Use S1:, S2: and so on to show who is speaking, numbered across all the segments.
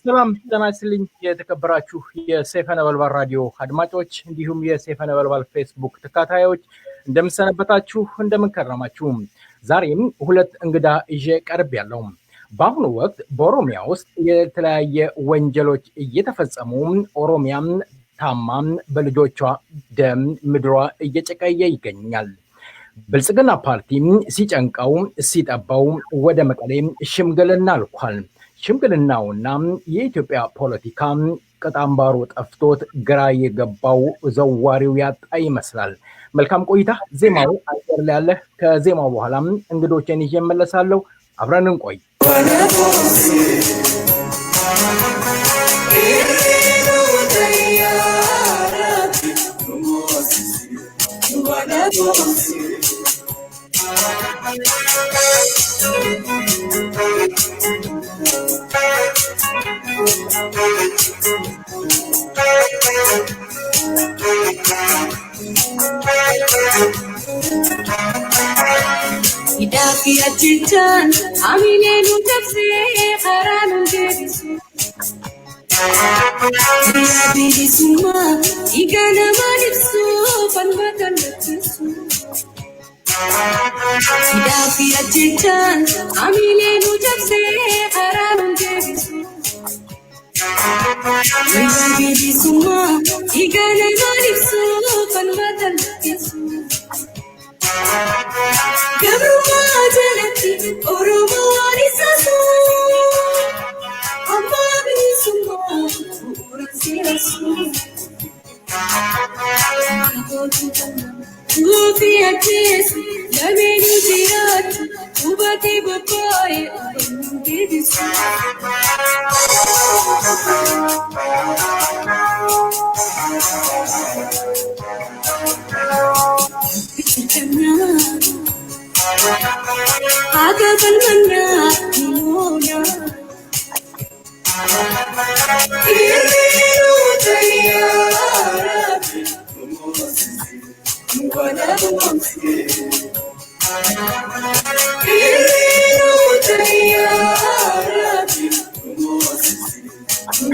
S1: ሰላም ተናስልኝ የተከበራችሁ የሰይፈ ነበልባል ራዲዮ አድማጮች እንዲሁም የሰይፈ ነበልባል ፌስቡክ ተከታታዮች እንደምሰነበታችሁ እንደምንከረማችሁ ዛሬም ሁለት እንግዳ ይዤ ቀርብ ያለው በአሁኑ ወቅት በኦሮሚያ ውስጥ የተለያየ ወንጀሎች እየተፈጸሙ ኦሮሚያም ታማም በልጆቿ ደም ምድሯ እየጨቀየ ይገኛል። ብልጽግና ፓርቲ ሲጨንቀው ሲጠባው ወደ መቀሌ ሽምግልና ልኳል። ሽምግልናውና የኢትዮጵያ ፖለቲካ ቀጣምባሩ ጠፍቶት ግራ የገባው ዘዋሪው ያጣ ይመስላል። መልካም ቆይታ። ዜማው አየር ላይ ያለ ከዜማው በኋላም እንግዶችን ይዤ እመለሳለሁ። አብረን እንቆይ።
S2: Idafi achitan amilenu tafse kharanu jedisu Diabi suma igana manifsu fanbatan nafsu Idafi achitan amilenu tafse kharanu jedisu Diabi suma igana manifsu fanbatan nafsu Gabruma jalati oromani sasu amagni suma urasirasu Ufi atesu lamenu jirat ubati bapai didisu Aga balmana mona Iru tayara Wana mumsi Iru tayara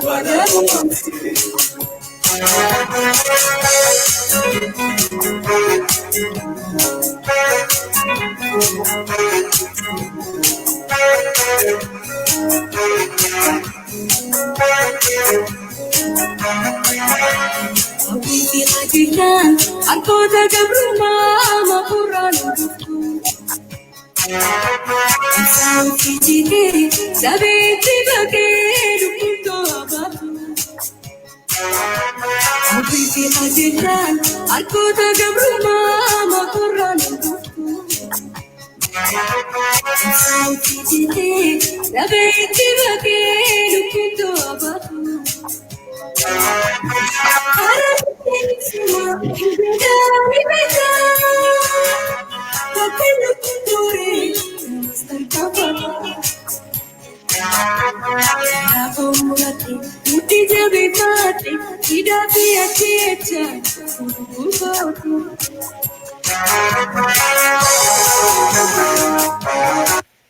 S2: Wana mumsi Abiti ajilan aku tak berumah mahuran Sampai jike sabiti bagai rukuto abaku Abiti ajilan aku tak berumah mahuran Sampai jike sabiti bagai rukuto abaku Harap ini semua dari beda Tapi lukun duri Mastar kapal Aku mulati Muti jabi mati Tidak biar cieca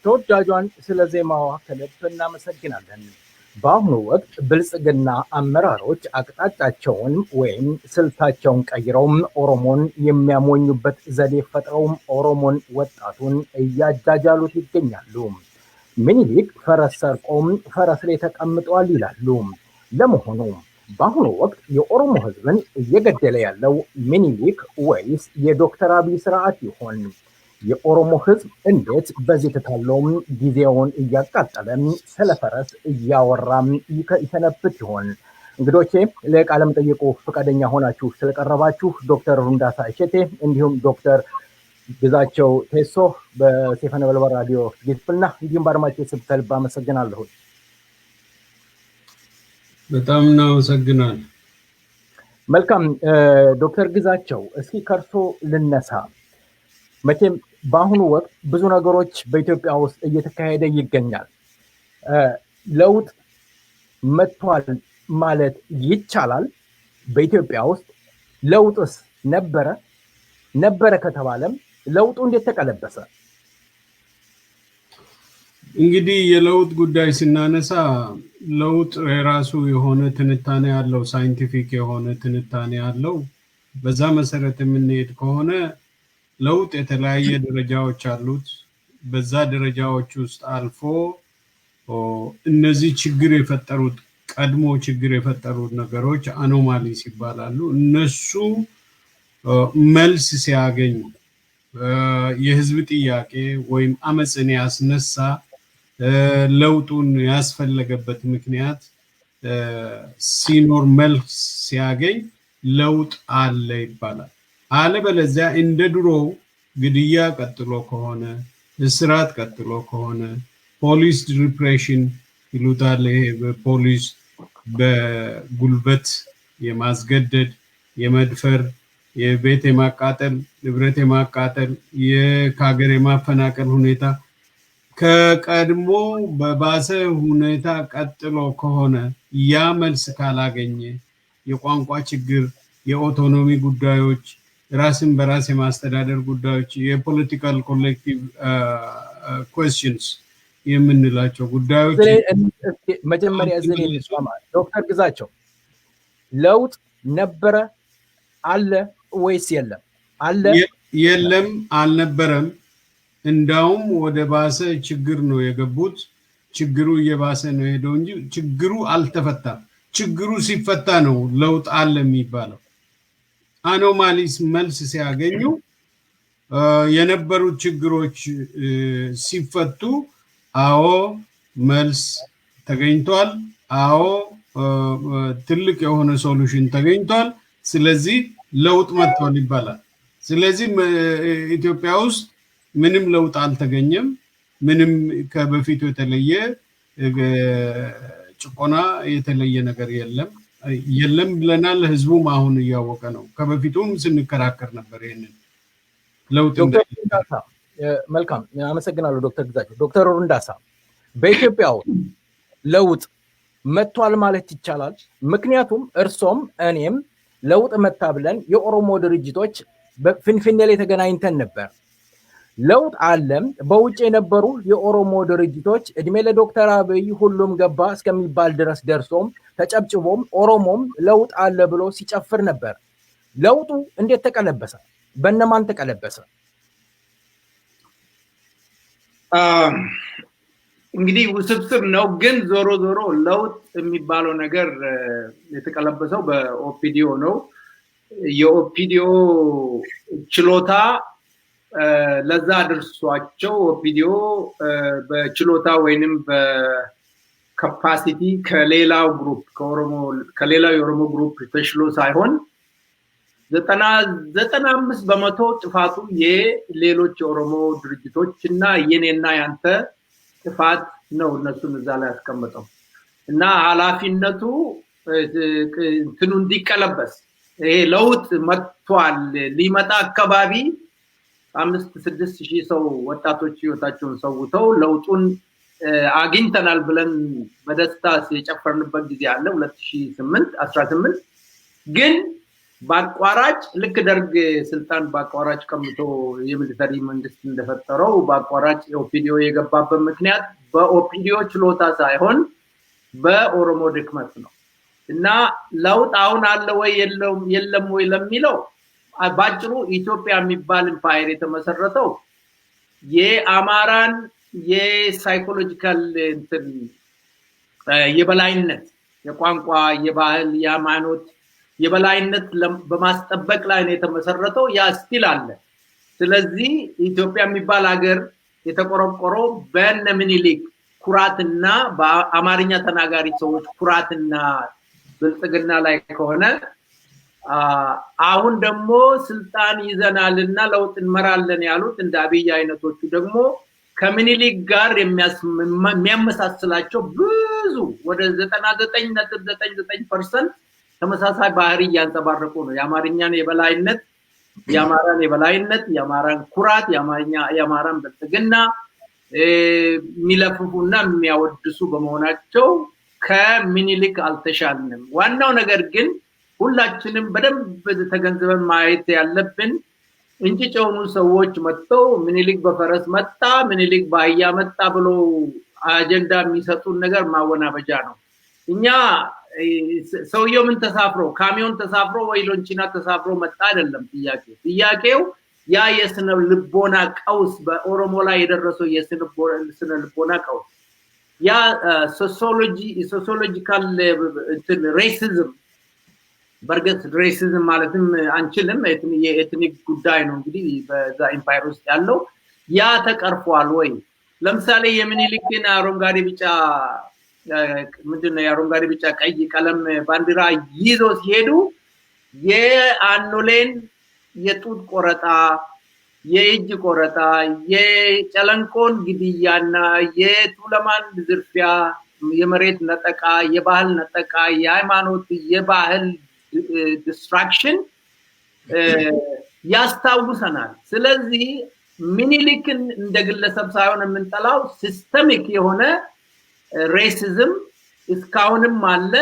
S1: ተወዳጇን ስለ ዜማዋ ከልብ እናመሰግናለን። በአሁኑ ወቅት ብልጽግና አመራሮች አቅጣጫቸውን ወይም ስልታቸውን ቀይረው ኦሮሞን የሚያሞኙበት ዘዴ ፈጥረው ኦሮሞን ወጣቱን እያጃጃሉት ይገኛሉ። ምኒልክ ፈረስ ሰርቆም ፈረስ ላይ ተቀምጧል ይላሉ። ለመሆኑ በአሁኑ ወቅት የኦሮሞ ህዝብን እየገደለ ያለው ምኒልክ ወይስ የዶክተር አብይ ስርዓት ይሆን? የኦሮሞ ህዝብ እንዴት በዚህ ተታሎም ጊዜውን እያቃጠለ ስለ ፈረስ እያወራም ይሰነብት ይሆን? እንግዶቼ ለቃለ መጠይቁ ፈቃደኛ ሆናችሁ ስለቀረባችሁ ዶክተር ሩንዳሳ እሸቴ እንዲሁም ዶክተር ግዛቸው ቴሶ በሰይፈ ነበልባል ራዲዮ ዝግጅትና እንዲሁም በአድማጭ ስም ከልብ አመሰግናለሁ።
S3: በጣም እናመሰግናለን።
S1: መልካም ዶክተር ግዛቸው እስኪ ከርሶ ልነሳ። መቼም በአሁኑ ወቅት ብዙ ነገሮች በኢትዮጵያ ውስጥ እየተካሄደ ይገኛል። ለውጥ መጥቷል ማለት ይቻላል? በኢትዮጵያ ውስጥ ለውጥስ ነበረ ከተባለም ለውጡ እንዴት ተቀለበሰ?
S3: እንግዲህ የለውጥ ጉዳይ ስናነሳ ለውጥ የራሱ የሆነ ትንታኔ ያለው ሳይንቲፊክ የሆነ ትንታኔ ያለው። በዛ መሰረት የምንሄድ ከሆነ ለውጥ የተለያየ ደረጃዎች አሉት። በዛ ደረጃዎች ውስጥ አልፎ እነዚህ ችግር የፈጠሩት ቀድሞ ችግር የፈጠሩት ነገሮች አኖማሊስ ይባላሉ። እነሱ መልስ ሲያገኙ የህዝብ ጥያቄ ወይም አመጽን ያስነሳ ለውጡን ያስፈለገበት ምክንያት ሲኖር መልስ ሲያገኝ ለውጥ አለ ይባላል። አለበለዚያ እንደ ድሮ ግድያ ቀጥሎ ከሆነ እስራት ቀጥሎ ከሆነ ፖሊስ ሪፕሬሽን ይሉታል። ይሄ በፖሊስ በጉልበት የማስገደድ የመድፈር የቤት የማቃጠል ንብረት የማቃጠል የካገር የማፈናቀል ሁኔታ ከቀድሞ በባሰ ሁኔታ ቀጥሎ ከሆነ ያ መልስ ካላገኘ የቋንቋ ችግር የኦቶኖሚ ጉዳዮች ራስን በራስ የማስተዳደር ጉዳዮች የፖለቲካል ኮሌክቲቭ questions የምንላቸው ጉዳዮች
S1: መጀመሪያ እዚህ ዶክተር ግዛቸው ለውጥ ነበረ አለ ወይስ የለም? አለ
S3: የለም አልነበረም። እንዳውም ወደ ባሰ ችግር ነው የገቡት። ችግሩ እየባሰ ነው ሄደው እንጂ ችግሩ አልተፈታም። ችግሩ ሲፈታ ነው ለውጥ አለ የሚባለው። አኖማሊስ መልስ ሲያገኙ የነበሩት ችግሮች ሲፈቱ አዎ መልስ ተገኝቷል፣ አዎ ትልቅ የሆነ ሶሉሽን ተገኝቷል፣ ስለዚህ ለውጥ መጥቷል ይባላል። ስለዚህ ኢትዮጵያ ውስጥ ምንም ለውጥ አልተገኘም። ምንም ከበፊቱ የተለየ ጭቆና የተለየ ነገር የለም ብለናል። ህዝቡም አሁን እያወቀ ነው። ከበፊቱም ስንከራከር ነበር ይሄንን ለውጥ
S1: ሩንዳሳ መልካም አመሰግናለሁ ዶክተር ግዛቸው። ዶክተር ሩንዳሳ በኢትዮጵያ ለውጥ መጥቷል ማለት ይቻላል? ምክንያቱም እርሶም እኔም ለውጥ መጣ ብለን የኦሮሞ ድርጅቶች በፍንፍኔ ላይ ተገናኝተን ነበር። ለውጥ አለም በውጭ የነበሩ የኦሮሞ ድርጅቶች እድሜ ለዶክተር አብይ ሁሉም ገባ እስከሚባል ድረስ ደርሶም ተጨብጭቦም ኦሮሞም ለውጥ አለ ብሎ ሲጨፍር ነበር። ለውጡ እንዴት ተቀለበሰ? በእነማን ተቀለበሰ?
S4: እንግዲህ ውስብስብ ነው፣ ግን ዞሮ ለውጥ የሚባለው ነገር የተቀለበሰው በኦፒዲዮ ነው። የኦፒዲዮ ችሎታ ለዛ ድርሷቸው ኦፒዲዮ በችሎታ ወይንም በካፓሲቲ ከሌላው ግሩፕ ከሌላው የኦሮሞ ግሩፕ ተሽሎ ሳይሆን 95% ጥፋቱ የሌሎች የኦሮሞ ድርጅቶችና የኔና ያንተ ጥፋት ነው። እነሱን እዛ ላይ ያስቀምጠው እና ኃላፊነቱ እንትኑ እንዲቀለበስ ይሄ ለውጥ መጥቷል ሊመጣ አካባቢ 5-6 ሺህ ሰው ወጣቶች ህይወታቸውን ሰውተው ለውጡን አግኝተናል ብለን በደስታ የጨፈርንበት ጊዜ አለ 2018 ግን ባቋራጭ ልክ ደርግ ስልጣን ባቋራጭ ቀምቶ የሚሊተሪ መንግስት እንደፈጠረው ባቋራጭ ኦፒዲዮ የገባበት ምክንያት በኦፒዲዮ ችሎታ ሳይሆን በኦሮሞ ድክመት ነው እና ለውጥ አሁን አለ ወይ የለም ወይ ለሚለው ባጭሩ ኢትዮጵያ የሚባል ኢምፓየር የተመሰረተው የአማራን የሳይኮሎጂካል የበላይነት የቋንቋ የባህል የሃይማኖት የበላይነት በማስጠበቅ ላይ ነው የተመሰረተው ያ ስቲል አለ ስለዚህ ኢትዮጵያ የሚባል ሀገር የተቆረቆረው በእነ ምኒልክ ኩራትና በአማርኛ ተናጋሪ ሰዎች ኩራትና ብልጽግና ላይ ከሆነ አሁን ደግሞ ስልጣን ይዘናልና ለውጥ እንመራለን ያሉት እንደ አብይ አይነቶቹ ደግሞ ከምኒልክ ጋር የሚያመሳስላቸው ብዙ ወደ 99.99% ተመሳሳይ ባህሪ ያንጸባረቁ ነው የአማርኛን የበላይነት የአማራን ኩራት የአማራን ብልጽግና ሚለፍፉና የሚያወድሱ በመሆናቸው ከምኒልክ አልተሻልንም ዋናው ነገር ግን ሁላችንም በደንብ ተገንዝበን ማየት ያለብን እንጭጨውኑ ሰዎች መጥተው ምኒልክ በፈረስ መጣ ምኒልክ በአህያ መጣ ብሎ አጀንዳ የሚሰጡን ነገር ማወናበጃ ነው እኛ ሰውየው ምን ተሳፍሮ ካሚዮን ተሳፍሮ ወይ ሎንቺና ተሳፍሮ መጣ አይደለም ጥያቄው ያ የስነ ልቦና ቀውስ በኦሮሞ ላይ የደረሰው የስነ ልቦና ቀውስ ያ ሶሲዮሎጂካል ሬሲዝም በርግጥ ሬሲዝም ማለትም አንችልም የኤትኒክ ጉዳይ ነው እንግዲህ በዛ ኢምፓየር ውስጥ ያለው ያ ተቀርፏል ወይ ለምሳሌ የምኒልክን አረንጓዴ ቢጫ ምንድነው የአረንጓዴ ቢጫ ቀይ ቀለም ባንዲራ ይዞ ሲሄዱ የአኖሌን የጡት ቆረጣ የእጅ ቆረጣ የጨለንቆን ግድያና የቱለማን ዝርፊያ የመሬት ነጠቃ የባህል ነጠቃ የሃይማኖት የባህል distraction ያስታውሰናል ስለዚህ ምኒልክን እንደግለሰብ ሳይሆን የምንጠላው ሲስተሚክ የሆነ ሬሲዝም እስካሁንም አለ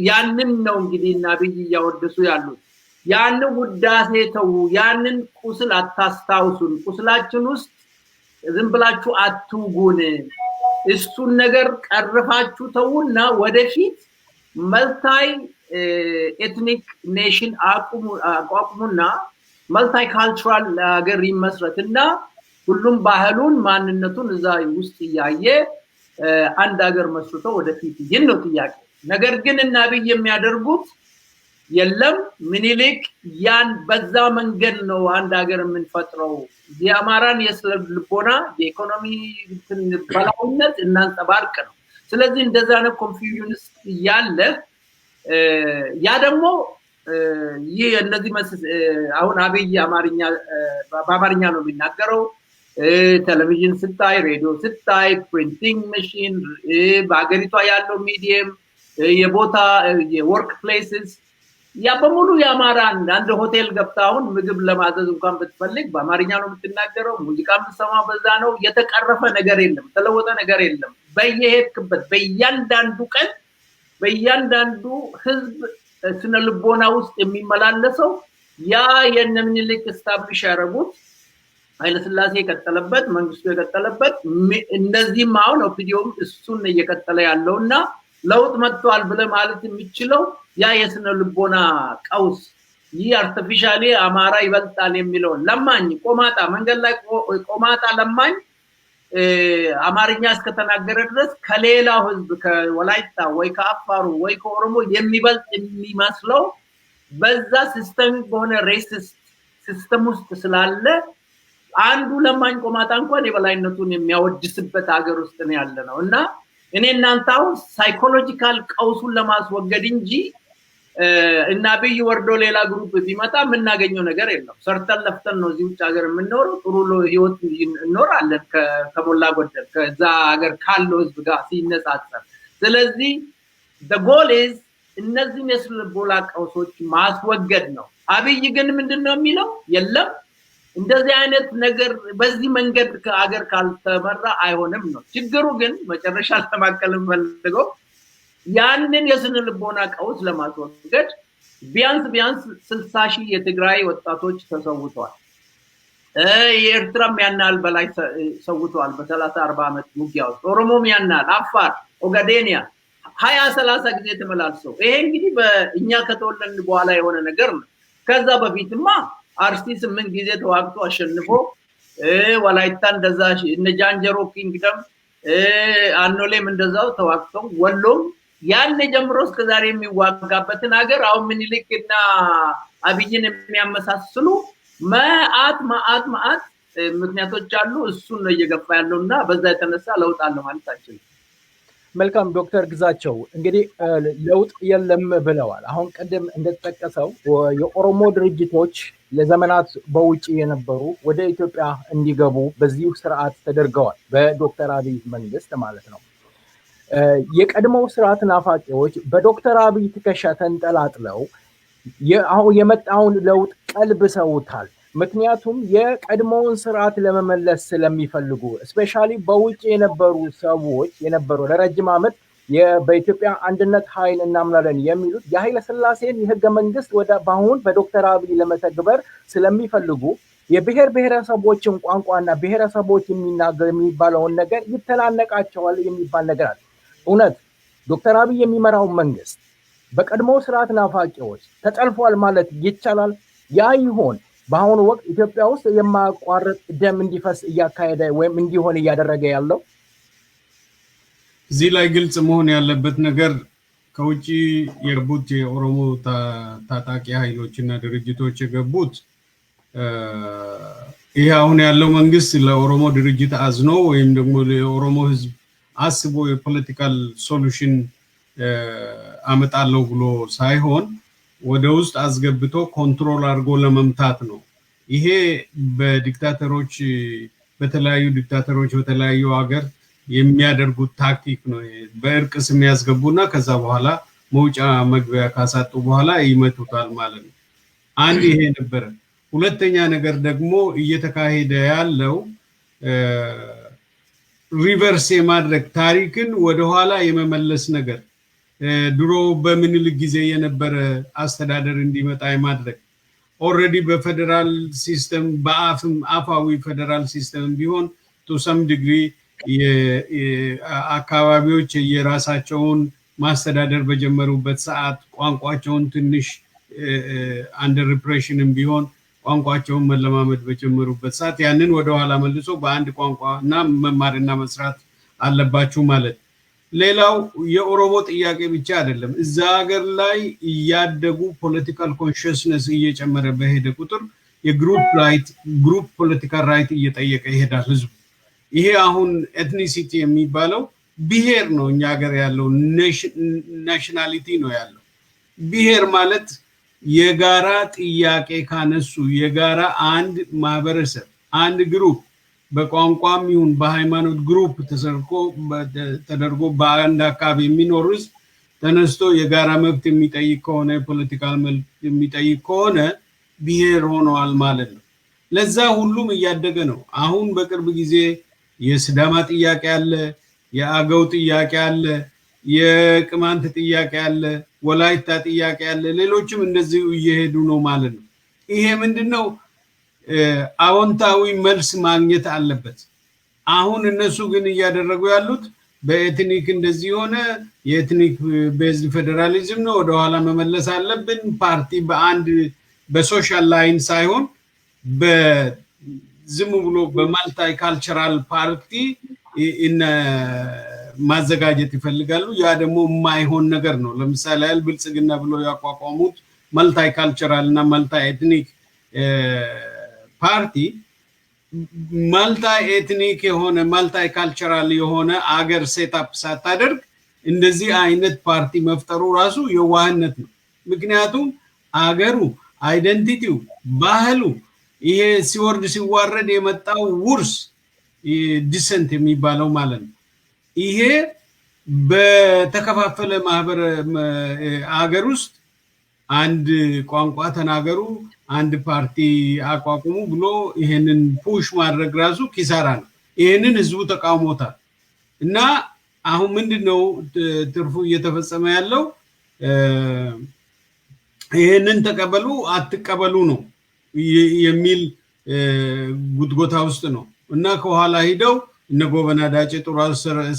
S4: ያንን ነው እንግዲህ አብይ ያወደሱ ያሉት ያንን ውዳሴ ተው ያንን ቁስል አታስታውሱን ቁስላችን ውስጥ ዝም ብላችሁ አትውጉን እሱን ነገር ቀርፋችሁ ተውና ወደፊት መልታይ ኤትኒክ ኔሽን አቋቁሙና መልታይ ካልቸራል ሀገር ይመስረትና ሁሉም ባህሉን ማንነቱን እዛ ውስጥ ያየ አንድ ሀገር መስርቶ ወደፊት ይህን ነው ጥያቄ ነገር ግን እና አብይ የሚያደርጉት የለም ምኒልክ ያን በዛ መንገድ ነው አንድ ሀገር የምንፈጥረው የአማራን የስልቦና የኢኮኖሚ በላውነት እናንጸባርቅ ነው ስለዚህ እንደዛ ነው ኮንፊውዥንስ ያለ ያ ደግሞ ይሄ እነዚህ አሁን አብይ በአማርኛ ነው የሚናገረው ቴሌቪዥን ስታይ ሬዲዮ ስታይ ፕሪንቲንግ ማሽን በአገሪቷ ያለው ሚዲየም የቦታ የወርክ ፕሌስስ ያ በሙሉ ያማራን አንድ ሆቴል ገብታውን ምግብ ለማዘዝ እንኳን ብትፈልግ በአማርኛ ነው የምትናገረው ሙዚቃ የምትሰማው በዛ ነው የተቀረፈ ነገር የለም ተለወጠ ነገር የለም በየሄድክበት በእያንዳንዱ ቀን በእያንዳንዱ ህዝብ ስነ ልቦና ውስጥ የሚመላለሰው ያ የነምኒልክ ስታብሊሽ ያረጉት ኃይለ ሥላሴ የቀጠለበት መንግስቱ የቀጠለበት እነዚህም አሁን ኦፒዲዮም እሱን እየቀጠለ ያለውና ለውጥ መጥቷል ብለ ማለት የሚችለው ያ የስነ ልቦና ቀውስ ይህ አርቲፊሻሊ አማራ ይበልጣል የሚለው ለማኝ ቆማጣ መንገድ ላይ ቆማጣ ለማኝ አማርኛ እስከተናገረ ድረስ ከሌላው ህዝብ ከወላይታ ወይ ከአፋሩ ወይ ከኦሮሞ የሚበልጥ የሚመስለው በዛ ሲስተም በሆነ ሬሲስት ሲስተም ውስጥ ስላለ አንዱ ለማኝ ቆማጣ እንኳን የበላይነቱን የሚያወድስበት ሀገር ውስጥ ነው ያለነው እና እኔ እናንተው ሳይኮሎጂካል ቀውሱን ለማስወገድ እንጂ እና አብይ ወርዶ ሌላ ግሩፕ ቢመጣ የምናገኘው ነገር የለም ሰርተን ለፍተን ነው እዚህ ውጭ ሀገር የምንኖረው ጥሩ ህይወት እንኖራለን ከሞላ ጎደል ከዛ ሀገር ካለው ህዝብ ጋር ሲነጻጸር ስለዚህ the goal is እነዚህን የስነ ልቦና ቀውሶች ማስወገድ ነው አብይ ግን ምንድነው የሚለው የለም እንደዚህ አይነት ነገር በዚህ መንገድ ከሀገር ካልተመራ አይሆንም ነው ችግሩ ግን መጨረሻ ለማከለም ፈልገው ያንን የስነ ልቦና ቀውስ ለማስወገድ ቢያንስ 60 ሺህ የትግራይ ወጣቶች ተሰውተዋል። የኤርትራም ያናል በላይ ሰውተዋል በ30 40 ዓመት ውጊያ ውስጥ። ኦሮሞም ያናል፣ አፋር፣ ኦጋዴኒያ 20 30 ጊዜ ተመላልሰው። ይሄ እንግዲህ በእኛ ከተወለድን በኋላ የሆነ ነገር ነው። ከዛ በፊትማ አርሲ 8 ጊዜ ተዋግቶ አሸንፎ ወላይታ እንደዛ እነ ጃንጀሮ ኪንግደም አኖሌም እንደዛው ተዋግተው ወሎም ያን ጀምሮ እስከ ዛሬ የሚዋጋበትን ሀገር አሁን ምኒልክና አብይን የሚያመሳስሉ ማአት ምክንያቶች አሉ። እሱን ነው እየገፋ ያለውና በዛ የተነሳ ለውጥ አለ ማለት አይችልም።
S1: መልካም ዶክተር ግዛቸው እንግዲህ ለውጥ የለም ብለዋል። አሁን ቀደም እንደተጠቀሰው የኦሮሞ ድርጅቶች ለዘመናት በውጪ የነበሩ ወደ ኢትዮጵያ እንዲገቡ በዚሁ ስርዓት ተደርገዋል፣ በዶክተር አብይ መንግስት ማለት ነው። የቀድሞው ስርዓት ናፋቂዎች በዶክተር አብይ ትከሻ ተንጠላጥለው አሁን የመጣውን ለውጥ ቀልብሰውታል። ምክንያቱም የቀድሞውን ስርዓት ለመመለስ ስለሚፈልጉ ስፔሻሊ በውጪ የነበሩ ሰዎች ለረጅም ዓመት በኢትዮጵያ አንድነት ኃይል እናምናለን የሚሉት የኃይለ ሥላሴን የህገ መንግስት በአሁን በዶክተር አብይ ለመተግበር ስለሚፈልጉ የብሔር ብሔረሰቦችን ቋንቋና ብሔረሰቦች የሚባለውን ነገር ይተናነቃቸዋል የሚባል ነገር አለ። እውነት ዶክተር አብይ የሚመራው መንግስት በቀድሞ ስርዓት ናፋቂዎች ተጠልፏል ማለት ይቻላል? ያ ይሆን በአሁኑ ወቅት ኢትዮጵያ ውስጥ የማያቋርጥ ደም እንዲፈስ እያካሄደ ወይም እንዲሆን እያደረገ ያለው?
S3: እዚህ ላይ ግልጽ መሆን ያለበት ነገር ከውጪ የገቡት የኦሮሞ ታጣቂ ኃይሎችና ድርጅቶች የገቡት ይሄ አሁን ያለው መንግስት ለኦሮሞ ድርጅት አዝኖ ወይም ደግሞ ለኦሮሞ ህዝብ አስቦ የፖለቲካል ሶሉሽን አመጣለው ብሎ ሳይሆን ወደ ውስጥ አስገብቶ ኮንትሮል አድርጎ ለመምታት ነው። ይሄ በዲክታተሮች በተለያዩ ዲክታተሮች በተለያዩ ሀገር የሚያደርጉት ታክቲክ ነው። በእርቅ ስም ያስገቡና ከዛ በኋላ መውጫ መግቢያ ካሳጡ በኋላ ይመቱታል ማለት ነው። አንድ ይሄ ነበር። ሁለተኛ ነገር ደግሞ እየተካሄደ ያለው ሪቨርስ የማድረግ ታሪክን ወደ ኋላ የመመለስ ነገር ድሮ በምኒልክ ጊዜ የነበረ አስተዳደር እንዲመጣ የማድረግ ኦሬዲ በፌደራል ሲስተም አፋዊ ፌደራል ሲስተም ቢሆን to some degree አካባቢዎች የራሳቸውን ማስተዳደር በጀመሩበት ሰዓት ቋንቋቸውን ትንሽ አንደር ሪፕሬሽንም ቢሆን ቋንቋቸውን መለማመድ በጀመሩበት ሰዓት ያንን ወደ ኋላ መልሶ በአንድ ቋንቋና መማርና መስራት አለባችሁ ማለት። ሌላው የኦሮሞ ጥያቄ ብቻ አይደለም። እዛ ሀገር ላይ ያደጉ ፖለቲካል ኮንሽስነስ እየጨመረ በሄደ ቁጥር የግሩፕ ፖለቲካል ራይት እየጠየቀ ይሄዳል ህዝቡ። ይሄ አሁን ኤትኒሲቲ የሚባለው ብሔር ነው። እኛ ሀገር ያለው ናሽናሊቲ ነው ያለው። ብሔር ማለት የጋራ ጥያቄ ካነሱ የጋራ አንድ ማህበረሰብ አንድ ግሩፕ በቋንቋም ይሁን በሃይማኖት ግሩፕ ተደርጎ በአንድ አካባቢ የሚኖር ህዝብ ተነስቶ የጋራ መብት የሚጠይቅ ከሆነ የፖለቲካል መብት የሚጠይቅ ከሆነ ብሔር ሆነዋል ማለት ነው። ለዛ ሁሉም እያደገ ነው። አሁን በቅርብ ጊዜ የስዳማ ጥያቄ አለ፣ የአገው ጥያቄ አለ፣ የቅማንት ጥያቄ አለ፣ ወላይታ ጥያቄ አለ፣ ሌሎችም እንደዚሁ እየሄዱ ነው ማለት ነው። ይሄ ምንድነው? አዎንታዊ መልስ ማግኘት አለበት። አሁን እነሱ ግን እያደረጉ ያሉት በኤትኒክ እንደዚህ ሆነ የኤትኒክ ቤዝድ ፌደራሊዝም ነው ወደ ኋላ መመለስ አለብን። ፓርቲ በአንድ በሶሻል ላይን ሳይሆን በዝም ብሎ በማልታይ ካልቸራል ፓርቲ ማዘጋጀት ይፈልጋሉ። ያ ደግሞ የማይሆን ነገር ነው። ለምሳሌ ብልጽግና ብሎ ያቋቋሙት ማልታይ ካልቸራል እና ማልታይ ኤትኒክ ፓርቲ ማልታይ ኤትኒክ የሆነ ማልታይ ካልቸራል የሆነ አገር ሴትአፕ ሳታደርግ እንደዚህ አይነት ፓርቲ መፍጠሩ ራሱ የዋህነት ነው። ምክንያቱም አገሩ አይደንቲቲው ባህሉ ይሄ ሲወርድ ሲዋረድ የመጣው ውርስ ዲሰንት የሚባለው ማለት ነው። ይሄ በተከፋፈለ ማህበር አገር ውስጥ አንድ ቋንቋ ተናገሩ አንድ ፓርቲ አቋቁሙ ብሎ ይሄንን ፑሽ ማድረግ ራሱ ኪሳራ ነው። ይሄንን ህዝቡ ተቃውሞታል። እና አሁን ምንድነው ትርፉ እየተፈጸመ ያለው? ይሄንን ተቀበሉ አትቀበሉ ነው የሚል ጉትጎታ ውስጥ ነው እና ከኋላ ሄደው እነ ጎበና ዳጬ ጥሩ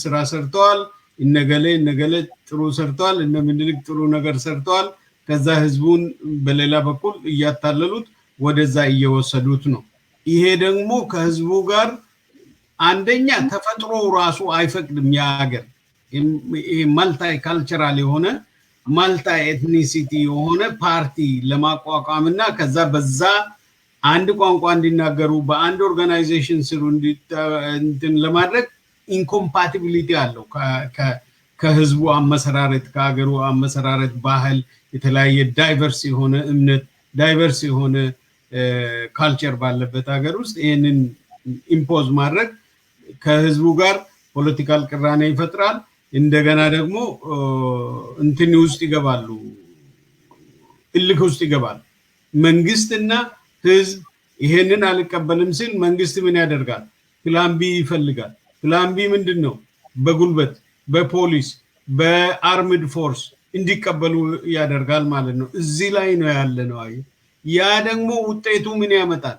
S3: ስራ ሰርተዋል እነገሌ ጥሩ ሰርተዋል እነ ምንድልክ ጥሩ ነገር ሰርተዋል ከዛ ህዝቡን በሌላ በኩል እያታለሉት ወደዛ እየወሰዱት ነው ይሄ ደግሞ ከህዝቡ ጋር አንደኛ ተፈጥሮ ራሱ አይፈቅድም ያገር ማልታይ ካልቸራል የሆነ ማልታይ ኤትኒሲቲ የሆነ ፓርቲ ለማቋቋምና ከዛ በዛ አንድ ቋንቋ እንዲናገሩ በአንድ ኦርጋናይዜሽን ስሩ እንትን ለማድረግ ኢንኮምፓቲቢሊቲ አለው ከህዝቡ አመሰራረት ከሀገሩ አመሰራረት ባህል የተለያየ ዳይቨርስ የሆነ እምነት ዳይቨርስ የሆነ ካልቸር ባለበት ሀገር ውስጥ ይሄንን ኢምፖዝ ማድረግ ከህዝቡ ጋር ፖለቲካል ቅራኔ ይፈጥራል እንደገና ደግሞ እንትን ውስጥ ይገባሉ እልክ ውስጥ ይገባል መንግስትና ህዝብ ይሄንን አልቀበልም ሲል መንግስት ምን ያደርጋል ፕላን ቢ ይፈልጋል ፕላን ቢ ምንድነው በጉልበት በፖሊስ በአርምድ ፎርስ እንዲቀበሉ ያደርጋል ማለት ነው እዚህ ላይ ነው ያለነው አይ ያ ደግሞ ውጤቱ ምን ያመጣል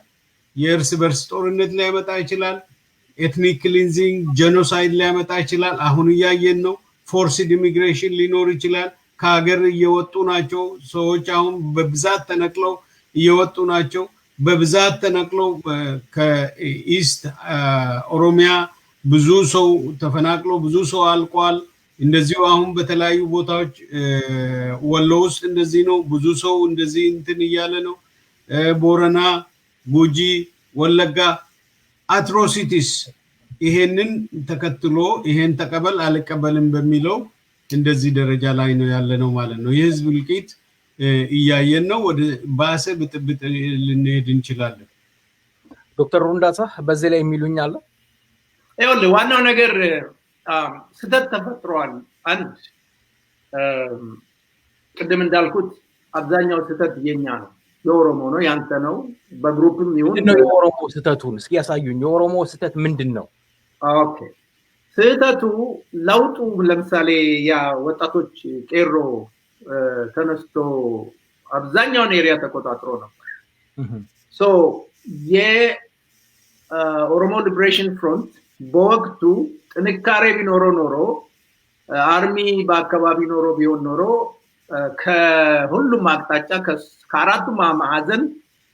S3: የእርስ በርስ ጦርነት ሊያመጣ ይችላል ኤትኒክ ክሊንዚንግ ጄኖሳይድ ሊያመጣ ይችላል አሁን ያየን ነው ፎርስድ ኢሚግሬሽን ሊኖር ይችላል ከሀገር እየወጡ ናቸው ሰዎች አሁን በብዛት ተነቅለው እየወጡ ናቸው በብዛት ተነቅለው ከኢስት ኦሮሚያ ብዙ ሰው ተፈናቅሎ ብዙ ሰው አልቋል እንደዚሁ አሁን በተለያዩ ቦታዎች ወሎ ውስጥ እንደዚህ ነው ብዙ ሰው እንደዚህ እንትን ይያለ ነው ቦረና ጉጂ ወለጋ አትሮሲቲስ ይሄንን ተከትሎ ይሄን ተቀበል አልቀበልም በሚለው እንደዚህ ደረጃ ላይ ነው ያለነው ማለት ነው የህዝብ ልቂት እያየን ነው ወደ ባሰ ብጥብጥ ልንሄድ እንችላለን
S1: ዶክተር ሩንዳሳ በዚህ ላይ የሚሉኝ አለ
S4: ይኸውልህ ዋናው ነገር ስተት ተፈጥሯል አንድ ቅድም እንዳልኩት አብዛኛው ስተት የኛ ነው የኦሮሞ ነው ያንተ ነው በግሩፕም ይሁን
S1: ነው የኦሮሞ ስተቱን እስኪ ያሳዩኝ የኦሮሞ ስተት ምንድነው
S4: ኦኬ ስተቱ ለውጡ ለምሳሌ ያ ወጣቶች ቄሮ ተነስቶ አብዛኛውን ኤሪያ ተቆጣጥሮ ነበር ሶ የኦሮሞ ሊበሬሽን ፍሮንት በወቅቱ ጥንካሬ ቢኖር አርሚ በአካባቢ ኖሮ ቢሆን ኖሮ ከሁሉም አቅጣጫ ከአራቱ ማዕዘን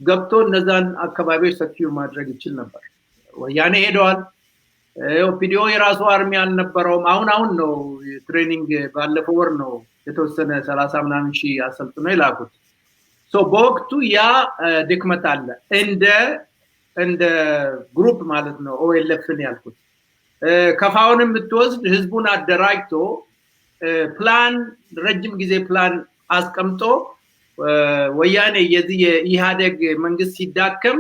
S4: ገብቶ እነዛን አካባቢዎች ሰኪዩር ማድረግ ይችል ነበር ወያኔ ሄደዋል ኦፒዲዮ የራሱ አርሚ አልነበረውም አሁን ነው ትሬኒንግ ባለፈው ወር ነው የተወሰነ 30 ምናምን ሺህ አሰልጥኖ ይላኩት ሶ በወቅቱ ያ ድክመት አለ እንደ ግሩፕ ማለት ነው ኦኤልኤፍን ያልኩት ከፋውንም ብትወስድ ህዝቡን አደራጅቶ ፕላን ረጅም ጊዜ ፕላን አስቀምጦ ወያኔ የዚህ የኢሃደግ መንግስት ሲዳከም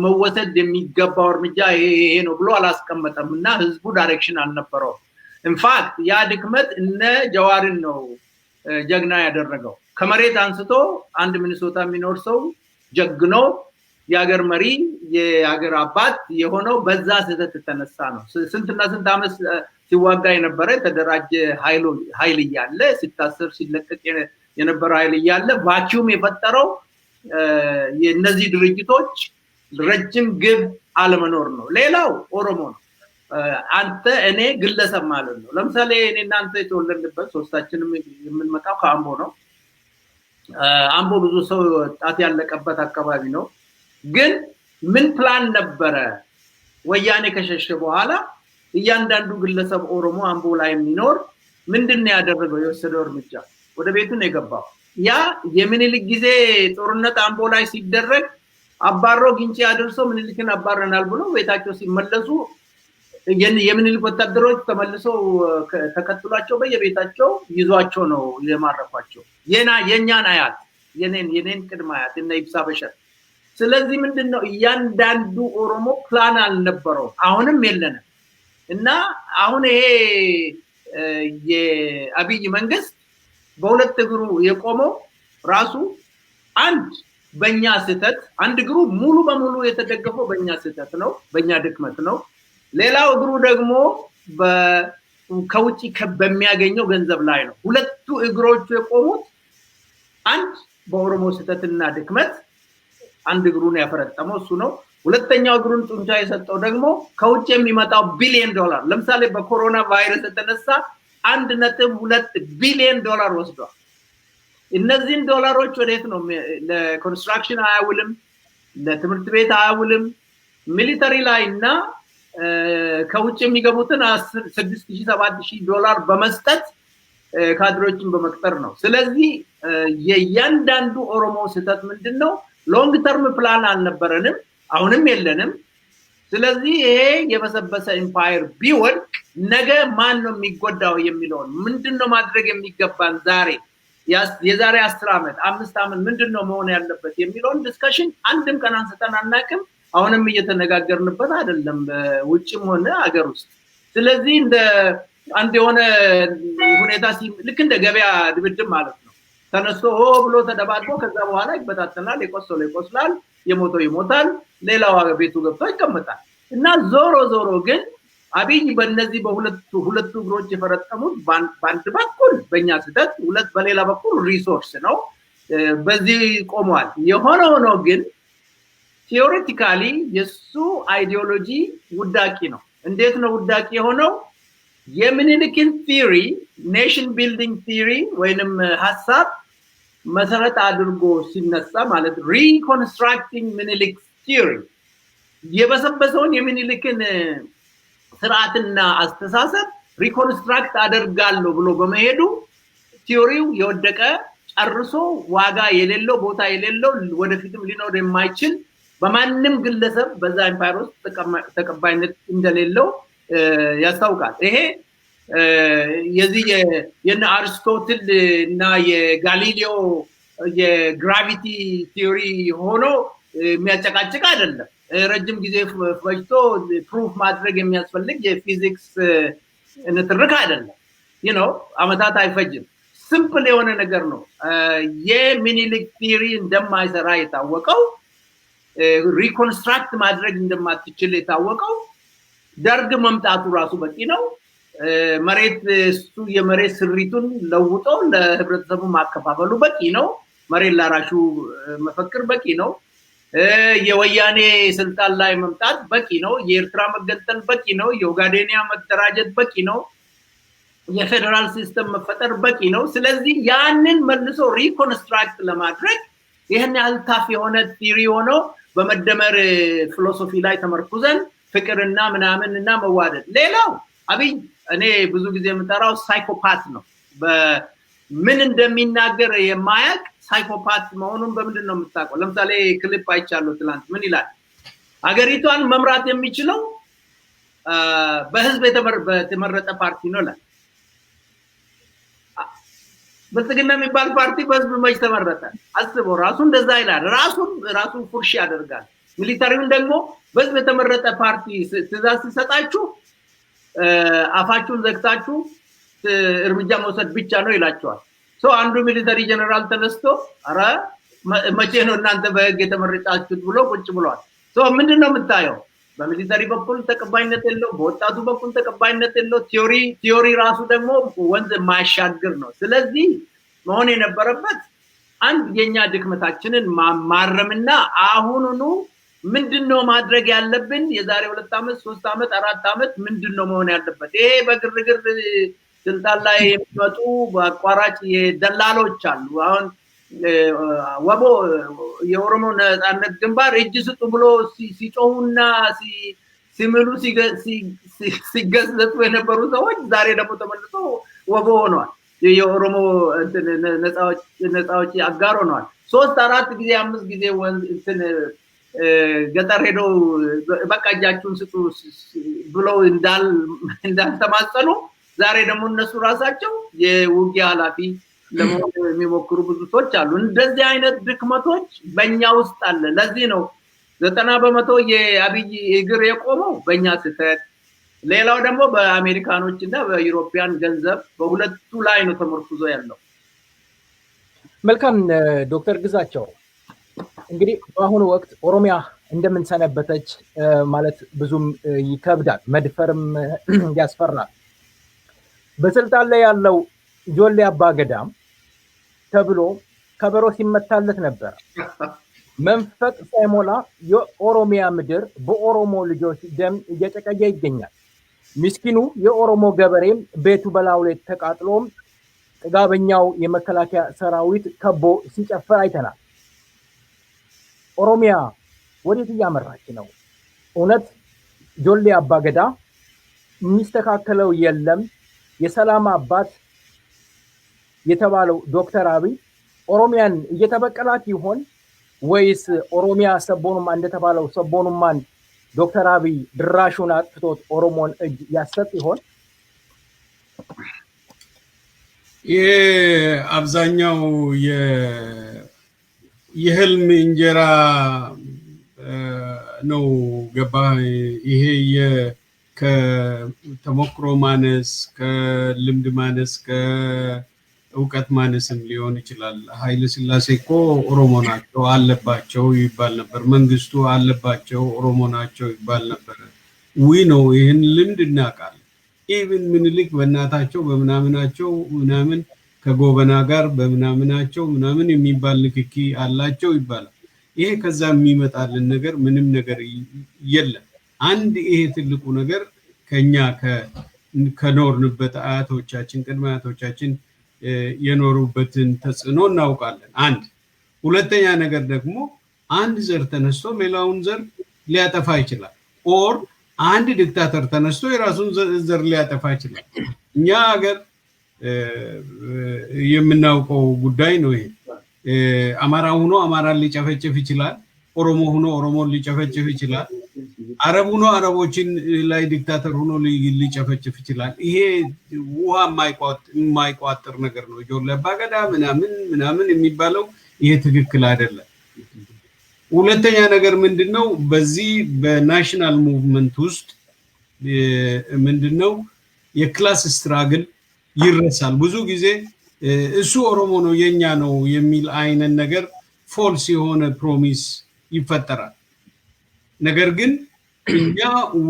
S4: መወሰድ የሚገባው እርምጃ ይሄ ነው ብሎ አላስቀመጠምና ህዝቡ ዳይሬክሽን አልነበረው ኢንፋክት ያ ድክመት እነ ጀዋርን ነው ጀግና ያደረገው ከመሬት አንስቶ አንድ ሚኒሶታ የሚኖር ሰው ጀግኖ የሀገር መሪ የሀገር አባት የሆነው በዛ ስተት ተነሳ ነው ስንትና ስንት አመት ሲዋጋ የነበረ ተደራጀ ኃይል ያለ ሲታሰር ሲለቀቅ የነበረ ኃይል ያለ ቫኪዩም የፈጠረው የነዚህ ድርጅቶች ረጅም ግብ አለመኖር ነው ሌላው ኦሮሞ ነው አንተ እኔ ግለሰብ ማለት ነው ለምሳሌ እኔ እናንተ የተወለድንበት ሶስታችንም የምንመጣው ከአምቦ ነው አምቦ ብዙ ሰው ጣት ያለቀበት አካባቢ ነው ግን ምን ፕላን ነበረ ወያኔ ከሸሸ በኋላ እያንዳንዱ ግለሰብ ኦሮሞ አምቦ ላይ የሚኖር ምንድነው ያደረገው የወሰደው እርምጃ ወደ ቤቱ ነው የገባው ያ የምኒልክ ጊዜ ጦርነት አምቦ ላይ ሲደረግ አባሮ ግንጪ አድርሶ ምኒልክን አባረናል ብሎ ቤታቸው ሲመለሱ የምኒልክ ወታደሮች ተመልሰው ተከትሏቸው በየቤታቸው ይዟቸው ነው የማረኳቸው የኛን አያት የኔን ቅድመ አያት እና ይብሳ በሸር ስለዚህ ምንድነው እያንዳንዱ ኦሮሞ ፕላን አልነበረው አሁንም የለንም እና አሁን ይሄ የአብይ መንግስት በሁለት እግሩ የቆመው ራሱ አንድ በእኛ ስተት አንድ እግሩ ሙሉ በሙሉ የተደገፈው በእኛ ስተት ነው በእኛ ድክመት ነው ሌላው እግሩ ደግሞ ከውጪ በሚያገኘው ገንዘብ ላይ ነው ሁለቱ እግሮቹ የቆሙት አንድ በኦሮሞ ስተትና ድክመት አንድ እግሩን ያፈረጠመው እሱ ነው ሁለተኛው እግሩን ጡንቻ የሰጠው ደግሞ ከውጭ የሚመጣው ቢሊዮን ዶላር ለምሳሌ በኮሮና ቫይረስ የተነሳ 1.2 ቢሊዮን ዶላር ወስዷል እነዚህን ዶላሮች ወዴት ነው ለኮንስትራክሽን አያውልም ለትምህርት ቤት አያውልም ሚሊተሪ ላይና ከውጭ የሚገቡትን 6000 7000 ዶላር በመስጠት ካድሮችን በመቅጠር ነው ስለዚህ የያንዳንዱ ኦሮሞ ስተት ምንድነው ሎንግ ተርም ፕላን አልነበረንም አሁንም የለንም ስለዚህ ይሄ የበሰበሰ ኤምፓየር ቢወድቅ ነገ ማን ነው የሚጎዳው የሚለው ምንድነው ማድረግ የሚገባን ዛሬ የዛሬ 10 አመት 5 አመት ምንድነው መሆን ያለበት የሚለው ዲስከሽን አንድም ቀን አንስተን አናቅም አሁንም እየተነጋገርንበት አይደለም ውጭም ሆነ ሀገር ውስጥ ስለዚህ እንደ አንድ የሆነ ሁኔታ ልክ እንደ ገበያ ድብድብ ማለት ነው ተነስቶ ብሎ ተደባድቦ ከዛ በኋላ ይበታተናል ይቆስላል የሞተው ይሞታል ሌላው ቤቱ ገብቶ ይቀመጣል እና ዞሮ ግን አብይ በእነዚህ በሁለቱ እግሮች የፈረጠሙት ባንድ በኩል በእኛ ስተት ሁለት በሌላ በኩል ሪሶርስ ነው በዚህ ቆሟል የሆነው ግን ቲዮሬቲካሊ የሱ አይዲዮሎጂ ውዳቂ ነው እንዴት ነው ውዳቂ የሆነው የምኒልክን ቲዮሪ ኔሽን ቢልዲንግ ቲዮሪ ወይንም ሐሳብ መሰረት አድርጎ ሲነሳ ማለት ሪኮንስትራክቲንግ ምኒልክ ቲዮሪ የበሰበሰውን የምኒልክን ስርዓትና አስተሳሰብ ሪኮንስትራክት አደርጋለሁ ብሎ በመሄዱ ቲዮሪው የወደቀ ጨርሶ ዋጋ የሌለው ቦታ የሌለው ወደፊትም ሊኖር የማይችል በማንንም ግለሰብ በዛ ኤምፓየር ውስጥ ተቀባይነት እንደሌለው ያስታውቃል ይሄ የዚህ የነ አርስቶትል እና የጋሊሊዮ የግራቪቲ ቲዮሪ ሆኖ የሚያጨቃጭቅ አይደለም ረጅም ጊዜ ፈጅቶ ፕሩፍ ማድረግ የሚያስፈልግ የፊዚክስ ንትርክ አይደለም አመታት አይፈጅም ሲምፕል የሆነ ነገር ነው የሚኒሊክ ቲዮሪ እንደማይሰራ የታወቀው ሪኮንስትራክት ማድረግ እንደማትችል የታወቀው ደርግ መምጣቱ ራሱ በቂ ነው መሬት እሱ የመሬት ስሪቱን ለውጦ ለህብረተሰቡ ማከፋፈሉ በቂ ነው መሬት ላራሹ መፈክር በቂ ነው የወያኔ ስልጣን ላይ መምጣት በቂ ነው የኤርትራ መገንጠል በቂ ነው የኡጋዴኒያ መደራጀት በቂ ነው የፌደራል ሲስተም መፈጠር በቂ ነው ስለዚህ ያንን መልሶ ሪኮንስትራክት ለማድረግ ይሄን ያልታፍ የሆነ ቲዮሪ ሆኖ በመደመር ፊሎሶፊ ላይ ተመርኩዘን ፍቅርና ምናምንና መዋደድ ሌላው አብይ እኔ ብዙ ጊዜ የምጠራው ሳይኮፓት ነው በምን እንደሚናገር የማያቅ ሳይኮፓት መሆኑን በምንድነው የምታውቀው ለምሳሌ ክሊፕ አይቻለሁ ትላንት ምን ይላል አገሪቷን መምራት የሚችለው በህዝብ የተመረጠ ፓርቲ ነው ላይ ብልጽግና የሚባል ፓርቲ በህዝብ መጅ ተመረጠ አስበው ራሱ እንደዛ ይላል ራሱ ፉርሽ ያደርጋል ሚሊታሪውን ደግሞ በህዝብ የተመረጠ ፓርቲ ትእዛዝ ሲሰጣችሁ አፋችሁን ዘግታችሁ እርምጃ መውሰድ ብቻ ነው ይላቸዋል አንዱ ሚሊታሪ ጀነራል ተነስቶ አረ መቼ ነው እናንተ በህግ የተመረጣችሁት ብሎ ቁጭ ብሏል ምንድነው የምታየው በሚሊታሪ በኩል ተቀባይነት የለው በወጣቱ በኩል ተቀባይነት የለው ቲዮሪ ራሱ ደግሞ ወንዝ ማያሻግር ነው ስለዚህ መሆን የነበረበት አንድ የኛ ድክመታችንን ማረምና አሁኑኑ ምንድነው ማድረግ ያለብን የዛሬ 2 አመት 3 አመት 4 አመት ምንድነው መሆን ያለበት ይሄ በግርግር ስልጣን ላይ የሚመጡ በአቋራጭ የደላሎች አሉ አሁን ወቦ የኦሮሞ ነጻነት ግንባር እጅ ስጡ ብሎ ሲጮሁና ሲምሉ ሲገዘቱ የነበሩ ሰዎች ዛሬ ደግሞ ተመልሶ ወቦ ሆነዋል የኦሮሞ ነጻዎች አጋር ሆነዋል 3 4 ጊዜ 5 ጊዜ ገጠር ሄዶ በቃ እጃችሁን ስጡ ብሎ እንዳልተማጸኑ ዛሬ ደግሞ እነሱ ራሳቸው የውጊያ ኃላፊ ለመሆን የሚሞክሩ ብዙ ሰዎች አሉ እንደዚህ አይነት ድክመቶች በእኛ ውስጥ አለ ለዚህ ነው 90% የአብይ እግር የቆመው በእኛ ስተት ሌላው ደግሞ በአሜሪካኖችና በዩሮፒያን ገንዘብ በሁለቱ ላይ ነው ተመርኩዞ ያለው
S1: መልካም ዶክተር ግዛቸው እንግዲህ በአሁኑ ወቅት ኦሮሚያ እንደምንሰነበተች ማለት ብዙም ይከብዳል መድፈርም ያስፈራል በስልጣን ላይ ያለው ጆሌ አባገዳም ተብሎ ከበሮ ሲመታለት ነበር። መንፈቅ ሳይሞላ የኦሮሚያ ምድር በኦሮሞ ልጆች ደም እየጨቀየ ይገኛል። ምስኪኑ የኦሮሞ ገበሬም ቤቱ በላዩ ላይ ተቃጥሎ ጥጋበኛው የመከላከያ ሰራዊት ከቦ ሲጨፍር አይተናል። ኦሮሚያ ወዴት እያመራች ነው? እውነት ጆሌ አባገዳ የሚስተካከለው የለም የሰላም አባት የተባለው ዶክተር አብይ ኦሮሚያን እየተበቀላት ይሆን ወይስ ኦሮሚያ ሰቦኑማ እንደተባለው ሰቦኑማን ዶክተር አብይ ድራሹን አጥፍቶት ኦሮሞን እጅ ያሰጥ ይሆን?
S3: አብዛኛው የህልም እንጀራ ነው ገባ። ይሄ ከተሞክሮ ማነስ ከልምድ ማነስ ከእውቀት ማነስም ሊሆን ይችላል። ኃይለ ሥላሴ እኮ ኦሮሞ ናቸው አለባቸው ይባል ነበር። መንግስቱ አለባቸው ኦሮሞ ናቸው ይባል ነበር። ነው ይህን ልምድ እናውቃለን። ኢቭን ምኒልክ በእናታቸው በምናምናቸው ምናምን ከጎበና ጋር በምናምናቸው ምናምን የሚባል ንክኪ አላቸው ይባላል። ይሄ ከዛ የሚመጣልን ነገር ምንም ነገር የለም። አንድ ይሄ ትልቁ ነገር ከኛ ከኖርንበት አያቶቻችን ቅድመ አያቶቻችን የኖሩበትን ተጽዕኖ እናውቃለን። አንድ ሁለተኛ ነገር ደግሞ አንድ ዘር ተነስቶ ሌላውን ዘር ሊያጠፋ ይችላል። ኦር አንድ ዲክታተር ተነስቶ የራሱን ዘር ሊያጠፋ ይችላል። እኛ ሀገር የምናውቀው ጉዳይ ነው ይሄ። አማራ ሆኖ አማራን ሊጨፈጭፍ ይችላል። ኦሮሞ ሆኖ ኦሮሞን ሊጨፈጭፍ ይችላል። አረብ ሆኖ አረቦችን ላይ ዲክታተር ሆኖ ሊጨፈጭፍ ይችላል። ይሄ ውሃ የማይቋጥር ነገር ነው። ጆሌ አባገዳ ምናምን የሚባለው ይሄ ትክክል አይደለም። ሁለተኛ ነገር ምንድነው? በዚህ በናሽናል ሙቭመንት ውስጥ ምንድነው የክላስ ስትራግል ይረሳል። ብዙ ጊዜ እሱ ኦሮሞ ነው የኛ ነው የሚል አይነት ነገር ፎልስ የሆነ ፕሮሚስ ይፈጠራል። ነገር ግን እኛ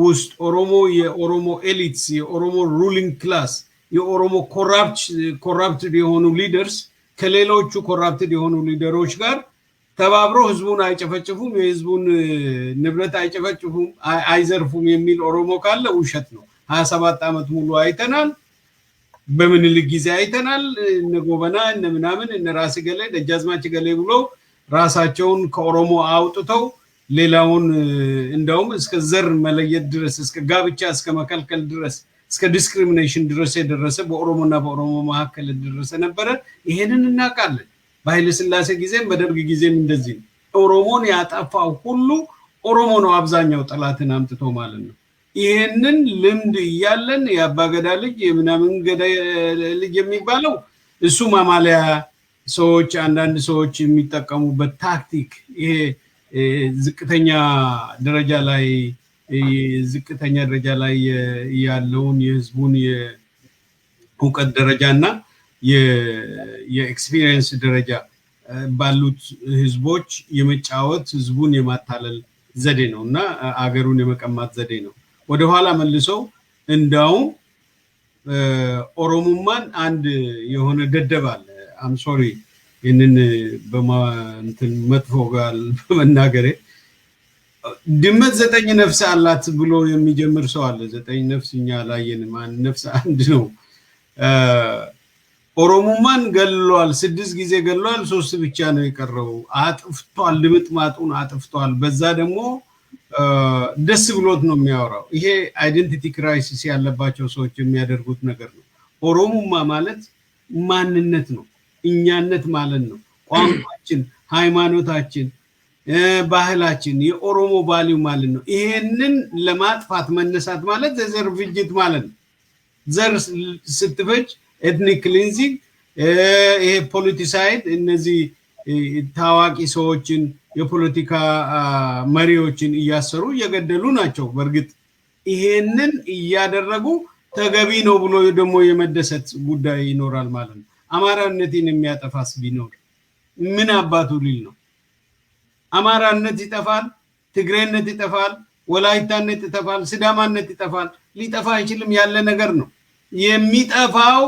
S3: ውስጥ ኦሮሞ የኦሮሞ ኤሊትስ የኦሮሞ ሩሊንግ ክላስ የኦሮሞ ኮራፕትድ የሆኑ ሊደርስ ከሌሎቹ ኮራፕትድ የሆኑ ሊደሮች ጋር ተባብሮ ህዝቡን አይጨፈጭፉም፣ የህዝቡን ንብረት አይጨፈጭፉም፣ አይዘርፉም የሚል ኦሮሞ ካለ ውሸት ነው። 27 ዓመት ሙሉ አይተናል። በምኒልክ ጊዜ አይተናል። እነ ጎበና እነ ምናምን እነ ራስ ገሌ ደጃዝማች ገሌ ብሎ ራሳቸውን ከኦሮሞ አውጥተው ሌላውን እንደውም እስከ ዘር መለየት ድረስ እስከ ጋብቻ እስከ መከልከል ድረስ እስከ ዲስክሪሚኔሽን ድረስ የደረሰ በኦሮሞና በኦሮሞ መካከል ድረስ ነበረ። ይሄንን እናውቃለን። በኃይለ ሥላሴ ጊዜም በደርግ ጊዜም እንደዚህ ነው። ኦሮሞን ያጠፋው ሁሉ ኦሮሞ ነው አብዛኛው ጠላትን አምጥቶ ማለት ነው። ይሄንን ልምድ እያለን የአባገዳ ልጅ የምናምን ገዳ ልጅ የሚባለው እሱ ማማለያ ሰዎች አንዳንድ ሰዎች የሚጠቀሙበት ታክቲክ ይሄ ዝቅተኛ ደረጃ ላይ ያለውን የህዝቡን የእውቀት ደረጃና የኤክስፒሪየንስ ደረጃ ባሉት ህዝቦች የመጫወት ህዝቡን የማታለል ዘዴ ነውና አገሩን የመቀማት ዘዴ ነው። ወደ ኋላ መልሰው እንዳው ኦሮሞማን አንድ የሆነ ገደባል አም ሶሪ ይህንን በማንተን መጥፎ ጋር በመናገሬ ድመት 9 ነፍስ አላት ብሎ የሚጀምር ሰው አለ። 9 ነፍስኛ ላየን ማን ነፍስ አንድ ነው። ኦሮሞማን ገሏል፣ 6 ጊዜ ገሏል፣ 3 ብቻ ነው የቀረው። አጥፍቷል፣ ድምጥ ማጡን አጥፍቷል። በዛ ደግሞ ደስ ብሎት ነው የሚያወራው። ይሄ አይደንቲቲ ክራይሲስ ያለባቸው ሰዎች የሚያደርጉት ነገር ነው። ኦሮሞማ ማለት ማንነት ነው፣ እኛነት ማለት ነው። ቋንቋችን፣ ሃይማኖታችን፣ ባህላችን የኦሮሞ ቫልዩ ማለት ነው። ይሄንን ለማጥፋት መነሳት ማለት ዘር ፍጅት ማለት ነው። ዘር ስትፈጅ ኤትኒክ ክሊንዚንግ ይሄ ፖለቲሳይድ እነዚህ ታዋቂ ሰዎችን የፖለቲካ መሪዎችን እያሰሩ እየገደሉ ናቸው። በርግጥ ይሄንን እያደረጉ ተገቢ ነው ብሎ ደግሞ የመደሰት ጉዳይ ይኖራል ማለት ነው። አማራነትን የሚያጠፋስ ቢኖር ምን አባቱ ሊል ነው? አማራነት ይጠፋል፣ ትግሬነት ይጠፋል፣ ወላይታነት ይጠፋል፣ ሲዳማነት ይጠፋል። ሊጠፋ አይችልም፣ ያለ ነገር ነው። የሚጠፋው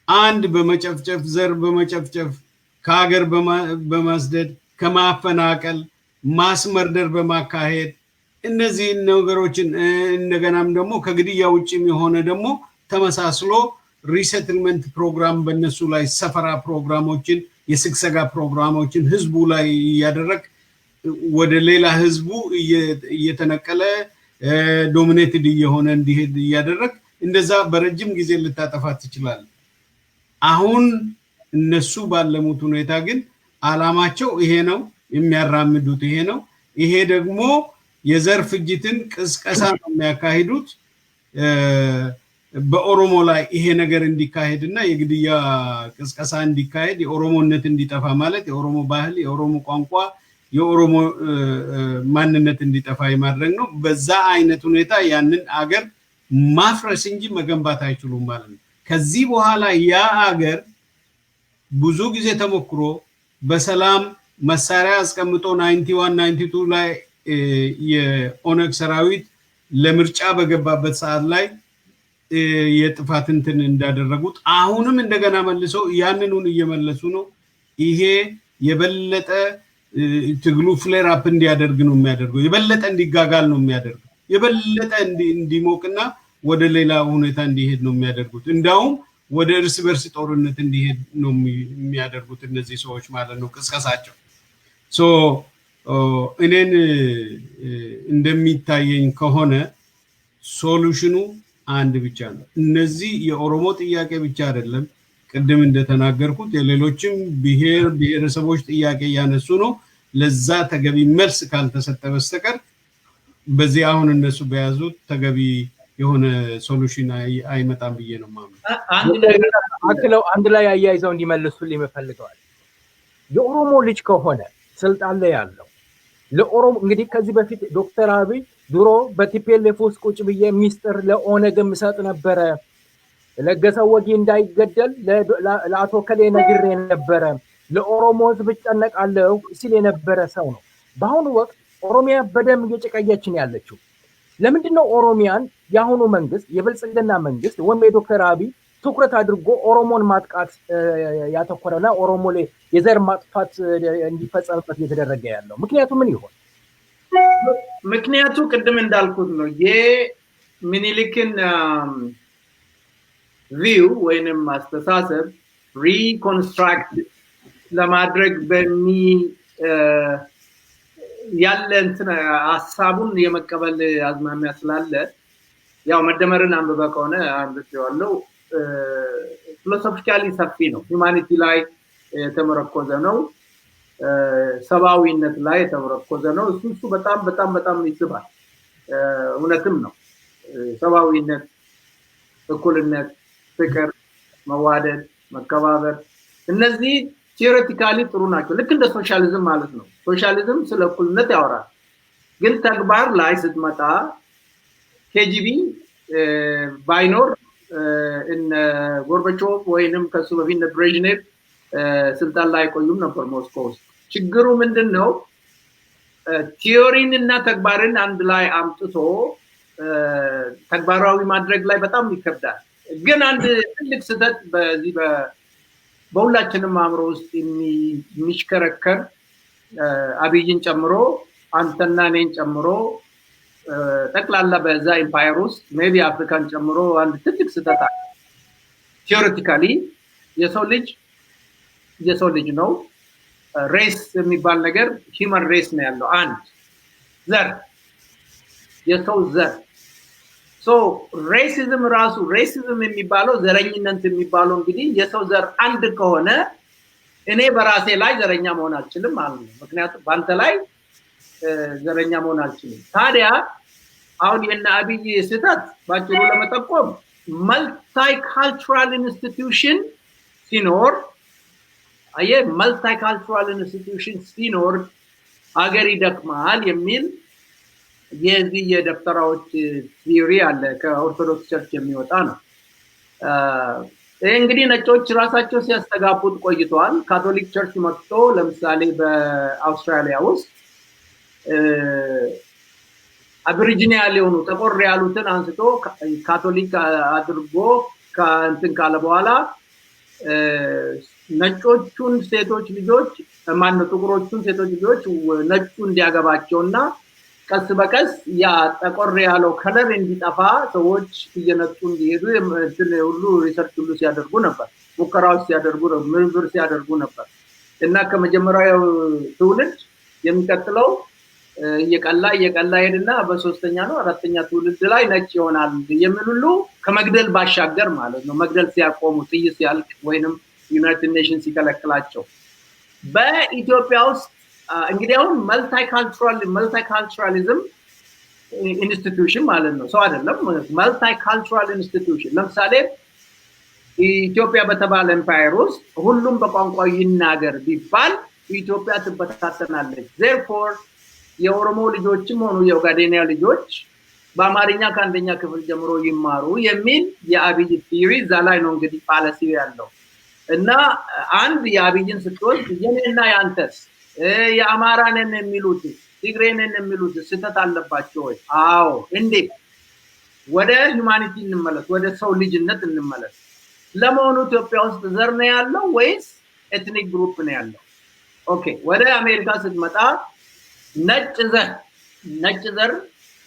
S3: አንድ በመጨፍጨፍ ዘር በመጨፍጨፍ ከሀገር በማስደድ ከማፈናቀል ማስመርደር በማካሄድ እነዚህ ነገሮችን እንደገናም ደግሞ ከግድያ ውጪም የሆነ ደግሞ ተመሳስሎ ሪሴትልመንት ፕሮግራም በእነሱ ላይ ሰፈራ ፕሮግራሞችን የስግሰጋ ፕሮግራሞችን ህዝቡ ላይ ያደረግ ወደ ሌላ ህዝቡ እየተነቀለ ዶሚኔትድ የሆነ እንዲሄድ ያደረግ እንደዛ በረጅም ጊዜ ልታጠፋት ይችላል አሁን እነሱ ባለሙት ሁኔታ ግን አላማቸው ይሄ ነው የሚያራምዱት ይሄ ነው ይሄ ደግሞ የዘር ፍጅትን ቅስቀሳ ነው የሚያካሂዱት በኦሮሞ ላይ ይሄ ነገር እንዲካሄድና የግድያ ቅስቀሳ እንዲካሄድ የኦሮሞነት እንዲጠፋ ማለት የኦሮሞ ባህል የኦሮሞ ቋንቋ የኦሮሞ ማንነት እንዲጠፋ ይማድረግ ነው በዛ አይነት ሁኔታ ያንን አገር ማፍረስ እንጂ መገንባት አይችሉም ማለት ነው ከዚህ በኋላ ያ አገር ብዙ ጊዜ ተሞክሮ በሰላም መሳሪያ አስቀምጦ 91 92 ላይ የኦነግ ሰራዊት ለምርጫ በገባበት ሰዓት ላይ የጥፋት እንትን እንዳደረጉት አሁንም እንደገና መልሰው ያንኑን እየመለሱ ነው ይሄ የበለጠ ትግሉ ፍሌር አፕ እንዲያደርግ ነው የሚያደርገው የበለጠ እንዲጋጋል ነው የሚያደርገው የበለጠ እንዲሞቅና ወደ ሌላ ሁኔታ እንዲሄድ ነው የሚያደርጉት እንዳውም ወደ እርስ በርስ ጦርነት እንዲሄድ ነው የሚያደርጉት እነዚህ ሰዎች ማለት ነው ቅስቀሳቸው ሶ እኔን እንደሚታየኝ ከሆነ ሶሉሽኑ አንድ ብቻ ነው እነዚህ የኦሮሞ ጥያቄ ብቻ አይደለም ቅድም እንደተናገርኩት የሌሎችም ብሔረሰቦች ጥያቄ ያነሱ ነው ለዛ ተገቢ መልስ ካልተሰጠ በስተቀር በዚህ አሁን እነሱ በያዙት ተገቢ የሆነ ሶሉሽን አይመጣም ብዬ ነው ማምነው
S1: አንድ ላይ አያይዘው እንዲመልሱልኝ መፈልገዋል የኦሮሞ ልጅ ከሆነ ስልጣን ላይ ያለው ለኦሮሞ እንግዲህ ከዚህ በፊት ዶክተር አብይ ድሮ በቲፒኤልኤፍ ውስጥ ቁጭ ብዬ ሚስጥር ለኦነግ ምሰጥ ነበረ ለገሰው ወጊ እንዳይገደል ለአቶ ከሌ ነግሬ ነበረ ለኦሮሞ ህዝብ ጨነቃለሁ ሲል የነበረ ሰው ነው በአሁኑ ወቅት ኦሮሚያ በደም እየጨቀየችን ያለችው ለምንድነው ኦሮሚያን ያሁኑ መንግስት የብልጽግና መንግስት ወይም የዶክተር አብይ ትኩረት አድርጎ ኦሮሞን ማጥቃት ያተኮረና ኦሮሞ ላይ የዘር ማጥፋት እንዲፈጸምበት እየተደረገ ያለው ምክንያቱ ምን ይሆን
S4: ምክንያቱ ቅድም እንዳልኩት ነው የሚኒሊክን ቪው ወይንም አስተሳሰብ ሪኮንስትራክት ለማድረግ ያለ እንትን ሐሳቡን የመቀበል አዝማሚያ ስላለ ያው መደመርን አንብበ ከሆነ አንብቤዋለሁ ፊሎሶፊካሊ ሰፊ ነው ሁማኒቲ ላይ የተመረኮዘ ነው ሰባዊነት ላይ የተመረኮዘ ነው እሱ በጣም በጣም በጣም ይስባል እውነትም ነው ሰባዊነት እኩልነት ፍቅር መዋደድ መከባበር እነዚህ ቲዮሬቲካሊ ጥሩ ናቸው ልክ እንደ ሶሻሊዝም ማለት ነው ሶሻሊዝም ስለ እኩልነት ያወራል ግን ተግባር ላይ ስትመጣ ኬጂቢ ባይኖር እነ ጎርባቾቭ ወይንም ከሱ በፊት ብሬዥኔቭ ስልጣን ላይ ቆዩም ነበር ሞስኮ ውስጥ ችግሩ ምንድነው ቲዮሪን እና ተግባርን አንድ ላይ አምጥቶ ተግባራዊ ማድረግ ላይ በጣም ይከብዳል ግን አንድ ትልቅ ስህተት በዚህ በሁላችንም አእምሮ ውስጥ የሚሽከረከር አብይን ጨምሮ አንተና እኔን ጨምሮ ጠቅላላ በዛ ኢምፓየር ውስጥ ሜቢ አፍሪካን ጨምሮ አንድ ትልቅ ስህተት አለ ቲዮሬቲካሊ የሰው ልጅ ነው ሬስ የሚባል ነገር ሂውመን ሬስ ነው ያለው አንድ ዘር የሰው ዘር ሶ ሬሲዝም የሚባለው ዘረኝነት የሚባለው እንግዲህ የሰው ዘር አንድ ከሆነ እኔ በራሴ ላይ ዘረኛ መሆን አልችልም ማለት ነው ምክንያቱም ባንተ ላይ ዘረኛ መሆን አልችልም ታዲያ አሁን የና አብይ ስህተት ባጭሩ ለመጠቆም መልቲካልቸራል ኢንስቲትዩሽን ሲኖር መልቲካልቸራል ኢንስቲትዩሽን ሲኖር አገር ይደክማል የሚል የዚህ የደፍተራዎች ቲዮሪ አለ ከኦርቶዶክስ ቸርች የሚወጣ ነው እንግዲህ ነጮች ራሳቸው ሲያስተጋቡት ቆይተዋል ካቶሊክ ቸርች መጥቶ ለምሳሌ በአውስትራሊያ ውስጥ አብሪጂናል የሆኑ ተቆር ያሉትን አንስቶ ካቶሊክ አድርጎ ካንትን ካለ በኋላ ነጮቹን ሴቶች ልጆች ማነው ጥቁሮቹን ሴቶች ልጆች ነጩ እንዲያገባቸውና ቀስ በቀስ ያ ጠቆር ያለው ከለር እንዲጠፋ ሰዎች እየነጡ እንዲሄዱ ሁሉ ሪሰርች ሁሉ ሲያደርጉ ነበር ሙከራዎች ሲያደርጉ ምርምር ሲያደርጉ ነበር እና ከመጀመሪያው ትውልድ የሚቀጥለው እየቀላ ሄድና በሶስተኛ ነው አራተኛ ትውልድ ላይ ነጭ ይሆናል የሚሉሉ ከመግደል ባሻገር ማለት ነው መግደል ሲያቆሙ ጥይት ሲያልቅ ወይንም ዩናይትድ ኔሽንስ ይከለክላቸው በኢትዮጵያ ውስጥ እንግዲህ አሁን መልቲካልቸራሊዝም ኢንስቲትዩሽን ማለት ነው ሰው አይደለም መልቲካልቸራል ኢንስቲትዩሽን ለምሳሌ ኢትዮጵያ በተባለ ኤምፓየር ውስጥ ሁሉም በቋንቋው ይናገር ቢባል ኢትዮጵያ ትበታተናለች therefore የኦሮሞ ልጆችም ሆኑ የኦጋዴኒያ ልጆች በአማርኛ ከአንደኛ ክፍል ጀምሮ ይማሩ የሚል የአብይ ቲዮሪ ዛላይ ነው እንግዲህ ፓሊሲ ያለው እና አንድ የአብይን ስትወስድ የኔና ያንተስ የአማራንን የሚሉት ትግሬንን የሚሉት ስህተት አለባቸው ወይ አዎ እንዴ ወደ ሁማኒቲ እንመለስ ወደ ሰው ልጅነት እንመለስ ለመሆኑ ኢትዮጵያ ውስጥ ዘር ነው ያለው ወይስ ኤትኒክ ግሩፕ ነው ያለው ኦኬ ወደ አሜሪካ ስትመጣ ነጭ ዘር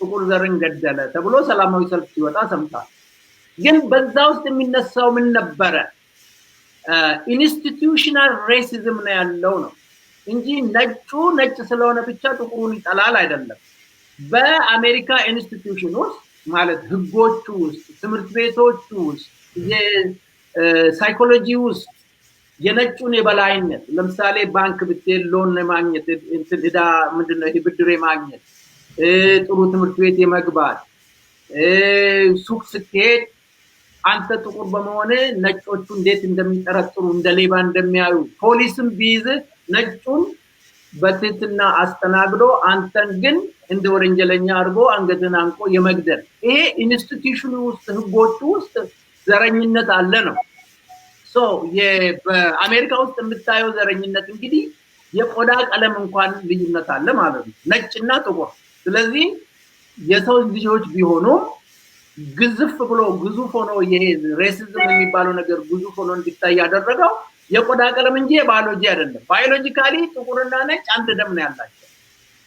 S4: ጥቁር ዘርን ገደለ ተብሎ ሰላማዊ ሰልፍ ሲወጣ ሰምታል ግን በዛ ውስጥ የሚነሳው ምን ነበረ ኢንስቲትዩሽናል ሬሲዝም ነው ያለው ነው እንጂ ነጭ ስለሆነ ብቻ ጥቁሩን ይጠላል አይደለም በአሜሪካ ኢንስቲትዩሽን ውስጥ ማለት ህጎቹ ውስጥ ትምህርት ቤቶቹ ውስጥ የሳይኮሎጂ ውስጥ የነጩን የበላይነት ለምሳሌ ባንክ ብትሄድ ሎን ማግኘት እንትን ምንድነው ይሄ ብድር ማግኘት ጥሩ ትምህርት ቤት የመግባት ሱቅ ስትሄድ አንተ ጥቁር በመሆነ ነጮቹ እንዴት እንደሚጠረጥሩ እንደ ሌባ እንደሚያዩ ፖሊስም ቢይዝ ነጩን በትህትና አስተናግዶ አንተን ግን እንደ ወንጀለኛ አድርጎ አንገትን አንቆ የመግደል ይሄ ኢንስቲትዩሽኑ ውስጥ ህጎቹ ውስጥ ዘረኝነት አለ ነው ሶ በአሜሪካ ውስጥ የምታየው ዘረኝነት እንግዲህ የቆዳ ቀለም እንኳን ልዩነት አለ ማለት ነው ነጭና ጥቁር ስለዚህ የሰው ልጆች ቢሆኑ ግዝፍ ብሎ ግዙፍ ሆኖ ይሄ ሬሲዝም የሚባለው ነገር ግዙፍ ሆኖ እንዲታይ ያደረገው የቆዳ ቀለም እንጂ ባዮሎጂ አይደለም ባዮሎጂካሊ ጥቁርና ነጭ አንድ ደም ነው ያላቸው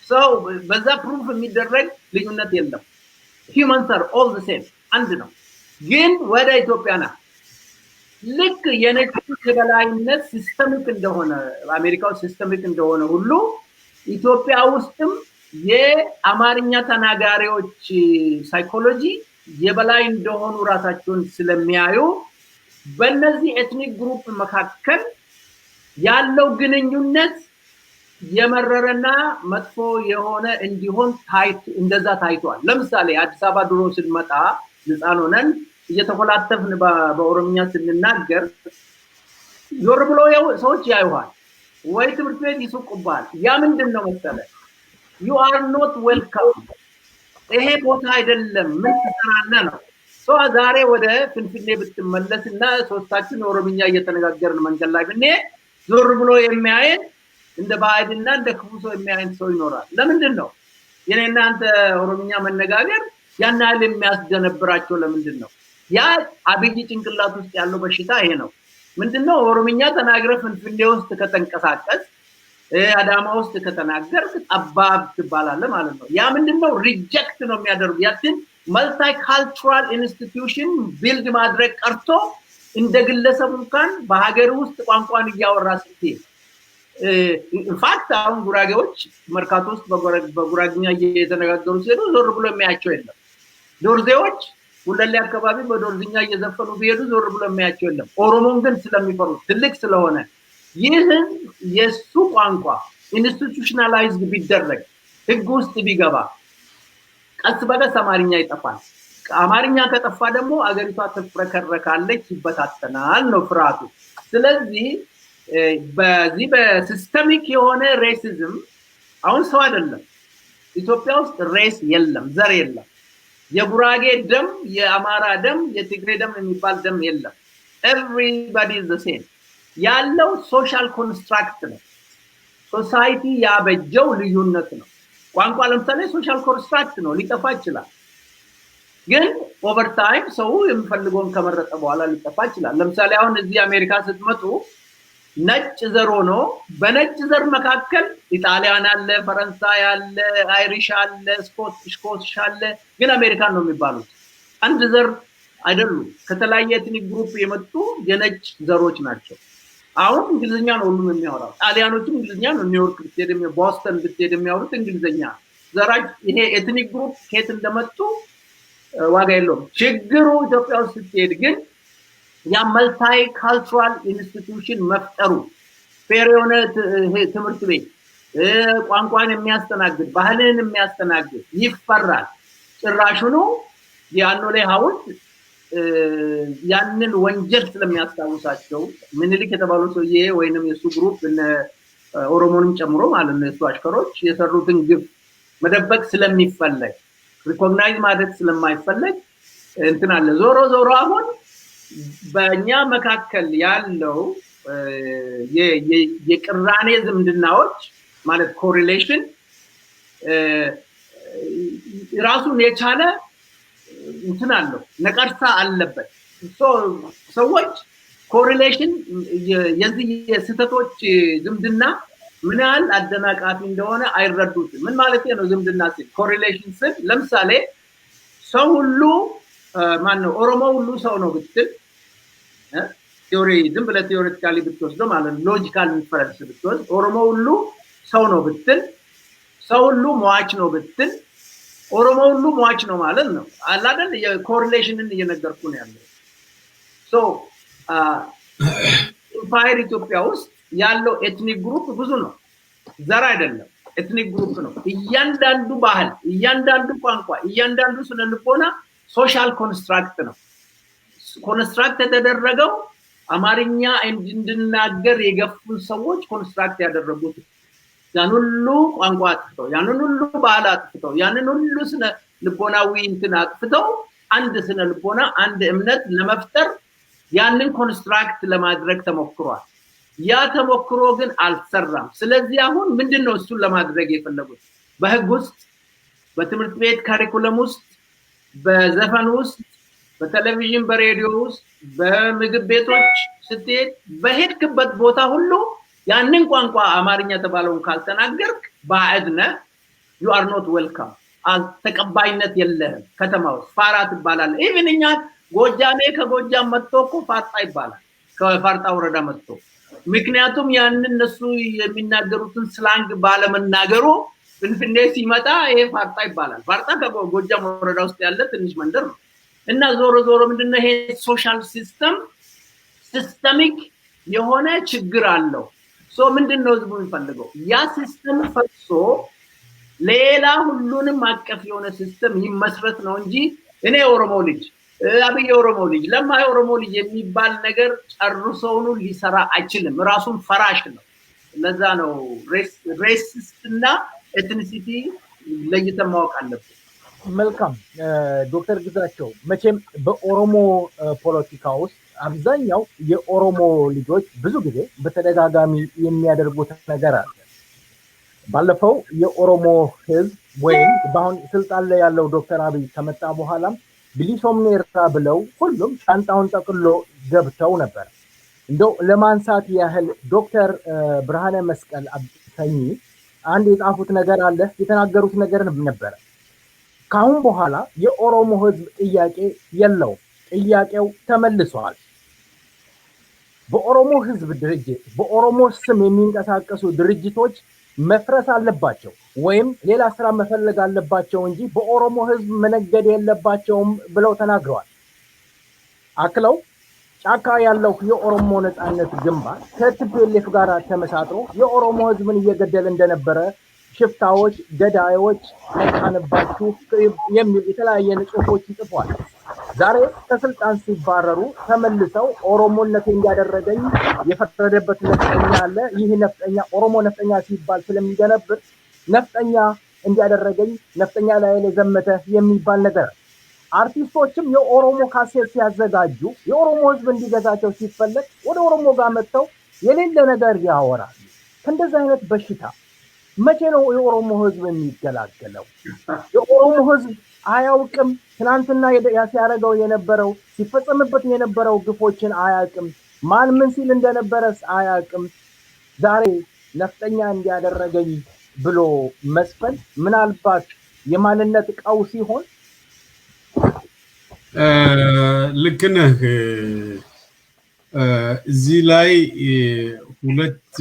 S4: ሶ በዛ ፕሩፍ የሚደረግ ልዩነት የለም humans are all the same አንድ ነው ግን ወደ ኢትዮጵያና ልክ የነጭ የበላይነት ሲስተሚክ እንደሆነ አሜሪካው ሲስተሚክ እንደሆነ ሁሉ ኢትዮጵያ ውስጥም የአማርኛ ተናጋሪዎች ሳይኮሎጂ የበላይ እንደሆኑ ራሳቸውን ስለሚያዩ በእነዚህ ኤትኒክ ግሩፕ መካከል ያለው ግንኙነት የመረረና መጥፎ የሆነ እንዲሆን እንደዛ ታይቷል ለምሳሌ አዲስ አበባ ድሮ ስንመጣ ህፃን ሆነን እየተቆላተፍን በኦሮሚያ ስንናገር ዞር ብሎ ሰዎች ያዩሃል ወይ ትምህርት ቤት ይስቁባል ያ ምንድነው መሰለ you are not welcome ይሄ ቦታ አይደለም ምን ትሰራለህ ነው ሶ ዛሬ ወደ ፍንፍኔ ብትመለስና ሶስታችን ኦሮሚያ እየተነጋገርን መንገድ ላይ ብኔ ዞር ብሎ የሚያየን እንደ ባዕድና እንደ ክፉ ሰው የሚያየን ሰው ይኖራል ለምንድነው የኔና አንተ ኦሮሚያ መነጋገር ያን ያህል የሚያስደነብራቸው ለምንድነው ያ አብይ ጭንቅላት ውስጥ ያለው በሽታ ይሄ ነው ምንድነው ኦሮሚያ ተናግረ ፍንፍኔ ውስጥ ከተንቀሳቀስ አዳማ ውስጥ ከተናገርክ ጠባብ ትባላለህ ማለት ነው ያ ምንድነው ሪጀክት ነው የሚያደርጉ ያትን መልቲካልቸራል ኢንስቲትዩሽን ቢልድ ማድረግ ቀርቶ እንደ ግለሰብ እንኳን በሀገር ውስጥ ቋንቋን እያወራ ሲል ኢንፋክት አሁን ጉራጌዎች መርካቶ ውስጥ በጉራግኛ እየተነጋገሩ ሲሄዱ ዞር ብሎ የሚያቸው የለም ዶርዜዎች ሁለሌ አካባቢ በዶርዝኛ እየዘፈኑ ቢሄዱ ዞር ብሎ የሚያቸው የለም ኦሮሞን ግን ስለሚፈሩ ትልቅ ስለሆነ ይህን የሱ ቋንቋ ኢንስቲትዩሽናላይዝድ ቢደረግ ህግ ውስጥ ቢገባ ቀስ በቀስ አማርኛ ይጠፋል አማርኛ ከጠፋ ደግሞ አገሪቷ ተፍረከረካለች ይበታተናል ነው ፍራቱ ስለዚህ በዚህ በሲስተሚክ የሆነ ሬሲዝም አሁን ሰው አይደለም ኢትዮጵያ ውስጥ ሬስ የለም ዘር የለም የጉራጌ ደም የአማራ ደም የትግሬ ደም የሚባል ደም የለም everybody is the same ያለው ሶሻል ኮንስትራክት ነው ሶሳይቲ ያበጀው ልዩነት ነው ቋንቋ ለምሳሌ ሶሻል ኮንስትራክት ነው ሊጠፋ ይችላል ግን ኦቨር ታይም ሰው የሚፈልገውን ከመረጠ በኋላ ሊጠፋ ይችላል ለምሳሌ አሁን እዚህ አሜሪካ ስትመጡ ነጭ ዘር ሆኖ በነጭ ዘር መካከል ኢጣሊያን አለ ፈረንሳይ አለ አይሪሽ አለ ስኮቲሽ አለ ግን አሜሪካን ነው የሚባሉት አንድ ዘር አይደሉም ከተለያየ ኤትኒክ ግሩፕ የመጡ የነጭ ዘሮች ናቸው አሁን እንግሊዝኛ ነው ሁሉም የሚያወራው ጣሊያኖችም እንግሊዝኛ ነው ኒውዮርክ ብትሄድም ቦስተን ብትሄድም የሚያወሩት እንግሊዝኛ ዘራጅ ይሄ ኤትኒክ ግሩፕ ከየት እንደመጡ ዋጋ የለውም ችግሩ ኢትዮጵያ ውስጥ ስትሄድ ግን ያ መልታይ ካልቸራል ኢንስቲትዩሽን መፍጠሩ ፌር የሆነ ትምህርት ቤት ቋንቋን የሚያስተናግድ ባህልን የሚያስተናግድ ይፈራል ጭራሹኑ ያኖሌ ሐውልት ያንን ወንጀል ስለሚያስታውሳቸው ምኒልክ የተባሉ ሰውዬ ወይንም የሱ ግሩፕ እነ ኦሮሞንም ጨምሮ ማለት ነው እሱ አሽከሮች የሰሩትን ግፍ መደበቅ ስለሚፈለግ ሪኮግናይዝ ማድረግ ስለማይፈለግ እንትን አለ ዞሮ አሁን በእኛ መካከል ያለው የቅራኔ ዝምድናዎች ማለት ኮሪሌሽን ራሱን የቻለ እንትን አለው ነቀርሳ አለበት ሰዎች ኮሪሌሽን የዚህ የስተቶች ዝምድና ምን ያህል አደናቃፊ እንደሆነ አይረዱትም ምን ማለት ነው ዝምድና ሲል ኮሪሌሽን ሲል ለምሳሌ ሰው ሁሉ ማን ነው ኦሮሞ ሁሉ ሰው ነው ብትል ቲዮሪ ዝም ብለ ቲዮሪቲካሊ ብትወስዶ ማለት ሎጂካል ኢንፈረንስ ብትወስድ ኦሮሞ ሁሉ ሰው ነው ብትል ሰው ሁሉ ሟች ነው ብትል ኦሮሞ ሁሉ ሟች ነው ማለት ነው አላደል የኮሪሌሽንን እየነገርኩ ነው ያለው ሶ ኢምፓየር ኢትዮጵያ ውስጥ ያለው ኤትኒክ ግሩፕ ብዙ ነው ዘር አይደለም ኤትኒክ ግሩፕ ነው እያንዳንዱ ባህል እያንዳንዱ ቋንቋ እያንዳንዱ ስነልቦና ሶሻል ኮንስትራክት ነው ኮንስትራክት የተደረገው አማርኛ እንድንናገር የገፉን ሰዎች ኮንስትራክት ያደረጉት ያን ሁሉ ቋንቋ አጥፍተው ያን ሁሉ ባህል አጥፍተው ያን ሁሉ ስነ ልቦናዊ እንትን አጥፍተው አንድ ስነ ልቦና አንድ እምነት ለመፍጠር ያንን ኮንስትራክት ለማድረግ ተሞክሯል ያ ተሞክሮ ግን አልሰራም ስለዚህ አሁን ምንድነው እሱን ለማድረግ የፈለጉት በህግ ውስጥ በትምህርት ቤት ካሪኩለም ውስጥ በዘፈን ውስጥ በቴሌቪዥን በሬዲዮ ውስጥ በምግብ ቤቶች ስትሄድ በሄድክበት ቦታ ሁሉ ያንን ቋንቋ አማርኛ ተባለውን ካልተናገርክ ባዕድነ you are not welcome ተቀባይነት የለህም ከተማው ፋራ ትባላል ኢቭንኛ ጎጃሜ ከጎጃም መጥቶ እኮ ፋርጣ ይባላል ከፋርጣ ወረዳ መጥቶ ምክንያቱም ያንን እነሱ የሚናገሩትን ስላንግ ባለመናገሩ ፍንፍኔ ሲመጣ ይሄ ፋርጣ ይባላል ፋርጣ ከጎጃም ወረዳ ውስጥ ያለ ትንሽ መንደር ነው እና ዞሮ ምንድነው ይሄ ሶሻል ሲስተም ሲስተሚክ የሆነ ችግር አለው ሶ ምንድነው ህዝቡ የሚፈልገው ያ ሲስተም ፈርሶ ሌላ ሁሉንም አቀፍ የሆነ ሲስተም ይመስረት ነው እንጂ እኔ ኦሮሞ ልጅ አብይ ኦሮሞ ልጅ ለማይ ኦሮሞ ልጅ የሚባል ነገር ጨርሶውኑ ሊሰራ አይችልም ራሱን ፈራሽ ነው ለዛ ነው ሬሲስት እና ኤትኒሲቲ ለይተን ማወቅ አለብን
S1: መልካም ዶክተር ግዛቸው መቼም በኦሮሞ ፖለቲካ ውስጥ አብዛኛው የኦሮሞ ልጆች ብዙ ጊዜ በተደጋጋሚ የሚያደርጉት ነገር አለ ባለፈው የኦሮሞ ህዝብ ወይም በአሁን ስልጣን ላይ ያለው ዶክተር አብይ ከመጣ በኋላም ብሊሶምኔራ ብለው ሁሉም ሻንጣውን ጠቅሎ ገብተው ነበር እንደው ለማንሳት ያህል ዶክተር ብርሃነ መስቀል አብሰኝ አንድ የጻፉት ነገር አለ የተናገሩት ነገር ነበር ካሁን በኋላ የኦሮሞ ህዝብ ጥያቄ የለው ጥያቄው ተመልሷል በኦሮሞ ህዝብ ድርጅት በኦሮሞ ስም የሚንቀሳቀሱ ድርጅቶች መፍረስ አለባቸው ወይም ሌላ ስራ መፈለግ አለባቸው እንጂ በኦሮሞ ህዝብ መነገድ የለባቸውም ብለው ተናግረዋል አክለው ጫካ ያለው የኦሮሞ ነጻነት ግንባር ከቲፒኤልኤፍ ጋር ተመሳጥሮ የኦሮሞ ህዝብን እየገደለ እንደነበረ ሽፍታዎች ገዳዮች ነፃነባችሁ የሚል የተለያየ ጽሁፎች ጽፏል ዛሬ ከስልጣን ሲባረሩ ተመልሰው ኦሮሞነት እንዲያደረገኝ የፈረደበት ነፍጠኛ አለ ይህ ነፍጠኛ ኦሮሞ ነፍጠኛ ሲባል ስለሚገነብር ነፍጠኛ እንዲያደረገኝ ነፍጠኛ ላይ ለዘመተ የሚባል ነገር አርቲስቶችም የኦሮሞ ካሴት ሲያዘጋጁ የኦሮሞ ህዝብ እንዲገዛቸው ሲፈለግ ወደ ኦሮሞ ጋር መጥተው የሌለ ነገር ያወራሉ ከእንደዚህ አይነት በሽታ መቼ ነው የኦሮሞ ህዝብ የሚገላገለው የኦሮሞ ህዝብ አያውቅም ትናንትና ያሲያረጋው የነበረው ሲፈጸምበት የነበረው ግፎችን አያቅም ማን ምን ሲል እንደነበረስ አያቅም ዛሬ ነፍጠኛ እንዲያደረገኝ ብሎ መስፈን ምናልባት የማንነት ቀውስ ሲሆን
S3: ልክ ነህ እዚህ ላይ ሁለት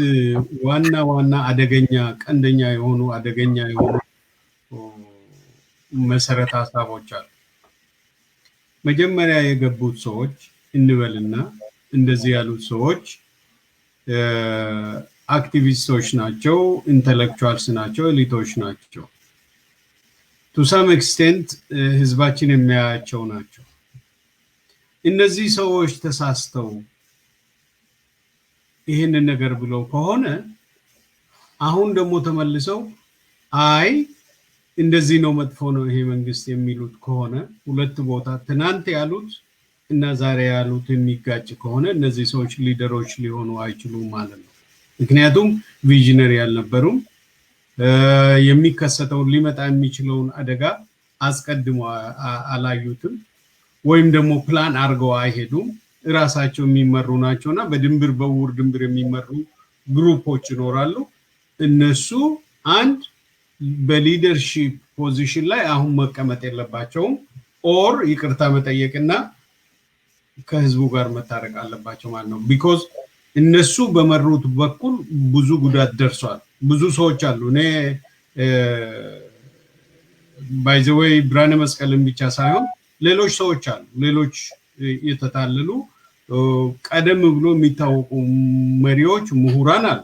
S3: ዋና አደገኛ ቀንደኛ የሆኑ አደገኛ የሆኑ መሰረተ ሐሳቦች አሉ መጀመሪያ የገቡት ሰዎች እንበልና እንደዚህ ያሉት ሰዎች አክቲቪስቶች ናቸው ኢንተሌክቹዋልስ ናቸው ኤሊቶች ናቸው to some extent ህዝባችን የሚያያቸው ናቸው እነዚህ ሰዎች ተሳስተው ይሄንን ነገር ብለው ከሆነ አሁን ደግሞ ተመልሰው አይ እንደዚህ ነው መጥፎ ነው ይሄ መንግስት የሚሉት ከሆነ ሁለት ቦታ ትናንት ያሉት እና ዛሬ ያሉት የሚጋጭ ከሆነ እነዚህ ሰዎች ሊደሮች ሊሆኑ አይችሉም ማለት ነው ምክንያቱም ቪዥነሪ ያልነበሩም የሚከሰተው ሊመጣ የሚችለውን አደጋ አስቀድሞ አላዩትም ወይም ደግሞ ፕላን አርገው አይሄዱም ራሳቸው የሚመሩ ናቸውና በድንብር በውር ድንብር የሚመሩ ግሩፖች ይኖራሉ እነሱ አንድ በሊደርሺፕ ፖዚሽን ላይ አሁን መቀመጥ የለባቸውም ኦር ይቅርታ መጠየቅና ከህዝቡ ጋር መታረቅ አለባቸው ማለት ነው because እነሱ በመሩት በኩል ብዙ ጉዳት ደርሷል ብዙ ሰዎች አሉ እኔ by the way ብርሃነ መስቀልን ብቻ ሳይሆን ሌሎች ሰዎች አሉ ሌሎች የተታለሉ ቀደም ብሎ የሚታወቁ መሪዎች ምሁራን አሉ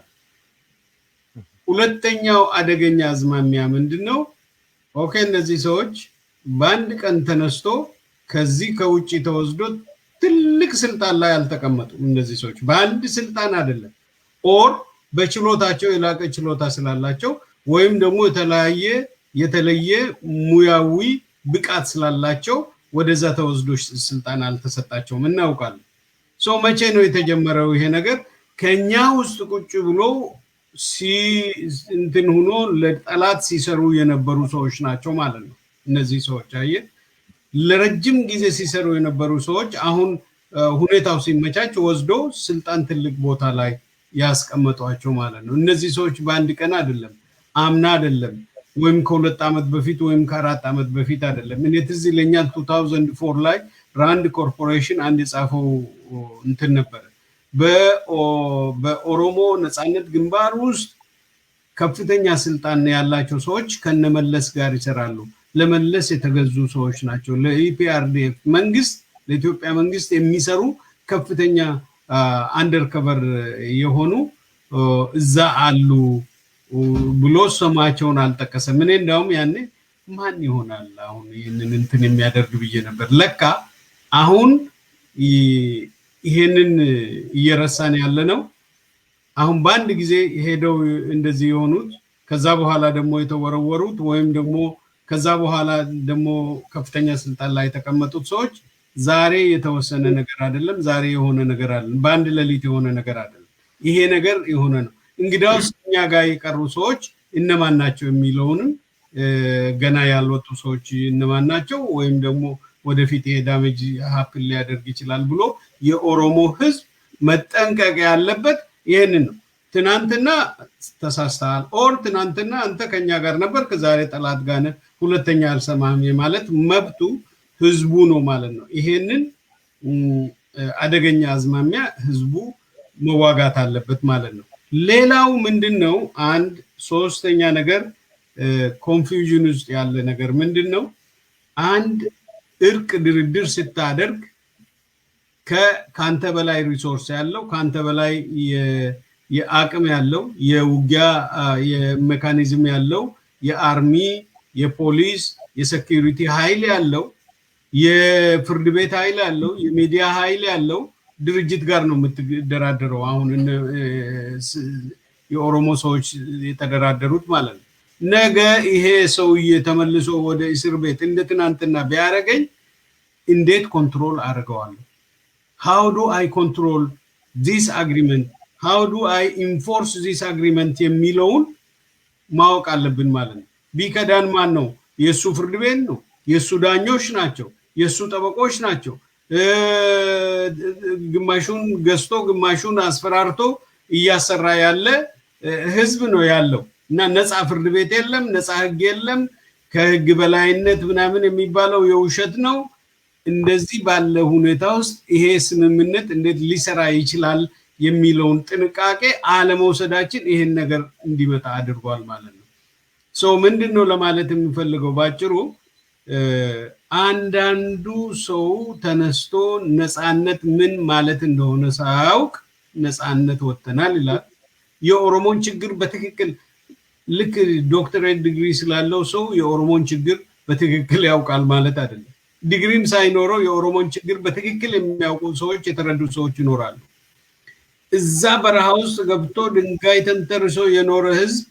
S3: ሁለተኛው አደገኛ አዝማሚያ ምንድነው ኦኬ እነዚህ ሰዎች በአንድ ቀን ተነስቶ ከዚህ ከውጪ ተወስዶ ትልቅ ስልጣን ላይ አልተቀመጡ እነዚህ ሰዎች በአንድ ስልጣን አይደለም ኦር በችሎታቸው የላቀ ችሎታ ስላላቸው ወይም ደግሞ የተለየ ሙያዊ ብቃት ስላላቸው ወደዛ ተወስዶ ስልጣን አልተሰጣቸውም እናውቃለን ሶ መቼ ነው የተጀመረው ይሄ ነገር ከኛ ውስጥ ቁጭ ብሎ እንትን ሆኖ ለጠላት ሲሰሩ የነበሩ ሰዎች ናቸው ማለት ነው እነዚህ ሰዎች አየ ለረጅም ጊዜ ሲሰሩ የነበሩ ሰዎች አሁን ሁኔታው ሲመቻች ወስዶ ስልጣን ትልቅ ቦታ ላይ ያስቀመጧቸው ማለት ነው እነዚህ ሰዎች በአንድ ቀን አይደለም አምና አይደለም ወይም ከሁለት አመት በፊት ወይም ከአራት አመት በፊት አይደለም እኔ ትዝ ይለኛል 2004 ላይ ራንድ ኮርፖሬሽን አንድ የጻፈው እንትን ነበር በኦሮሞ ነጻነት ግንባር ውስጥ ከፍተኛ ስልጣን ያላቸው ሰዎች ከነመለስ ጋር ይሰራሉ ለመለስ የተገዙ ሰዎች ናቸው ለኢፒአርዲኤፍ መንግስት ለኢትዮጵያ መንግስት የሚሰሩ ከፍተኛ አንደርከቨር የሆኑ እዛ አሉ ብሎ ሰማቸውን አልጠቀሰም እኔ እንደውም ያኔ ማን ይሆናል አሁን ይሄንን እንትን የሚያደርግ ብዬ ነበር ለካ አሁን ይሄንን እየረሳን ያለ ነው አሁን በአንድ ጊዜ ሄደው እንደዚህ የሆኑት ከዛ በኋላ ደግሞ የተወረወሩት ወይም ደግሞ ከዛ በኋላ ደግሞ ከፍተኛ ስልጣን ላይ የተቀመጡት ሰዎች ዛሬ የተወሰነ ነገር አይደለም ዛሬ የሆነ ነገር አይደለም በአንድ ሌሊት የሆነ ነገር አይደለም ይሄ ነገር የሆነ ነው እንግዲያውስ እኛ ጋር የቀሩ ሰዎች እነማን ናቸው የሚለውንም ገና ያልወጡ ሰዎች እነማን ናቸው ወይም ደግሞ ወደፊት የዳሜጅ ሀፕን ሊያደርግ ይችላል ብሎ የኦሮሞ ህዝብ መጠንቀቅ ያለበት ይሄንን ነው ትናንትና ተሳስተሃል ኦር ትናንትና አንተ ከኛ ጋር ነበር ከዛሬ ጠላት ጋር ሁለተኛ አልሰማም ማለት መብቱ ህዝቡ ነው ማለት ነው ይሄንን አደገኛ አዝማሚያ ህዝቡ መዋጋት አለበት ማለት ነው ሌላው ምንድነው አንድ ሶስተኛ ነገር ኮንፊውዥን ውስጥ ያለ ነገር ምንድነው አንድ እርቅ ድርድር ስታደርግ ካንተ በላይ ሪሶርስ ያለው ካንተ በላይ የአቅም ያለው የውጊያ የሜካኒዝም ያለው የአርሚ የፖሊስ የሴኩሪቲ ኃይል ያለው የፍርድ ቤት ኃይል ያለው የሚዲያ ኃይል ያለው ድርጅት ጋር ነው የምትደራደረው አሁን የኦሮሞ ሰዎች የተደራደሩት ማለት ነው ነገ ይሄ ሰውዬ ተመልሶ ወደ እስር ቤት እንደትናንትና ቢያረገኝ እንዴት ኮንትሮል አድርገዋለሁ how do I control this agreement how do I enforce this agreement የሚለውን ማወቅ አለብን ማለት ነው ቢከዳን ማን ነው የሱ ፍርድ ቤት ነው የሱ ዳኞች ናቸው የሱ ጠበቆች ናቸው ግማሹን ገዝቶ ግማሹን አስፈራርቶ እያሰራ ያለ ህዝብ ነው ያለው እና ነፃ ፍርድ ቤት የለም ነፃ ህግ የለም ከህግ በላይነት ምናምን የሚባለው የውሸት ነው እንደዚህ ባለ ሁኔታ ውስጥ ይሄ ስምምነት እንዴት ሊሰራ ይችላል የሚለውን ጥንቃቄ አለመውሰዳችን ይሄን ነገር እንዲመጣ አድርጓል ማለት ነው ሶ ምንድነው ለማለት የምፈልገው ባጭሩ አንዳንዱ ሰው ተነስቶ ነፃነት ምን ማለት እንደሆነ ሳያውቅ ነፃነት ወጥተናል ይላል የኦሮሞን ችግር በትክክል ልክ ዶክተሬት ዲግሪ ስላለው ሰው የኦሮሞን ችግር በትክክል ያውቃል ማለት አይደለም ዲግሪም ሳይኖረው የኦሮሞን ችግር በትክክል የሚያውቁ ሰዎች የተረዱ ሰዎች ይኖራሉ እዛ በረሃ ውስጥ ገብቶ ድንጋይ ተንተርሶ የኖረ ህዝብ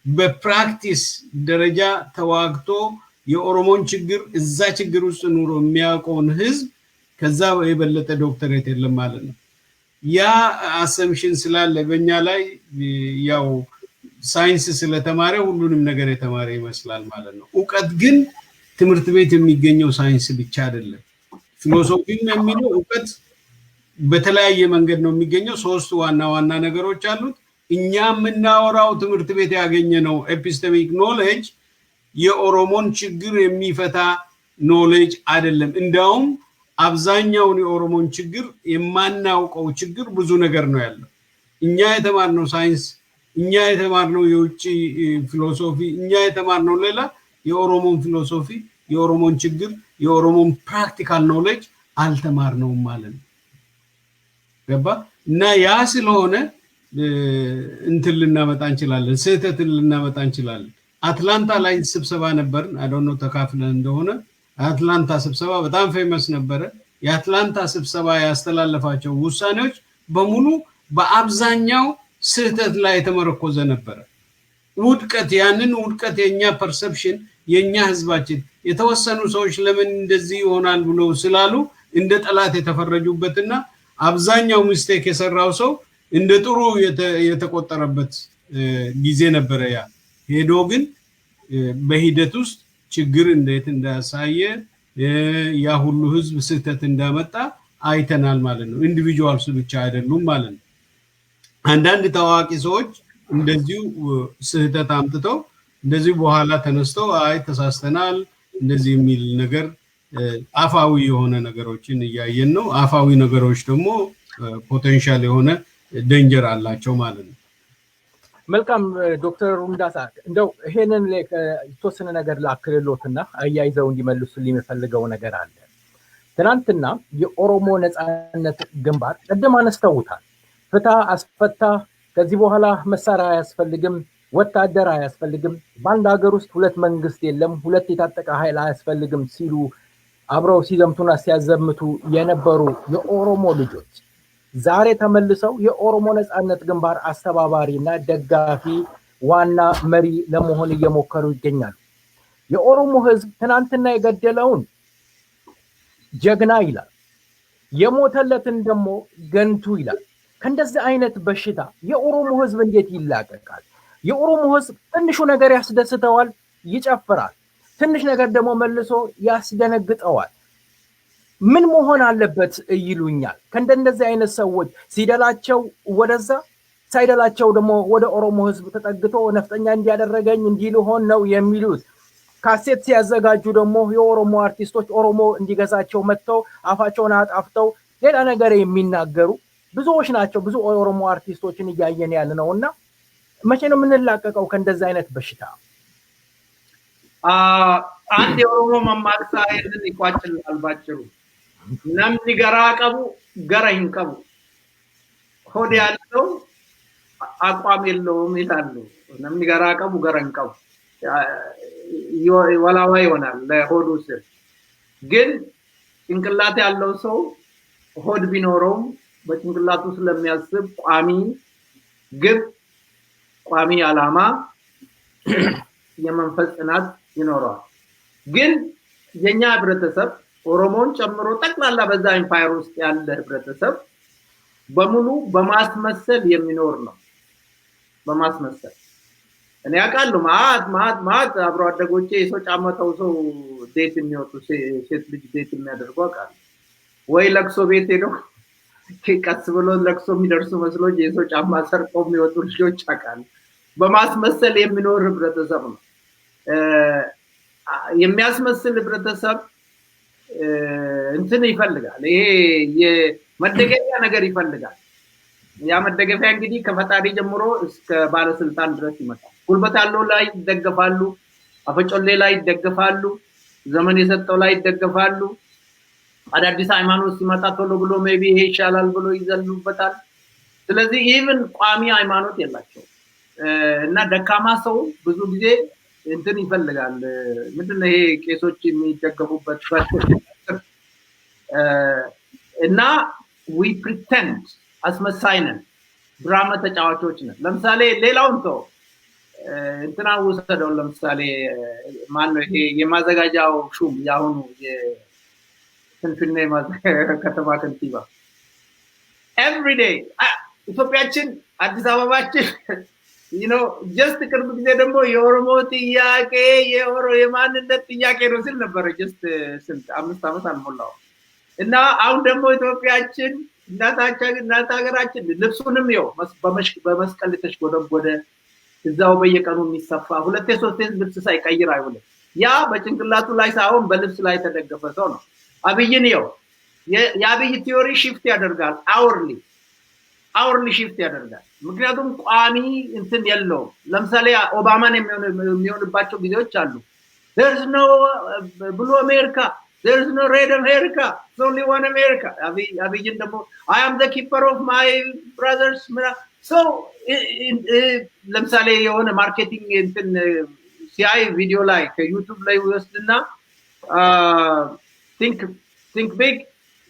S3: በፕራክቲስ ደረጃ ተዋግቶ የኦሮሞን ችግር እዛ ችግር ውስጥ ኑሮ የሚያውቀውን ህዝብ ከዛ የበለጠ ዶክተሬት የለም ማለት ነው ያ አሰምሽን ስላለ በእኛ ላይ ያው ሳይንስ ስለተማረ ሁሉንም ነገር የተማረ ይመስላል ማለት ነው ዕውቀት ግን ትምህርት ቤት የሚገኘው ሳይንስ ብቻ አይደለም ፊሎሶፊም የሚለው ዕውቀት በተለያየ መንገድ ነው የሚገኘው ሶስት ዋና ነገሮች አሉት እኛ የምናወራው ትምህርት ቤት ያገኘነው ኤፒስቴሚክ ኖሌጅ የኦሮሞን ችግር የሚፈታ ኖሌጅ አይደለም እንደውም አብዛኛው የኦሮሞን ችግር የማናውቀው ችግር ብዙ ነገር ነው ያለው እኛ የተማርነው ሳይንስ እኛ የተማርነው የውጪ ፊሎሶፊ እኛ የተማርነው ሌላ የኦሮሞን ፊሎሶፊ የኦሮሞን ችግር የኦሮሞን ፕራክቲካል ኖሌጅ አልተማርነውም ማለት ነው ገባ እና ያ ስለሆነ እንትን ልናመጣ እንችላለን ስህተትን ልናመጣ እንችላለን አትላንታ ላይ ስብሰባ ነበር I don't know ተካፍለን እንደሆነ አትላንታ ስብሰባ በጣም ፌመስ ነበር የአትላንታ ስብሰባ ያስተላለፋቸው ውሳኔዎች በሙሉ በአብዛኛው ስህተት ላይ የተመረኮዘ ነበር ውድቀት ያንን ውድቀት የኛ ፐርሰፕሽን የኛ ህዝባችን የተወሰኑ ሰዎች ለምን እንደዚህ ይሆናል ብሎ ስላሉ እንደ ጠላት የተፈረጁበትና አብዛኛው ሚስቴክ የሰራው ሰው እንደ ጥሩ የተቆጠረበት ጊዜ ነበር ያ ሄዶ ግን በሂደት ውስጥ ችግር እንዴት እንዳሳየ ያ ሁሉ ህዝብ ስህተት እንዳመጣ አይተናል ማለት ነው ኢንዲቪጁዋልስ ብቻ አይደሉም ማለት ነው አንዳንድ ታዋቂ ሰዎች እንደዚሁ ስህተት አምጥተው እንደዚህ በኋላ ተነስተው አይ ተሳስተናል እንደዚህ የሚል ነገር አፋዊ የሆነ ነገሮችን ያያየን ነው አፋዊ ነገሮች ደግሞ ፖቴንሻል የሆነ ዴንጀር አላቸው ማለት ነው
S1: መልካም ዶክተር ሩንዳሳ እንደው ይሄንን የተወሰነ ነገር ላክልሎትና አያይዘው እንዲመልሱልኝ የሚፈልገው ነገር አለ ትናንትና የኦሮሞ ነፃነት ግንባር ቀደም አነስተውታል ፍታ አስፈታ ከዚህ በኋላ መሳሪያ አያስፈልግም ወታደር አያስፈልግም በአንድ ሀገር ውስጥ ሁለት መንግስት የለም ሁለት የታጠቀ ኃይል አያስፈልግም ሲሉ አብረው ሲዘምቱና ሲያዘምቱ የነበሩ የኦሮሞ ልጆች ዛሬ ተመልሰው የኦሮሞ ነፃነት ግንባር አስተባባሪና ደጋፊ ዋና መሪ ለመሆን እየሞከሩ ይገኛሉ የኦሮሞ ህዝብ ትናንትና የገደለውን ጀግና ይላል የሞተለትን ደግሞ ገንቱ ይላል ከእንደዚህ አይነት በሽታ የኦሮሞ ህዝብ እንዴት ይላቀቃል የኦሮሞ ህዝብ ትንሹ ነገር ያስደስተዋል ይጨፍራል ትንሽ ነገር ደግሞ መልሶ ያስደነግጠዋል ምን መሆን አለበት ይሉኛል ከእንደዚህ አይነት ሰዎች ሲደላቸው ወደዛ ሳይደላቸው ደግሞ ወደ ኦሮሞ ህዝብ ተጠግቶ ነፍጠኛ እንዲያደረገኝ እንዲልሆን ነው የሚሉት ካሴት ሲያዘጋጁ ደግሞ የኦሮሞ አርቲስቶች ኦሮሞ እንዲገዛቸው መጥተው አፋቸውን አጣፍተው ሌላ ነገር የሚናገሩ ብዙዎች ናቸው ብዙ ኦሮሞ አርቲስቶችን እያየን ያለነውና መቼ ነው የምንላቀቀው ከእንደዚህ አይነት በሽታ
S4: አንድ የኦሮሞ መማክሳ ይሄንን ይቋጭላል ባጭሩ namni garaa qabu gara hin qabu ሆድ ያለው አቋም የለውም ይላሉ namni garaa qabu gara hin qabu ወላዋ ይሆናል ለሆዱ ስር ግን ጭንቅላት ያለው ሰው ሆድ ቢኖረውም በጭንቅላቱ ስለሚያስብ ቋሚ ግብ ቋሚ ዓላማ የመንፈስ ጽናት ይኖረዋል ግን የኛ ህብረተሰብ ኦሮሞን ጨምሮ ጠቅላላ በዛ ኢምፓየር ውስጥ ያለ ህብረተሰብ በሙሉ በማስመሰል የሚኖር ነው በማስመሰል እኔ አውቃለሁ ማት አብሮ አደጎቼ የሰው ጫማ ተውሰው ዴት የሚወጡ ሴት ልጅ ዴት የሚያደርጉ አውቃለሁ ወይ ለቅሶ ቤት ሄደው ቀስ ብሎ ለቅሶ የሚደርሱ መስሎኝ የሰው ጫማ ሰርቀው የሚወጡ ልጆች አውቃለሁ በማስመሰል የሚኖር ህብረተሰብ ነው የሚያስመስል ህብረተሰብ እንትን ይፈልጋል ይሄ የመደገፊያ ነገር ይፈልጋል ያ መደገፊያ እንግዲህ ከፈጣሪ ጀምሮ እስከ ባለስልጣን ድረስ ይመጣል ጉልበት ያለው ላይ ይደገፋሉ አፈጮሌ ላይ ይደገፋሉ ዘመን የሰጠው ላይ ይደገፋሉ አዳዲስ ሃይማኖት ሲመጣ ቶሎ ብሎ ሜቢ ይሄ ይሻላል ብሎ ይዘሉበታል ስለዚህ ኢቭን ቋሚ ሃይማኖት የላቸው እና ደካማ ሰው ብዙ ጊዜ እንትን ይፈልጋል ምንድነው ይሄ ቄሶች የሚደገፉበት እና we pretend አስመሳይነን ድራማ ተጫዋቾች ነን ለምሳሌ ሌላውን ሰው እንትና ወሰደው ለምሳሌ ማን ነው ይሄ የማዘጋጃው ሹም ያሁኑ የፍንፍኔ ከተማ ከንቲባ every day ኢትዮጵያችን አዲስ አበባችን you know just ቅርብ ጊዜ ደግሞ የኦሮሞ ጥያቄ የማንነት ጥያቄ ነው ሲል ነበር just ስንት 5 አመት አልሞላው እና አሁን ደግሞ ኢትዮጵያችን እናታገራችን ልብሱንም ይው በመስቀል ተሽጎደጎደ እዛው በየቀኑ የሚሰፋ ሁለቴ ሶስቴ ልብስ ሳይቀይር አይውልም ያ በጭንቅላቱ ላይ ሳይሆን በልብስ ላይ ተደገፈ ሰው ነው አብይን ይው የአብይ ቲዮሪ shift ያደርጋል hourly shift ያደርጋል ምክንያቱም ቋሚ እንትን የለው ለምሳሌ ኦባማን የሚሆንባቸው ጊዜዎች አሉ there's no blue America there's no red America there's only one America አብይን ደግሞ I am the keeper of my brothers so ለምሳሌ የሆነ ማርኬቲንግ እንትን ሲአይ ቪዲዮ ላይ ከዩቲዩብ ላይ ወስድና think big